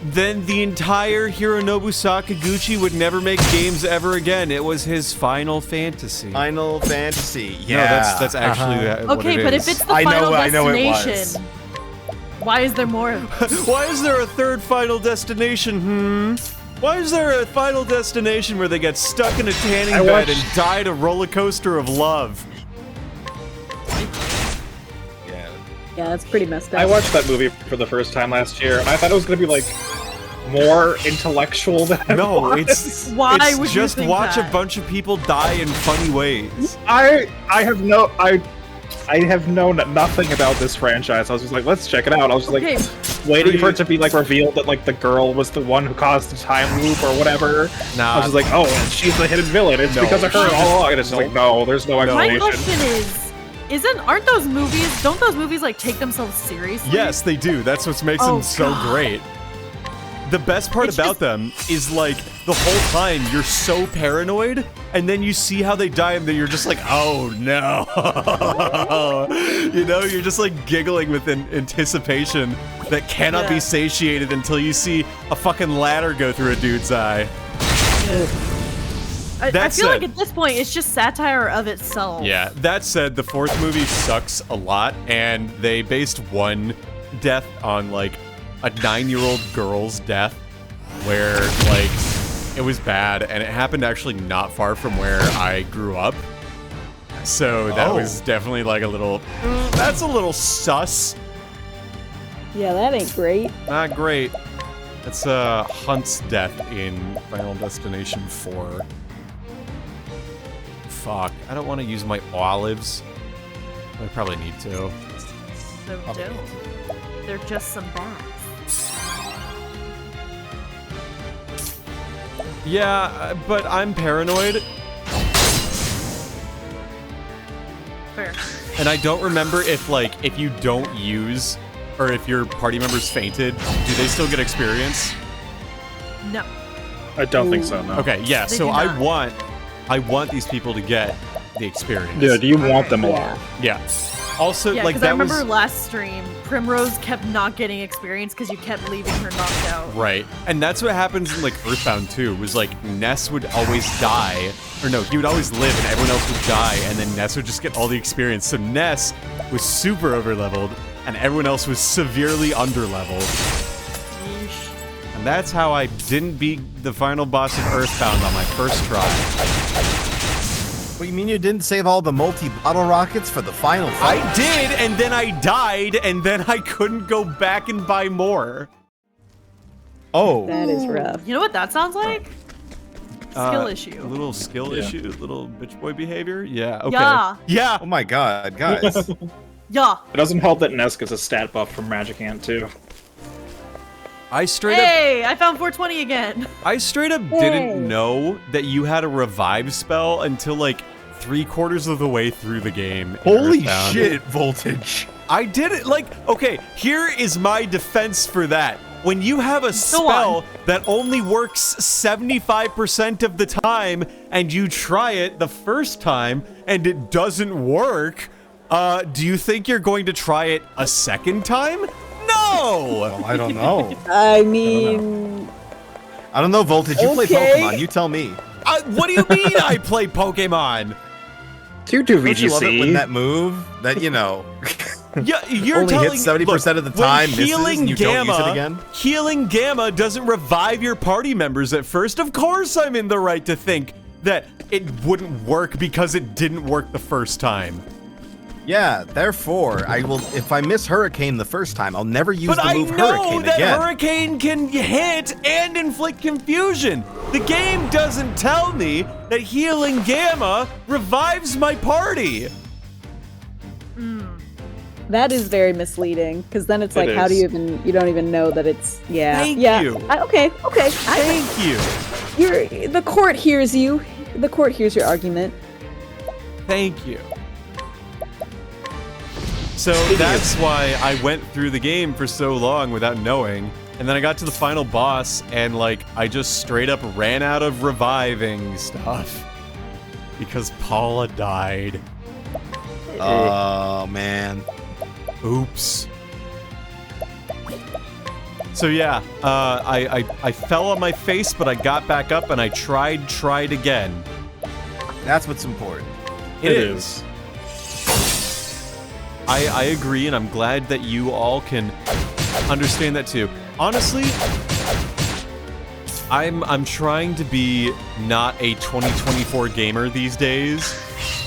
then the entire Hironobu Sakaguchi would never make games ever again. It was his Final Fantasy. Final Fantasy, yeah. No, that's actually what Okay, it but is. if it's the I know- final I know it was. destination, why is there more of Why is there a third Final Destination? Why is there a Final Destination where they get stuck in a tanning bed and died a roller coaster of love? Yeah, that's pretty messed up. I watched that movie for the first time last year, and I thought it was gonna be like more intellectual than it No, was. Why it's would just you think watch that? a bunch of people die in funny ways. I have known nothing about this franchise. I was just like, let's check it out. I was just Okay. like waiting for it to be like revealed that like the girl was the one who caused the time loop or whatever. Nah. I was just like, oh, and she's the hidden villain. It's No. because of her all along. And it's just like, no, there's no My explanation. question is, don't those movies like take themselves seriously? Yes, they do. That's what makes Oh, them so God. great. The best part It's about just- them is like the whole time you're so paranoid, and then you see how they die, and then you're just like, oh no. You know, you're just like giggling with anticipation that cannot be Yeah. satiated until you see a fucking ladder go through a dude's eye. I That feel like said- at this point it's just satire of itself. Yeah, that said, the fourth movie sucks a lot, and they based one death on like a 9-year-old girl's death, where like it was bad, and it happened actually not far from where I grew up. So that was definitely like a little, that's a little sus. Yeah, that ain't great. Not great. That's Hunt's death in Final Destination 4. Fuck, I don't want to use my olives. I probably need to. So don't. They're just some bats. Yeah, but I'm paranoid, Fair. and I don't remember if you don't use, or if your party members fainted, do they still get experience? No. I don't think so, no. Okay, yeah, They so do not. I want these people to get the experience. Yeah, do you want them Yeah. alive? Yeah. Also, Yeah, like because I that remember was last stream, Primrose kept not getting experience because you kept leaving her knocked out. right, and that's what happens in like Earthbound 2. Was like Ness would always die, or no, he would always live, and everyone else would die, and then Ness would just get all the experience. So Ness was super overleveled, and everyone else was severely underleveled. Yeesh. And that's how I didn't beat the final boss of Earthbound on my first try. What, you mean you didn't save all the multi-bottle rockets for the final fight? I did, and then I died, and then I couldn't go back and buy more. Oh. That is rough. You know what that sounds like? Skill issue. A little skill issue, little bitch boy behavior. Yeah. Okay. Yeah. Yeah. Oh my god, guys. Yeah. It doesn't help that Ness gets a stat buff from Magic Ant too. I straight up. Hey, I found 420 again. I straight up didn't know that you had a revive spell until like 3/4 of the way through the game. in Holy Earthbound. shit, Voltage. I did it like, okay, here is my defense for that. When you have a Go spell on. that only works 75% of the time and you try it the first time and it doesn't work, do you think you're going to try it a second time? No! Well, I don't know. I mean, I don't know, Voltage. You play Okay. Pokemon. You tell me. What do you mean I play Pokemon? Do do Don't you love it when VGC. that move that, you know, Yeah, you're only telling, hits 70% of the look, when time, misses, healing and you don't gamma, use it again? Healing Gamma doesn't revive your party members at first. Of course I'm in the right to think that it wouldn't work because it didn't work the first time. Yeah, therefore, I will. If I miss Hurricane the first time, I'll never use But the I move know Hurricane that again. Hurricane can hit and inflict confusion. The game doesn't tell me that healing Gamma revives my party. that is very misleading because then it's It like, how do is. you don't even know that it's, yeah. Thank yeah. you. Okay. Thank you. The court hears you. The court hears your argument. Thank you. So that's why I went through the game for so long without knowing. And then I got to the final boss and like I just straight up ran out of reviving stuff. Because Paula died. Oh, man. Oops. So yeah, I fell on my face, but I got back up and I tried again. That's what's important. It is. I agree, and I'm glad that you all can understand that too. Honestly, I'm trying to be not a 2024 gamer these days.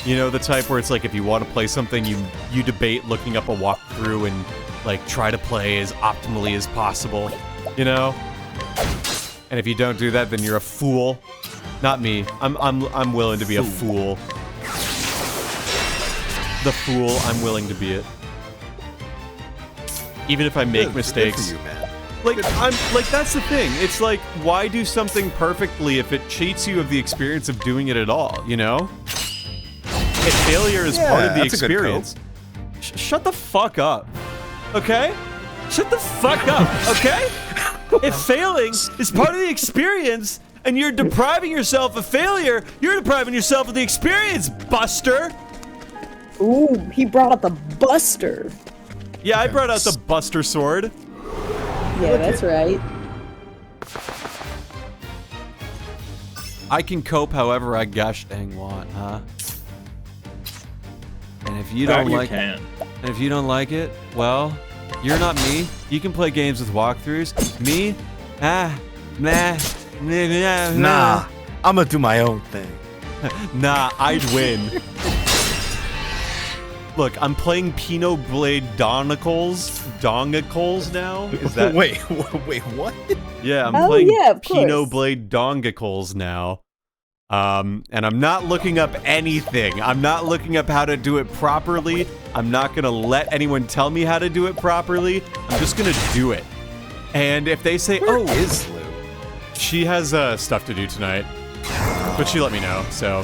You know, the type where it's like if you want to play something, you debate looking up a walkthrough and like try to play as optimally as possible, you know? And if you don't do that, then you're a fool. Not me. I'm willing to be a fool. The fool, I'm willing to be it. Even if I make mistakes. Good for you, man. Like that's the thing. It's like, why do something perfectly if it cheats you of the experience of doing it at all, you know? If failure is part of the that's a good experience. Shut the fuck up. Okay? Shut the fuck up, okay? If failing is part of the experience and you're depriving yourself of failure, you're depriving yourself of the experience, Buster! Ooh, he brought up the Buster. Yeah, I brought out the Buster sword. Yeah, that's right. I can cope however I gosh dang want, huh? And if you don't like it, and if you don't like it, well, you're not me. You can play games with walkthroughs. Me? Nah, I'm gonna do my own thing. Nah, I'd win. Look, I'm playing Pinot Blade Dongicles now. Is that? Wait, what? Yeah, I'm Oh, playing yeah, of course. Pinot Blade Dongicles now. And I'm not looking up anything. I'm not looking up how to do it properly. I'm not gonna let anyone tell me how to do it properly. I'm just gonna do it. And if they say, Where is Lou? she has stuff to do tonight, but she let me know, so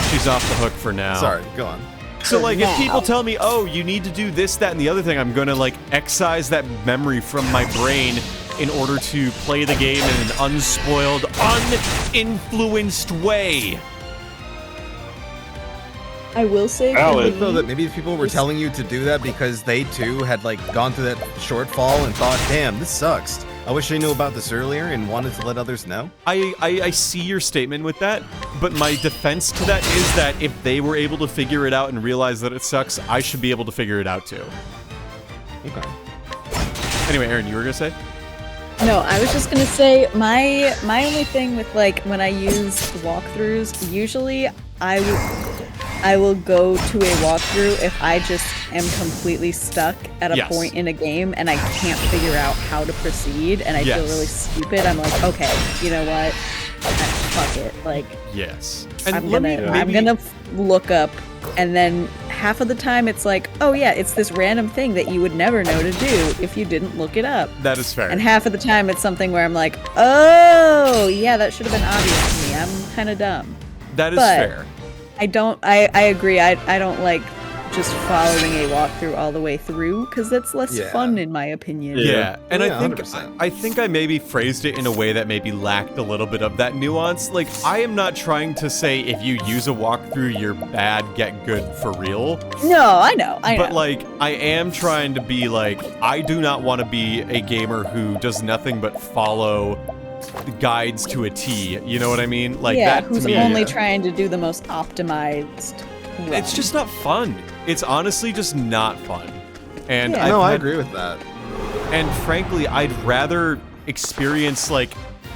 she's off the hook for now. Sorry, go on. So, like, if people tell me, oh, you need to do this, that, and the other thing, I'm gonna, like, excise that memory from my brain in order to play the game in an unspoiled, uninfluenced way. I will say, Valid. Though that maybe people were telling you to do that because they too had like gone through that shortfall and thought, damn, this sucks. I wish I knew about this earlier and wanted to let others know. I see your statement with that, but my defense to that is that if they were able to figure it out and realize that it sucks, I should be able to figure it out too. Okay. Anyway, Aaron, you were gonna say? no, I was just gonna say my only thing with like when I use walkthroughs, usually I will go to a walkthrough if I just am completely stuck at a Yes. point in a game and I can't figure out how to proceed and I feel Yes. really stupid. I'm like, okay, you know what? Fuck it. Like, Yes. And I'm let gonna me I'm maybe- gonna look up, and then half of the time it's like, oh yeah, it's this random thing that you would never know to do if you didn't look it up. That is fair. And half of the time it's something where I'm like, oh yeah, that should have been obvious to me. I'm kind of dumb. That is but- fair. I agree. I don't like just following a walkthrough all the way through because that's less Yeah. fun in my opinion. Yeah, and Yeah, I think 100%. I think I maybe phrased it in a way that maybe lacked a little bit of that nuance. Like, I am not trying to say if you use a walkthrough, you're bad, get good for real. No, I know. But like, I am trying to be like, I do not want to be a gamer who does nothing but follow the guides to a T. You know what I mean? Like yeah, that to who's me. only trying to do the most optimized. It's just not fun. It's honestly just not fun. And Yeah. I've No, I had- agree with that. And frankly, I'd rather experience like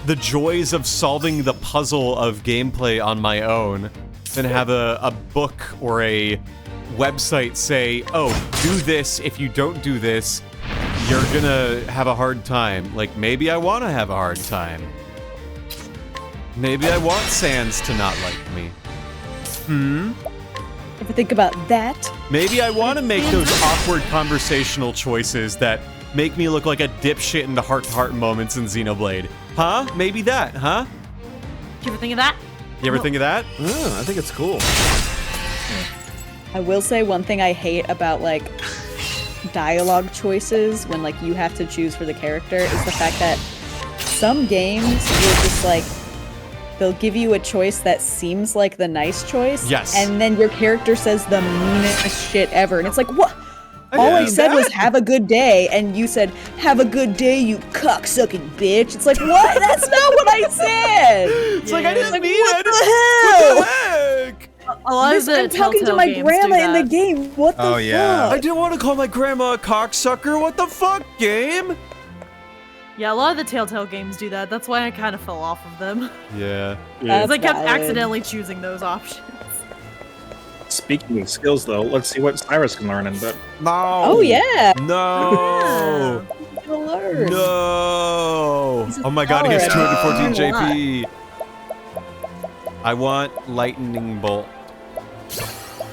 the joys of solving the puzzle of gameplay on my own than have a book or a website say, oh, do this. If you don't do this, you're gonna have a hard time. Like, maybe I want to have a hard time. Maybe I want Sans to not like me. Ever think about that? Maybe I want to make those awkward conversational choices that make me look like a dipshit in the heart-to-heart moments in Xenoblade. Huh? Maybe that, huh? Did you ever think of that? You ever think of that? I think it's cool. I will say one thing I hate about like dialogue choices when like you have to choose for the character is the fact that some games will just like they'll give you a choice that seems like the nice choice. Yes. And then your character says the meanest shit ever. And it's like, what? All I didn't said mean was that. have a good day, and you said, have a good day, you cocksucking bitch. It's like, what? That's not what I said! It's like, I didn't Like, mean what it. the hell? What the heck? A lot of the I'm talking to Telltale my games grandma do in the that. game. What the Oh, yeah. I fuck? didn't want to call my grandma a cocksucker. What the fuck, game? Yeah, a lot of the Telltale games do that. That's why I kind of fell off of them. Yeah. Because I kept valid. accidentally choosing those options. Speaking of skills, though, let's see what Cyrus can learn in bit. No. Oh yeah. No. He's gonna learn. No. He's a Oh my god, he has scholar. 214 Why JP. I want lightning bolt.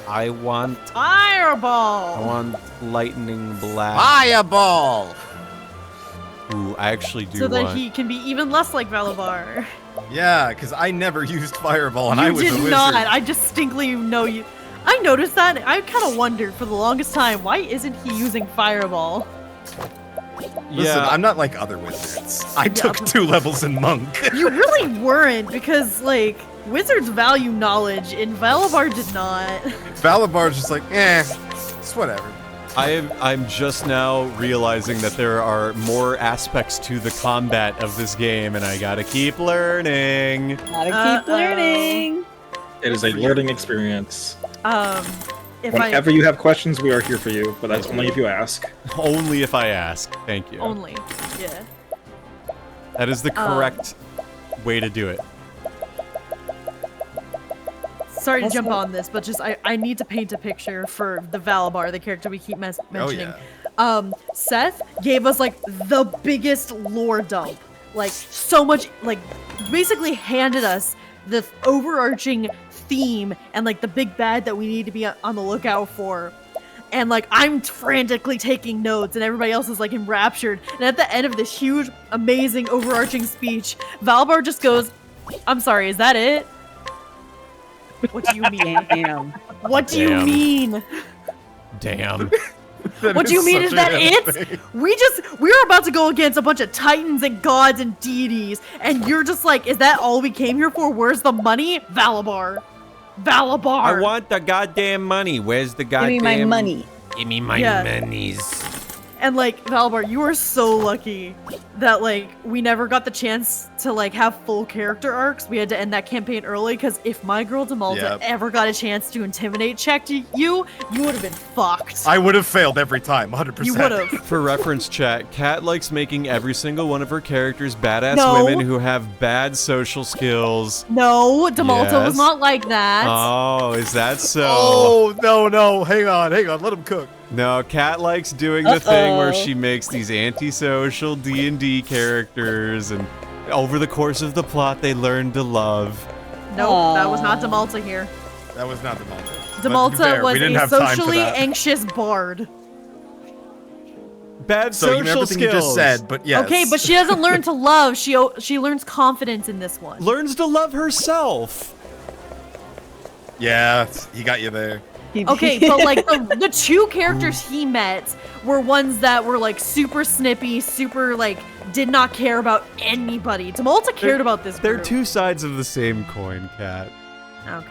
I want Fireball! lightning blast. Fireball! Ooh, I actually do So that want. he can be even less like Valabar. Yeah, because I never used Fireball and You I was a did wizard. not. I distinctly know you. I noticed that. I kind of wondered for the longest time, why isn't he using Fireball? Listen, Yeah. I'm not like other wizards. I took 2 levels in Monk. You really weren't, because, like, wizards value knowledge, and Valabar did not. Valabar's just like, it's whatever. I'm just now realizing that there are more aspects to the combat of this game, and I gotta keep learning. Gotta keep Uh-oh. learning. It is a learning experience. If Whenever you have questions, we are here for you, but that's only if you ask. Only if I ask. Thank you. Only. Yeah. That is the correct way to do it. Sorry to That's jump what- on this, but just I need to paint a picture for the Valabar, the character we keep mentioning. yeah. Seth gave us like the biggest lore dump, like so much, like basically handed us the overarching theme and like the big bad that we need to be on the lookout for. And like I'm frantically taking notes, and everybody else is like enraptured. And at the end of this huge, amazing, overarching speech, Valabar just goes, "I'm sorry, is that it? What do you mean? Damn. What do you Damn. mean? Damn. What do you mean? Is that it? We're about to go against a bunch of titans and gods and deities, and you're just like, is that all we came here for? Where's the money? Valabar. Valabar. I want the goddamn money. Where's the Give goddamn me my money. Give me my Yeah. monies. And like, Valabar, you are so lucky that like we never got the chance to like have full character arcs. We had to end that campaign early because if my girl Demalta Yep. ever got a chance to intimidate check you would have been fucked. I would have failed every time, 100%. You would have. For reference, chat, Kat likes making every single one of her characters badass No. women who have bad social skills. No, Demalta Yes. was not like that. Oh, is that so? Oh, no. Hang on. Let him cook. No, Kat likes doing the thing where Uh-oh. she makes these antisocial D&D characters, and over the course of the plot, they learn to love. Nope, that was not Demalta here. That was not Demalta. Demalta was we didn't a have time for socially that. anxious bard. Bad So you social know everything skills. you just said, but yes. Okay, but she doesn't learn to love. She learns confidence in this one. Learns to love herself. Yeah, he got you there. Okay, but like the two characters he met were ones that were like super snippy, super like did not care about anybody. Demalta cared about this They're group. two sides of the same coin, Kat. Okay.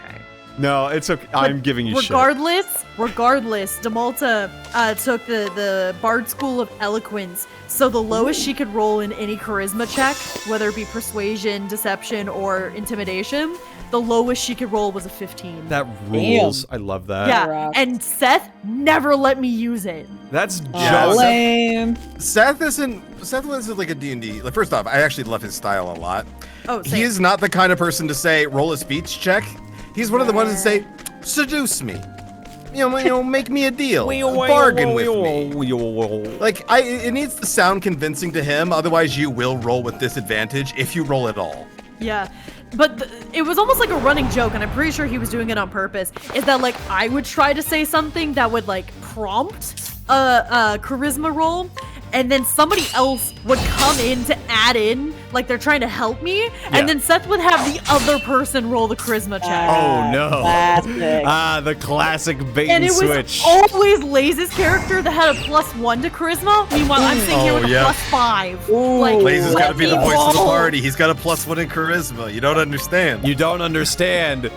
No, it's okay. I'm giving you shit. Regardless, Demalta took the Bard School of Eloquence, so the lowest she could roll in any charisma check, whether it be persuasion, deception, or intimidation, the lowest she could roll was a 15. That rules. I love that. Yeah, rocks. and Seth never let me use it. That's Yeah, just Lame. Seth isn't like a D&D. Like, first off, I actually love his style a lot. Oh, He same. is not the kind of person to say, roll a speech check. He's one of the ones that say, seduce me. You know, make me a deal. Bargain with me. Like, it needs to sound convincing to him, otherwise you will roll with disadvantage if you roll at all. Yeah, but it was almost like a running joke, and I'm pretty sure he was doing it on purpose, is that like I would try to say something that would like prompt a charisma roll, and then somebody else would come in to add in, like they're trying to help me, and then Seth would have the other person roll the charisma check. Oh no. Classic. Ah, the classic bait And and it was switch. always Laze's character that had a +1 to charisma. Meanwhile, I'm sitting here Oh, with a yeah. +5. Ooh. Like, Blaze has got to be the let me voice of the roll. party. He's got a +1 in charisma. You don't understand. You don't understand.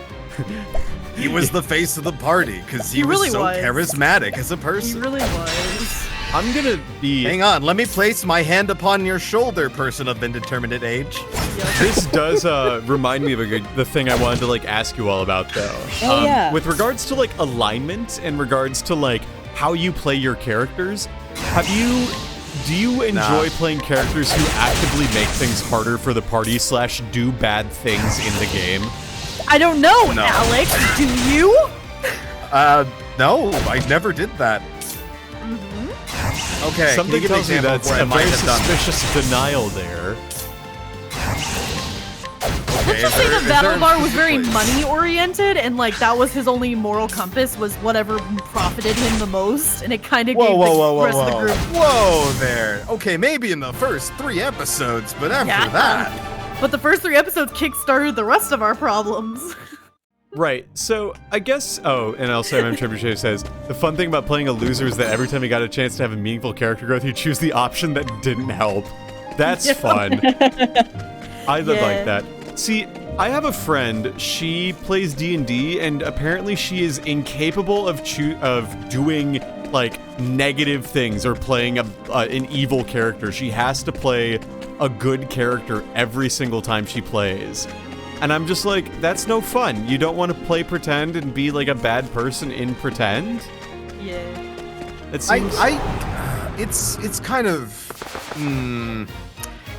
He was the face of the party because he, He really was so was. charismatic as a He person. really was. I'm gonna be. Hang on, let me place my hand upon your shoulder, person of indeterminate age. This does remind me of the thing I wanted to like ask you all about though. Oh, yeah. With regards to like alignment and regards to like how you play your characters, have you Do you enjoy Nah. playing characters who actively make things harder for the party / do bad things in the game? I don't know, No. Alex. Do you? No, I never did that. Okay, Something can you give tells me an example of that's where I a might very have done that? suspicious denial there. Okay, Let's just say is the there battle bar was specific very place? money oriented, and like that was his only moral compass was whatever profited him the most, and it kind of gave the rest of the group. Whoa there. Okay, maybe in the first 3 episodes, but after Yeah. that, But the first 3 episodes kick-started the rest of our problems. Right, so I guess, and also Trebuchet says, the fun thing about playing a loser is that every time you got a chance to have a meaningful character growth, you choose the option that didn't help. That's fun. I like that. See, I have a friend, she plays D&D, and apparently she is incapable of doing, like, negative things or playing an evil character. She has to play a good character every single time she plays. And I'm just like, that's no fun. You don't want to play pretend and be like a bad person in pretend? Yeah. It seems... it's kind of,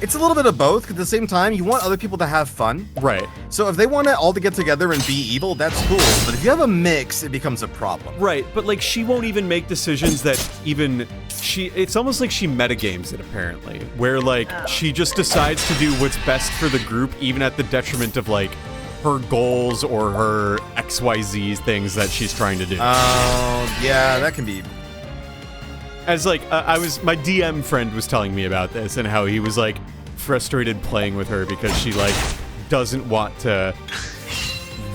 it's a little bit of both. 'Cause at the same time, you want other people to have fun. Right. So if they want to all to get together and be evil, that's cool. But if you have a mix, it becomes a problem. Right, but like she won't even make decisions that even it's almost like she metagames it apparently, where like she just decides to do what's best for the group even at the detriment of like her goals or her XYZ things that she's trying to do. Yeah, that can be. As like my DM friend was telling me about this and how he was like frustrated playing with her because she like doesn't want to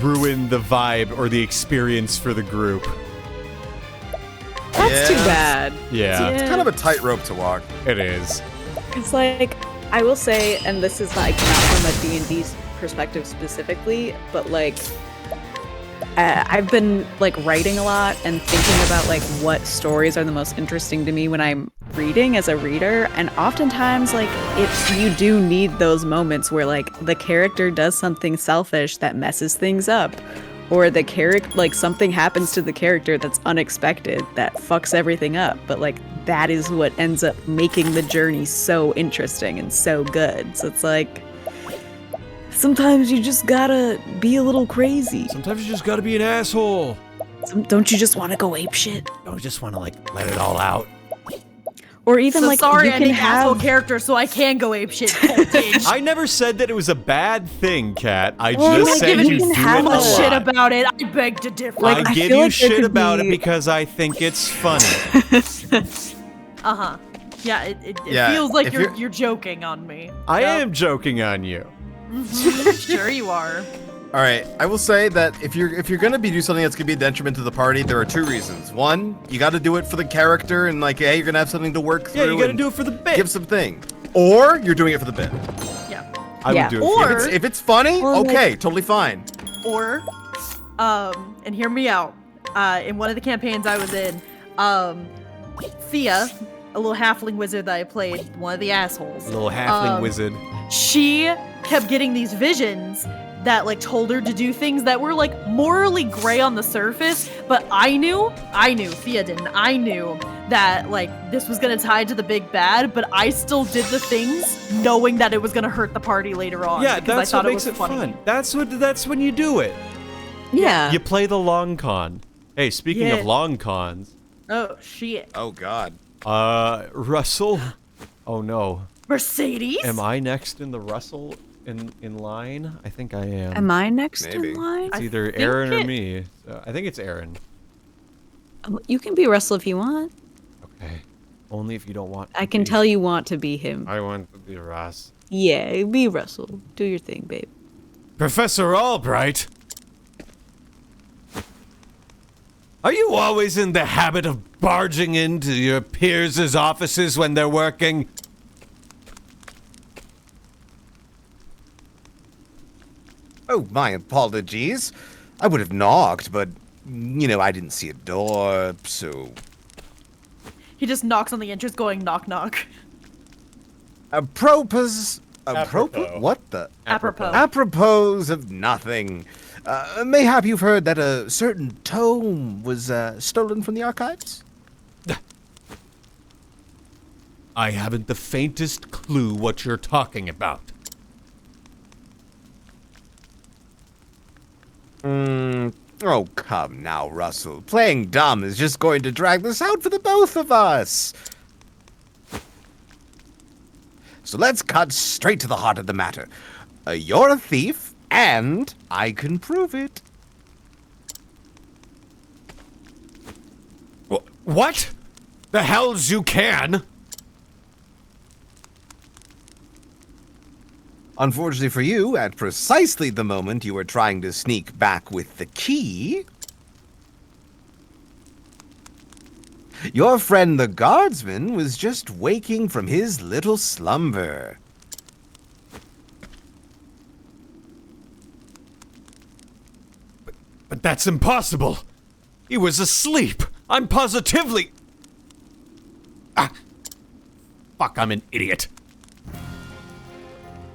ruin the vibe or the experience for the group. That's too bad. Yeah. It's kind of a tightrope to walk. It is. It's like, I will say, and this is like not from a D&D perspective specifically, but like, I've been like writing a lot and thinking about like what stories are the most interesting to me when I'm reading as a reader, and oftentimes like you do need those moments where like the character does something selfish that messes things up, or the character like something happens to the character that's unexpected that fucks everything up, but like that is what ends up making the journey so interesting and so good. So it's like sometimes you just gotta be a little crazy. Sometimes you just gotta be an asshole. Don't you just want to go ape shit? Don't just want to like let it all out. Or even So like sorry, you I can need asshole have. character so I can go ape shit. Voltage. I never said that it was a bad thing, Kat. I Well, just like, said given you you do can it have a a shit lot. about it. I beg to differ. Like, I I give feel you like there shit could about it be- because I think it's funny. Yeah, it Yeah, feels like if you're joking on me. I Yep. am joking on you. Sure you are. All right, I will say that if you're gonna do something that's gonna be a detriment to the party, there are 2 reasons. One, you got to do it for the character, and like, hey, you're gonna have something to work through. Yeah, you gotta and do it for the bit. give something. Or you're doing it for the bit. Yeah. I Yeah. would do it Or- for If it's funny, Or, like- okay, totally fine. Or, and hear me out. In one of the campaigns I was in, Thea, a little halfling wizard that I played, one of the assholes. little halfling wizard. She kept getting these visions that like told her to do things that were like morally gray on the surface, but I knew, Thea didn't, I knew that like this was gonna tie to the big bad, but I still did the things knowing that it was gonna hurt the party later on. Yeah, because that's I what thought makes it it was funny. fun. That's when you do it. Yeah. You play the long con. Hey, speaking Yeah. of long cons, Oh shit. Oh God. Russell. Oh no. Mercedes? Am I next in the Russell in line? I think I am. Am I next Maybe. in line? It's I either think Aaron or it- me. So I think it's Aaron. You can be Russell if you want. Okay. Only if you don't want. I to can be. tell you want to be him. I want to be Russ. Yeah, be Russell. Do your thing, babe. Professor Albright, are you always in the habit of barging into your peers' offices when they're working? Oh, my apologies. I would have knocked, but you know, I didn't see a door, so. He just knocks on the entrance going knock knock. Apropos. Apropos. What the? Apropos. Apropos of nothing. Mayhap you've heard that a certain tome was stolen from the archives? I haven't the faintest clue what you're talking about. Oh, come now, Russell. Playing dumb is just going to drag this out for the both of us. So let's cut straight to the heart of the matter. You're a thief, and I can prove it. What? The hells you can? Unfortunately for you, at precisely the moment you were trying to sneak back with the key, your friend the guardsman was just waking from his little slumber. But that's impossible. He was asleep. I'm positively... Fuck, I'm an idiot.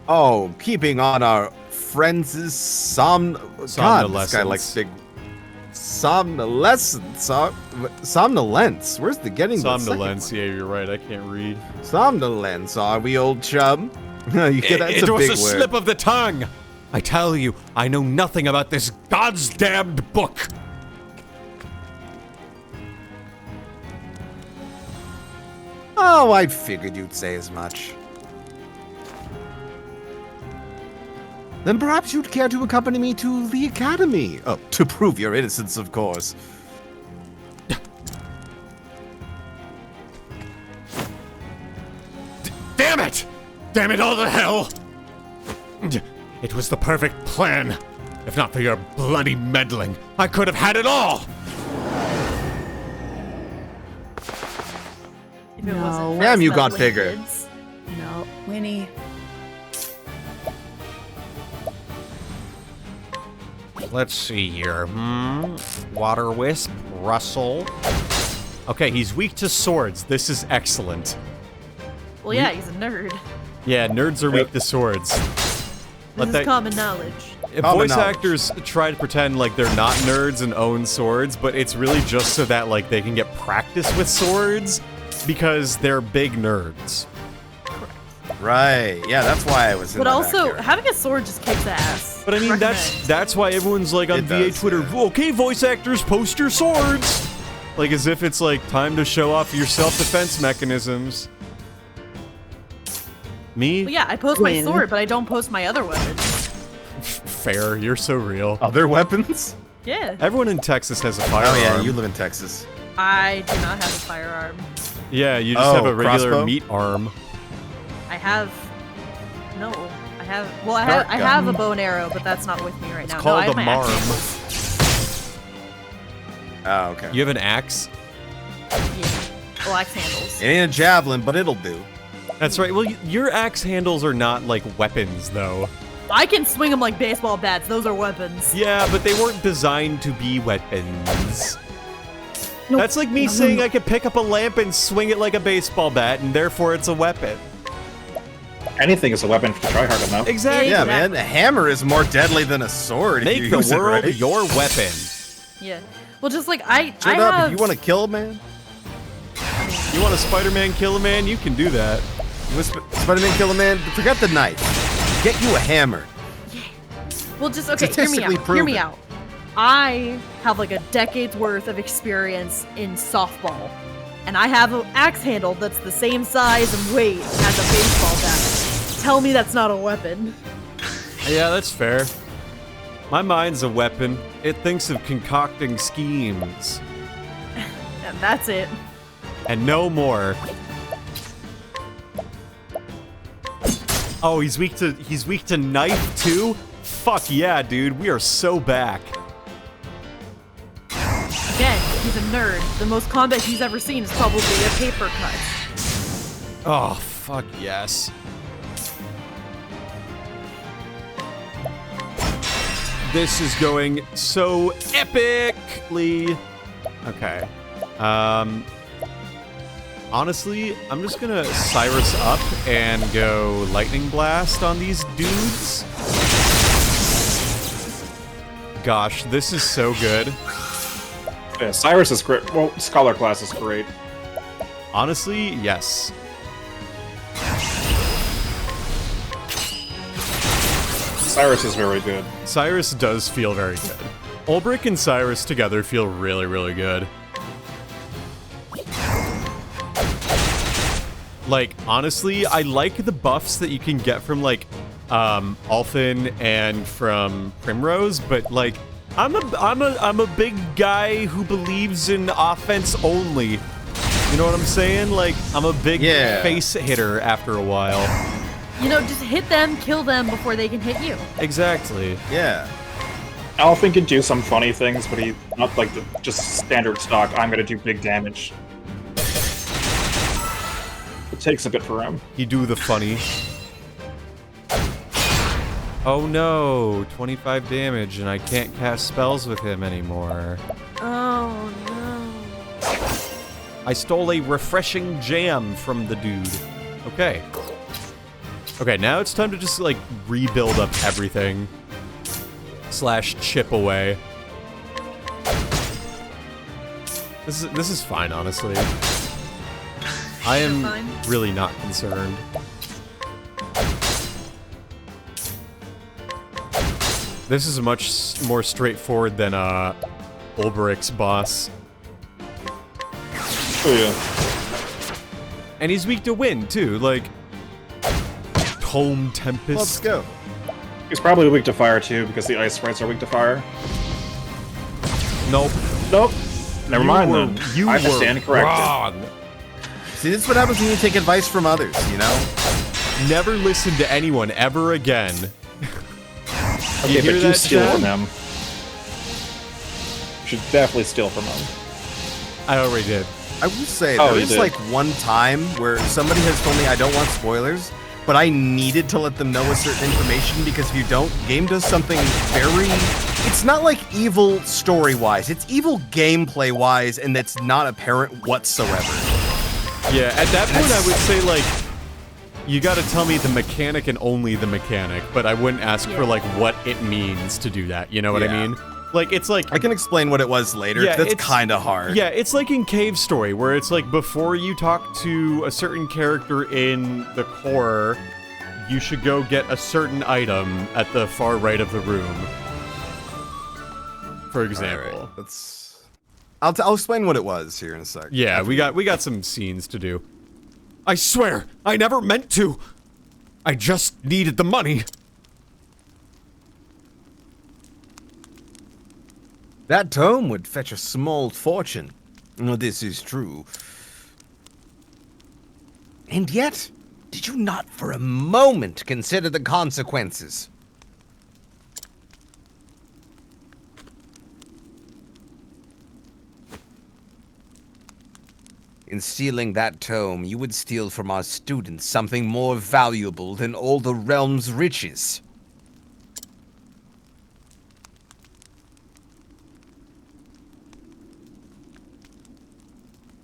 Oh, keeping on our friends' somnolence. God, this guy likes big... Somnolence. Where's the getting the Somnolence, yeah, you're right. I can't read. Somnolence, are we, old chum? That's It a was big a word. slip of the tongue. I tell you, I know nothing about this goddamned book. Oh, I figured you'd say as much. Then perhaps you'd care to accompany me to the academy. Oh, to prove your innocence, of course. Damn it! Damn it all to hell! It was the perfect plan. If not for your bloody meddling, I could have had it all! If it No. wasn't for Damn, us you got meddling bigger. kids. No, Winnie. Let's see here. Water Wisp, Russell. Okay, he's weak to swords. This is excellent. Well, yeah, he's a nerd. Yeah, nerds are weak to swords. This is common knowledge. Common Voice knowledge. actors try to pretend like they're not nerds and own swords, but it's really just so that like they can get practice with swords because they're big nerds. Right. Yeah, that's why I was in But that also, character. having a sword just kicks ass. But I mean, Recommend. that's why everyone's like on It VA does, Twitter, yeah. okay, voice actors, post your swords! Like as if it's like time to show off your self-defense mechanisms. Me? Well, yeah, I post my Win. sword, but I don't post my other weapons. Fair, you're so real. Other weapons? Yeah, Everyone in Texas has a firearm. Oh yeah, you live in Texas. I do not have a firearm. Yeah, you just Oh, have a regular crossbow? meat arm. I have... No. I have... Well, I Dart have a gun. bow and arrow, but that's not with me right now. It's No, I called have a my marm. axe Oh, okay. You have an axe? handles. Yeah. Well, axe handles. It ain't a javelin, but it'll do. That's right. Well, your axe handles are not like weapons, though. I can swing them like baseball bats. Those are weapons. Yeah, but they weren't designed to be weapons. That's like me saying I could pick up a lamp and swing it like a baseball bat, and therefore it's a weapon. Anything is a weapon if you try hard enough. Exactly. Yeah, man. A hammer is more deadly than a sword. if Make you the use it world right. your weapon. Yeah. Well, just like I Shut have... up. If you want to kill a man, You want a Spider-Man kill a man? You can do that. you want Spider-Man kill a man, forget the knife. Get you a hammer. Well, just okay. Hear me Statistically out. Hear me proven. out. I have like a decade's worth of experience in softball, and I have an axe handle that's the same size and weight as a baseball bat. Tell me that's not a weapon. Yeah, that's fair. My mind's a weapon. It thinks of concocting schemes. And that's it. And no more. Oh, he's weak to knife too? Fuck yeah, dude. We are so back. Again, he's a nerd. The most combat he's ever seen is probably a paper cut. Oh, fuck yes. This is going so epically. Okay. Honestly, I'm just gonna Cyrus up and go Lightning Blast on these dudes. Gosh, this is so good. Yeah, Cyrus is great. Well, Scholar class is great. Honestly, yes. Cyrus is very good. Cyrus does feel very good. Ulbrich and Cyrus together feel really, really good. Like, honestly, I like the buffs that you can get from, like, Alphen and from Primrose, but, like, I'm a big guy who believes in offense only. You know what I'm saying? Like, I'm a big face hitter after a while. You know, just hit them, kill them before they can hit you. Exactly. Yeah. Alphen can do some funny things, but he's not like the just standard stock, I'm gonna do big damage. It takes a bit for him. He do the funny. Oh no, 25 damage and I can't cast spells with him anymore. Oh no. I stole a refreshing jam from the dude. Okay. Okay, now it's time to just, like, rebuild up everything. / chip away. This is fine, honestly. I am really not concerned. This is much more straightforward than Ulbrich's boss. Oh yeah. And he's weak to wind too, like Tome Tempest. Let's go. He's probably weak to fire too, because the ice sprites are weak to fire. Nope. Nope. Never mind then. I stand corrected. Wrong. See, this is what happens when you take advice from others, you know? Never listen to anyone ever again. Okay, you but hear you that, steal Chad? from him. You should definitely steal from him. I already did. I will say, Oh, there you was did. like one time where somebody has told me I don't want spoilers, but I needed to let them know a certain information because if you don't, game does something very... It's not like evil story-wise, it's evil gameplay-wise, and that's not apparent whatsoever. Yeah, at that point I would say, like, you gotta tell me the mechanic and only the mechanic, but I wouldn't ask for, like, what it means to do that, you know what I Yeah. mean? Like, it's like... I can explain what it was later, Yeah, that's it's- kind of hard. Yeah, it's like in Cave Story, where it's like before you talk to a certain character in the core, you should go get a certain item at the far right of the room. For example. Alright, let's... I'll explain what it was here in a sec. Yeah, we got some scenes to do. I swear, I never meant to. I just needed the money. That tome would fetch a small fortune. No, this is true. And yet, did you not for a moment consider the consequences? In stealing that tome, you would steal from our students something more valuable than all the realm's riches.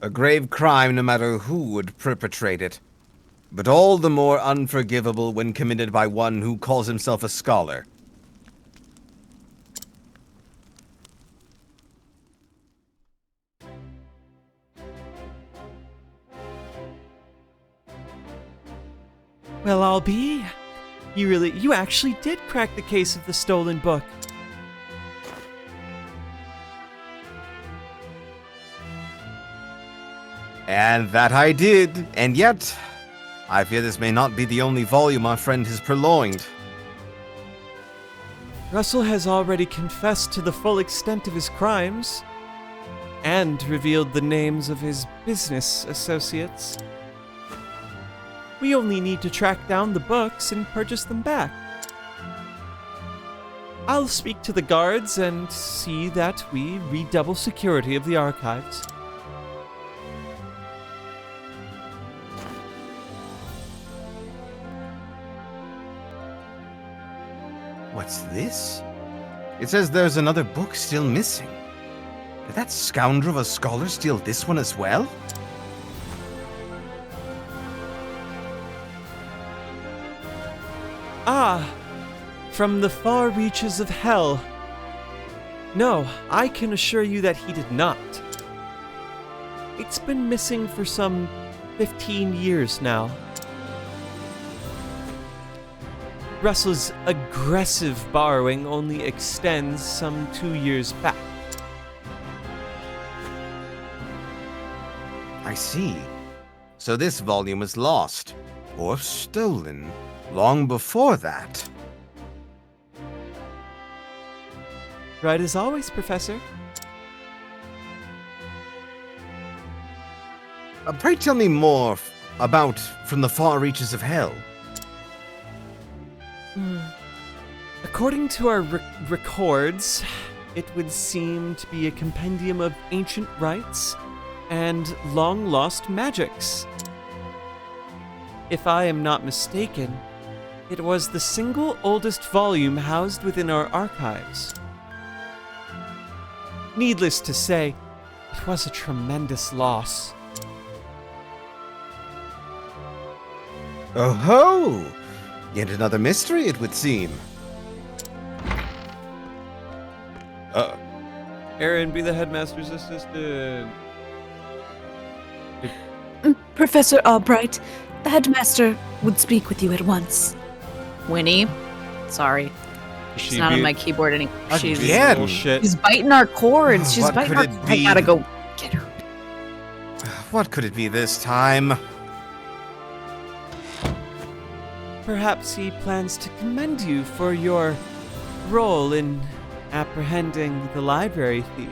A grave crime no matter who would perpetrate it, but all the more unforgivable when committed by one who calls himself a scholar. Well, Albie, you actually did crack the case of the stolen book. And that I did, and yet, I fear this may not be the only volume our friend has purloined. Russell has already confessed to the full extent of his crimes and revealed the names of his business associates. We only need to track down the books and purchase them back. I'll speak to the guards and see that we redouble security of the archives. What's this? It says there's another book still missing. Did that scoundrel of a scholar steal this one as well? Ah, from the far reaches of hell. No, I can assure you that he did not. It's been missing for some 15 years now. Russell's aggressive borrowing only extends some 2 years back. I see. So this volume was lost, or stolen, long before that. Right as always, Professor. Pray tell me more about From the Far Reaches of Hell. According to our records, it would seem to be a compendium of ancient rites and long-lost magics. If I am not mistaken, it was the single oldest volume housed within our archives. Needless to say, it was a tremendous loss. Oh ho! Yet another mystery, it would seem. Aaron, be the headmaster's assistant. Professor Albright, the headmaster would speak with you at once. Winnie, sorry. She's not on my keyboard anymore. She's Again? Bullshit. She's biting our cords. She's What biting could our. it I be? gotta go get her. What could it be this time? Perhaps he plans to commend you for your role in apprehending the library thief.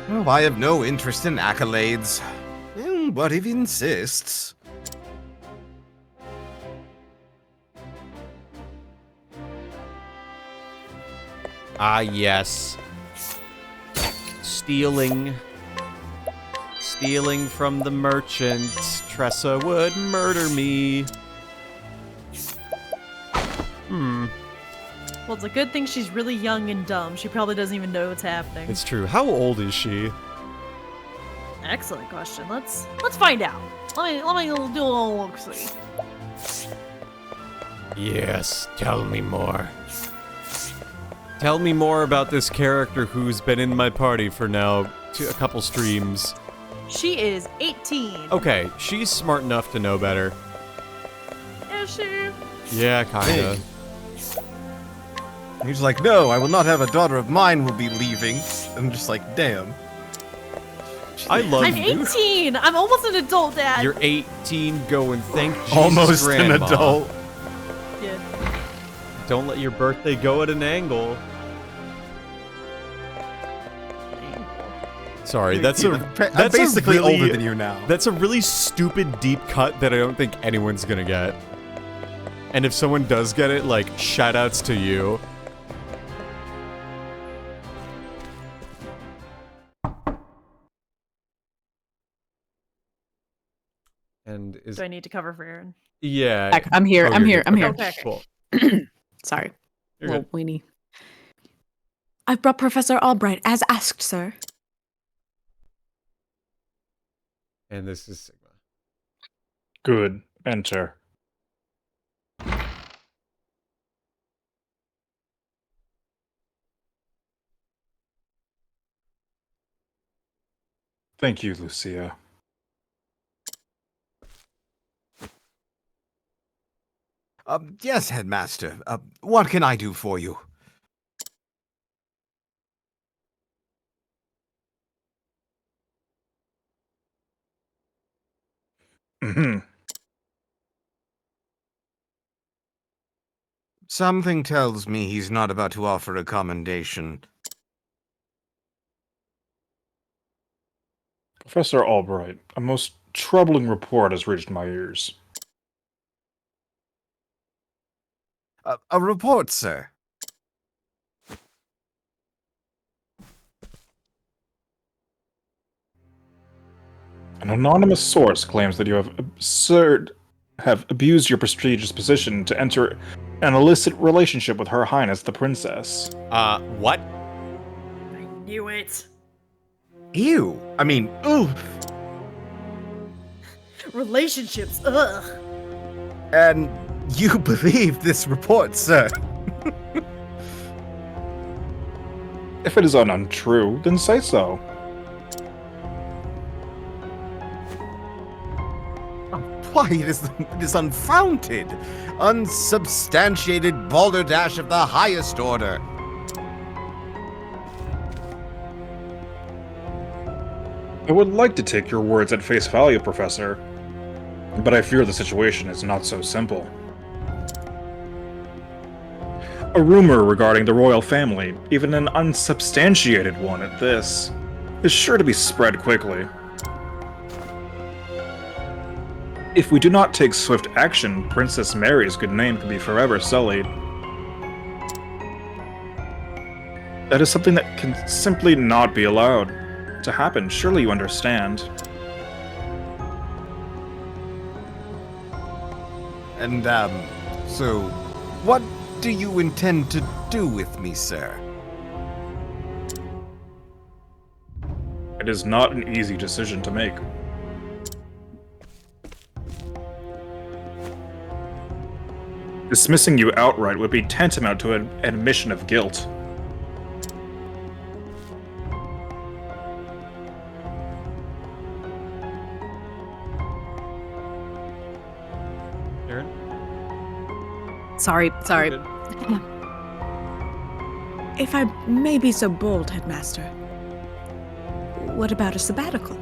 Oh, I have no interest in accolades. But if he insists. Ah, yes. Stealing from the merchant. Tressa would murder me. Well, it's a good thing she's really young and dumb. She probably doesn't even know what's happening. It's true. How old is she? Excellent question. Let's find out. Let me do a little look-see. Yes, tell me more. Tell me more about this character who's been in my party for now a couple streams. She is 18. Okay, she's smart enough to know better. Is she? Yeah, kinda. He's like, no, I will not have a daughter of mine will be leaving. I'm just like, damn. I love I'm you. 18. I'm almost an adult, Dad. You're 18, go and thank Jesus, Almost Grandma. an adult. Yeah. Don't let your birthday go at an angle. Sorry, that's I'm basically really, older than you now. That's a really stupid deep cut that I don't think anyone's gonna get. And if someone does get it, like, shoutouts to you. And is Do I need to cover for Aaron? yeah. I'm here. Oh, I'm you're here. good. I'm here. Okay, Okay. cool. Sorry, You're little good. weenie. I've brought Professor Albright, as asked, sir. And this is Sigma. Good. Enter. Thank you, Lucia. Yes, headmaster. What can I do for you? Hmm. Something tells me he's not about to offer a commendation. Professor Albright, a most troubling report has reached my ears. A report, sir. An anonymous source claims that you have abused your prestigious position to enter an illicit relationship with Her Highness the Princess. What? I knew it. Ew. I mean, ooh. Relationships. Ugh. And you believe this report, sir? If it is untrue, then say so. Why, it is unfounded, unsubstantiated balderdash of the highest order. I would like to take your words at face value, Professor, but I fear the situation is not so simple. A rumor regarding the royal family, even an unsubstantiated one at this, is sure to be spread quickly. If we do not take swift action, Princess Mary's good name could be forever sullied. That is something that can simply not be allowed to happen. Surely you understand. And, so, what do you intend to do with me, sir? It is not an easy decision to make. Dismissing you outright would be tantamount to an admission of guilt. Aaron? Sorry. Good. If I may be so bold, Headmaster, what about a sabbatical?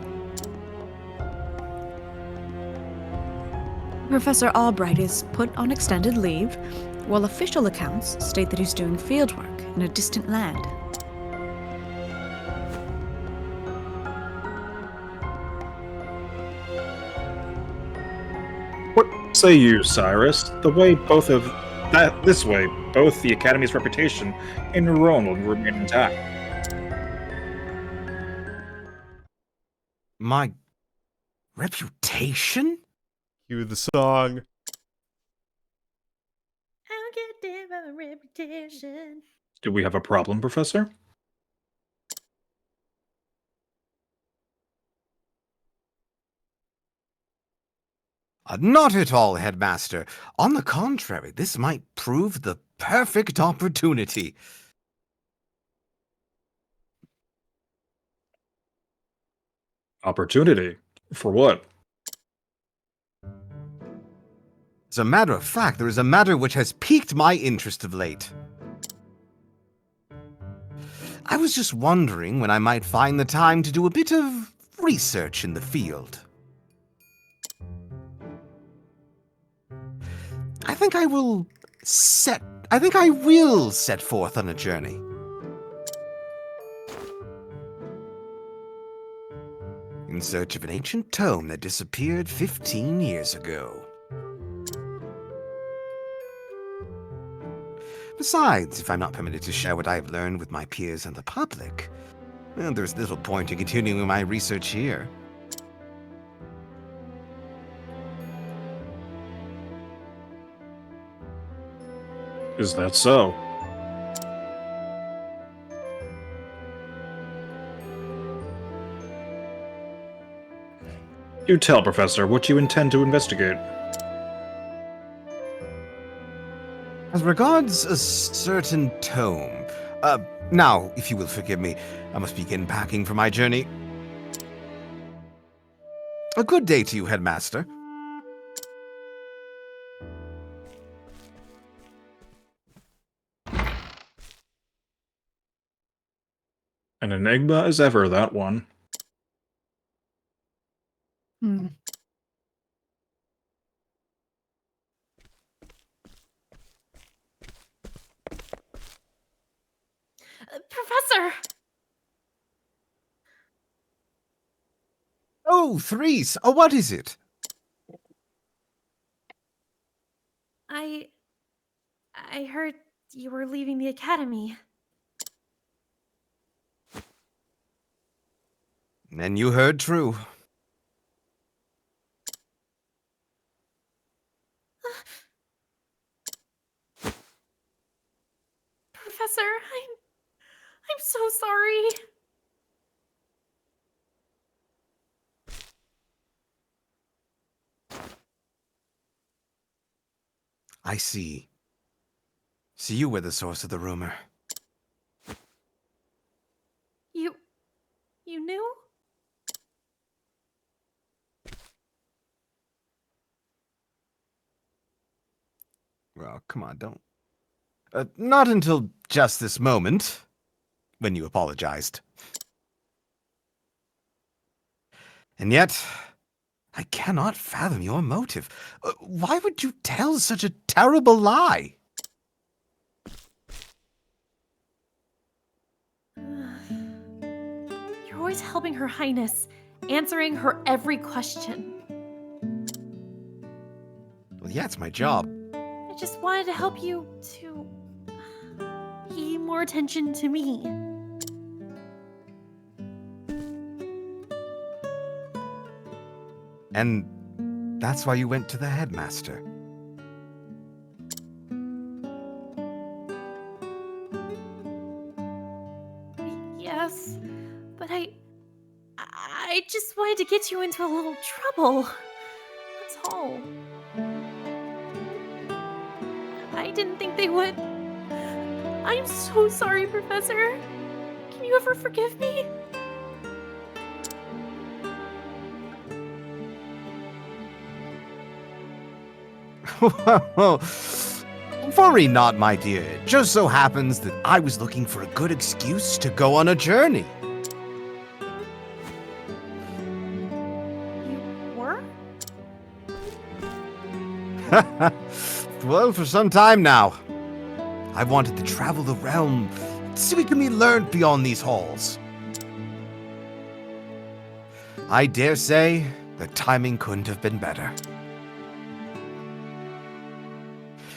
Professor Albright is put on extended leave, while official accounts state that he's doing fieldwork in a distant land. What say you, Cyrus? This way, both the Academy's reputation and your own will remain intact. My reputation? Cue the song. I'll get there by my reputation. Do we have a problem, Professor? Not at all, Headmaster. On the contrary, this might prove the perfect opportunity. Opportunity? For what? As a matter of fact, there is a matter which has piqued my interest of late. I was just wondering when I might find the time to do a bit of research in the field. I think I will set forth on a journey. In search of an ancient tome that disappeared 15 years ago. Besides, if I'm not permitted to share what I've learned with my peers and the public, well, there's little point in continuing my research here. Is that so? Do tell, Professor, what you intend to investigate. As regards a certain tome, now, if you will forgive me, I must begin packing for my journey. A good day to you, Headmaster. An enigma as ever, that one. Professor! Oh, Threes! Oh, what is it? I heard you were leaving the academy. Then you heard true. Professor, I'm so sorry. I see. So you were the source of the rumor. You knew? come on, don't. Not until just this moment, when you apologized. And yet, I cannot fathom your motive. Why would you tell such a terrible lie? You're always helping Her Highness, answering her every question. Well, yeah, it's my job. I just wanted to help you to pay more attention to me. And that's why you went to the headmaster. Yes, but I just wanted to get you into a little trouble. That's all. I didn't think they would. I'm so sorry, Professor. Can you ever forgive me? Well, worry not, my dear. It just so happens that I was looking for a good excuse to go on a journey. You were? Well, for some time now. I wanted to travel the realm, see what can be learned beyond these halls. I dare say the timing couldn't have been better.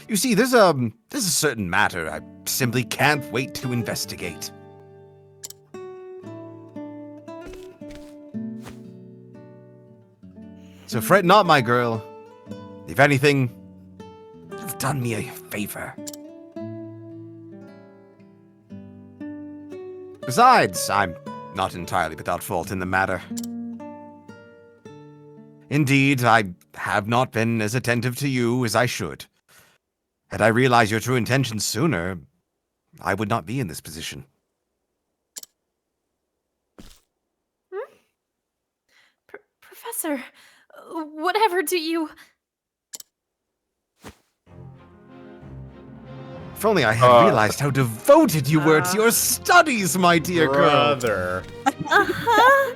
You see, there's a certain matter I simply can't wait to investigate. So fret not, my girl. If anything, you've done me a favor. Besides, I'm not entirely without fault in the matter. Indeed, I have not been as attentive to you as I should. Had I realized your true intentions sooner, I would not be in this position. Professor, whatever do you... If only I had realized how devoted you were to your studies, my dear girl. Brother. Uh-huh.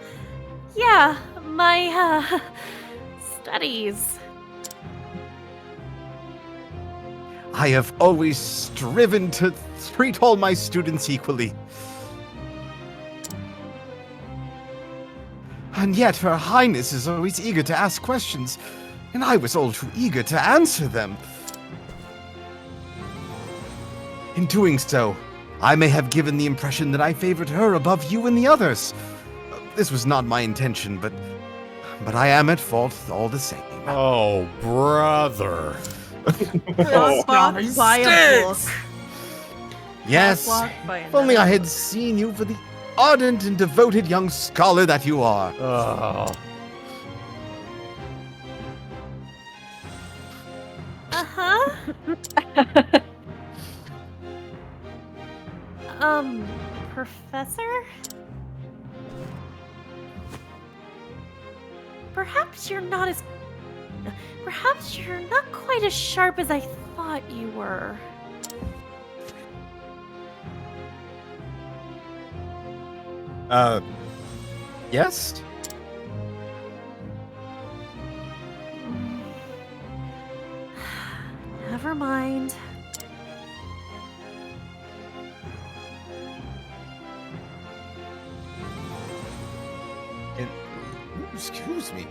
Yeah, my, studies. I have always striven to treat all my students equally. And yet Her Highness is always eager to ask questions, and I was all too eager to answer them. In doing so, I may have given the impression that I favored her above you and the others. This was not my intention, but I am at fault all the same. Oh, brother. Crosswalk by a book. Yes, Crosswalk by if only I another had book. seen you for the ardent and devoted young scholar that you are. Oh. Uh-huh. Professor? Perhaps you're not quite as sharp as I thought you were. Yes? Never mind. Excuse me.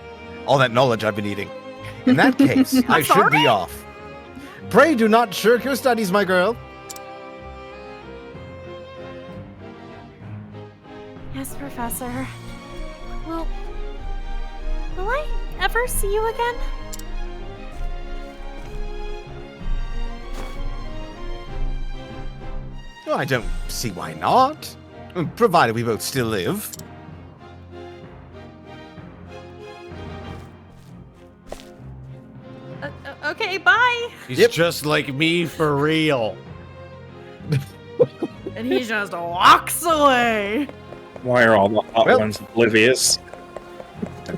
All that knowledge I've been eating. In that case, I should be off. Pray do not shirk your studies, my girl. Yes, Professor. Will I ever see you again? Well, I don't see why not. Provided we both still live. Okay, bye. He's just like me for real. And he just walks away. Why are all the hot Well- ones oblivious?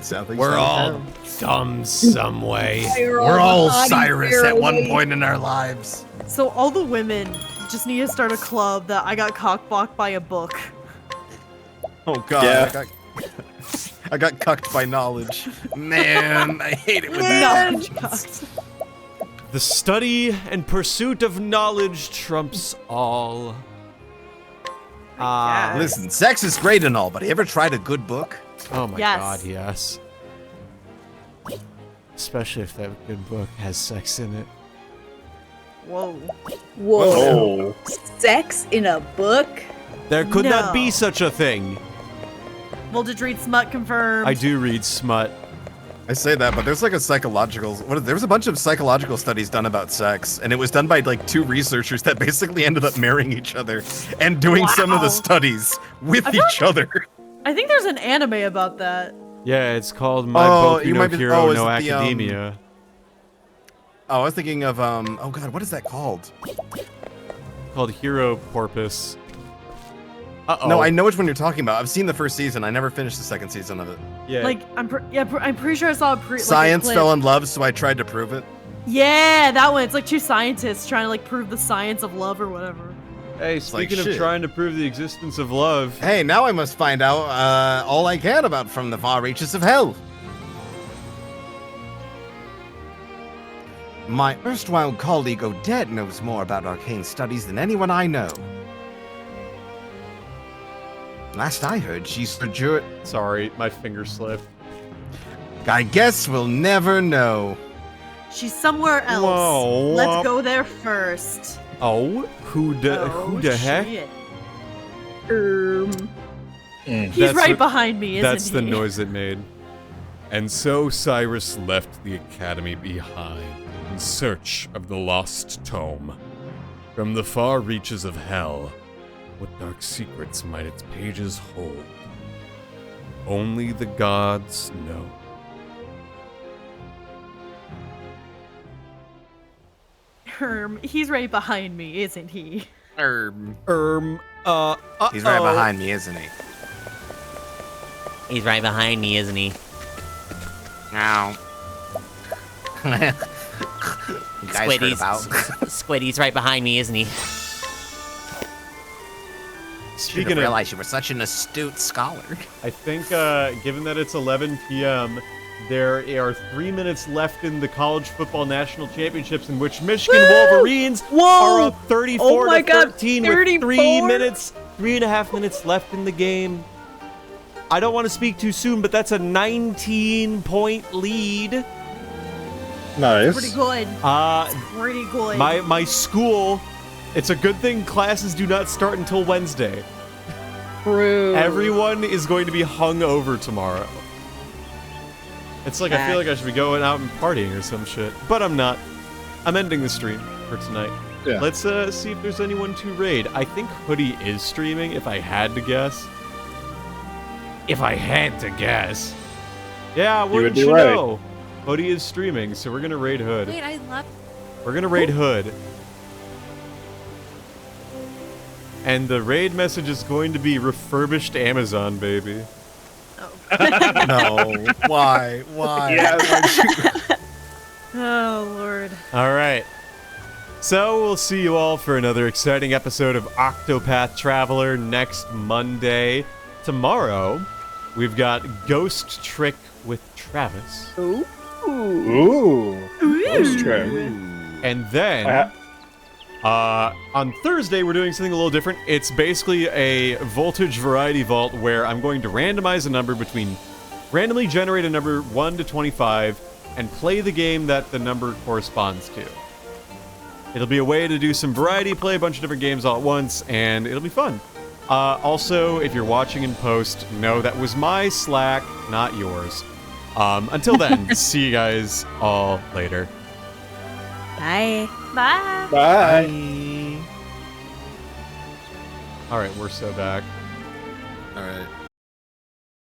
Sounds like We're you all sound dumb some way. We're all Cyrus at one point in our lives. So all the women just need to start a club that I got cockblocked by a book. Oh god, Yeah. I got cucked by knowledge. Man, I hate it when that Man. happens. The study and pursuit of knowledge trumps all. guess. Listen, sex is great and all, but you ever tried a good book? Oh my Yes. god, yes. Especially if that good book has sex in it. Whoa. Whoa. Oh. Sex in a book? There could not be No. such a thing. Voltage read smut confirmed. I do read smut. I say that, but there's like a psychological. There's a bunch of psychological studies done about sex, and it was done by like 2 researchers that basically ended up marrying each other and doing some of the Wow. studies with I feel each other. I think there's an anime about that. Yeah, it's called My Oh, Boku you no might be- Hero oh, is no it the, Academia. Oh, I was thinking of oh god, what is that called? Called Hero Porpoise. Uh-oh. No, I know which one you're talking about. I've seen the first season. I never finished the second season of it. Yeah. Like I'm pretty sure I saw a Science clip. fell in love, so I tried to prove it. Yeah, that one. It's like 2 scientists trying to like prove the science of love or whatever. Hey, like speaking of shit. trying to prove the existence of love, Hey, now I must find out all I can about from the far reaches of hell. My erstwhile colleague Odette knows more about arcane studies than anyone I know. Last I heard, she's the sorry, my finger slipped. I guess we'll never know. She's somewhere else. Whoa, Let's whoop. go there first. Oh, who the heck? Shit. Mm. He's That's right what- behind me, isn't That's he? the noise it made. And so Cyrus left the academy behind in search of the lost tome. From the far reaches of hell, what dark secrets might its pages hold? Only the gods know. He's right behind me, isn't he? He's right behind me, isn't he? He's right behind me, isn't he? Now. You guys heard about? Squiddy's right behind me, isn't he? Should have Speaking of, realized you were such an astute scholar. I think given that it's 11 p.m., there are 3 minutes left in the college football national championships in which Michigan Wolverines are up 34 Oh my to God, 13 34? with 3.5 minutes left in the game. I don't want to speak too soon, but that's a 19-point lead. Nice. Pretty good. Pretty good. My school, it's a good thing classes do not start until Wednesday. True. Everyone is going to be hung over tomorrow. It's like I feel like I should be going out and partying or some shit, but I'm not. I'm ending the stream for tonight. Yeah. Let's see if there's anyone to raid. I think Hoodie is streaming, if I had to guess. If I had to guess. Yeah, would wouldn't be you right. know? Hoodie is streaming, so we're gonna raid Hood. Wait, I love. We're gonna raid Hood. And the raid message is going to be refurbished Amazon, baby. No. Why? Why? Oh, Lord. All right. So we'll see you all for another exciting episode of Octopath Traveler next Monday. Tomorrow, we've got Ghost Trick with Travis. Ooh. Ghost Trick. And then, on Thursday, we're doing something a little different. It's basically a voltage variety vault where I'm going to randomly generate a number 1 to 25 and play the game that the number corresponds to. It'll be a way to do some variety, play a bunch of different games all at once, and it'll be fun. Also, if you're watching in post, know that was my Slack, not yours. Until then, see you guys all later. Bye. Bye. Bye. All right, we're so back. All right.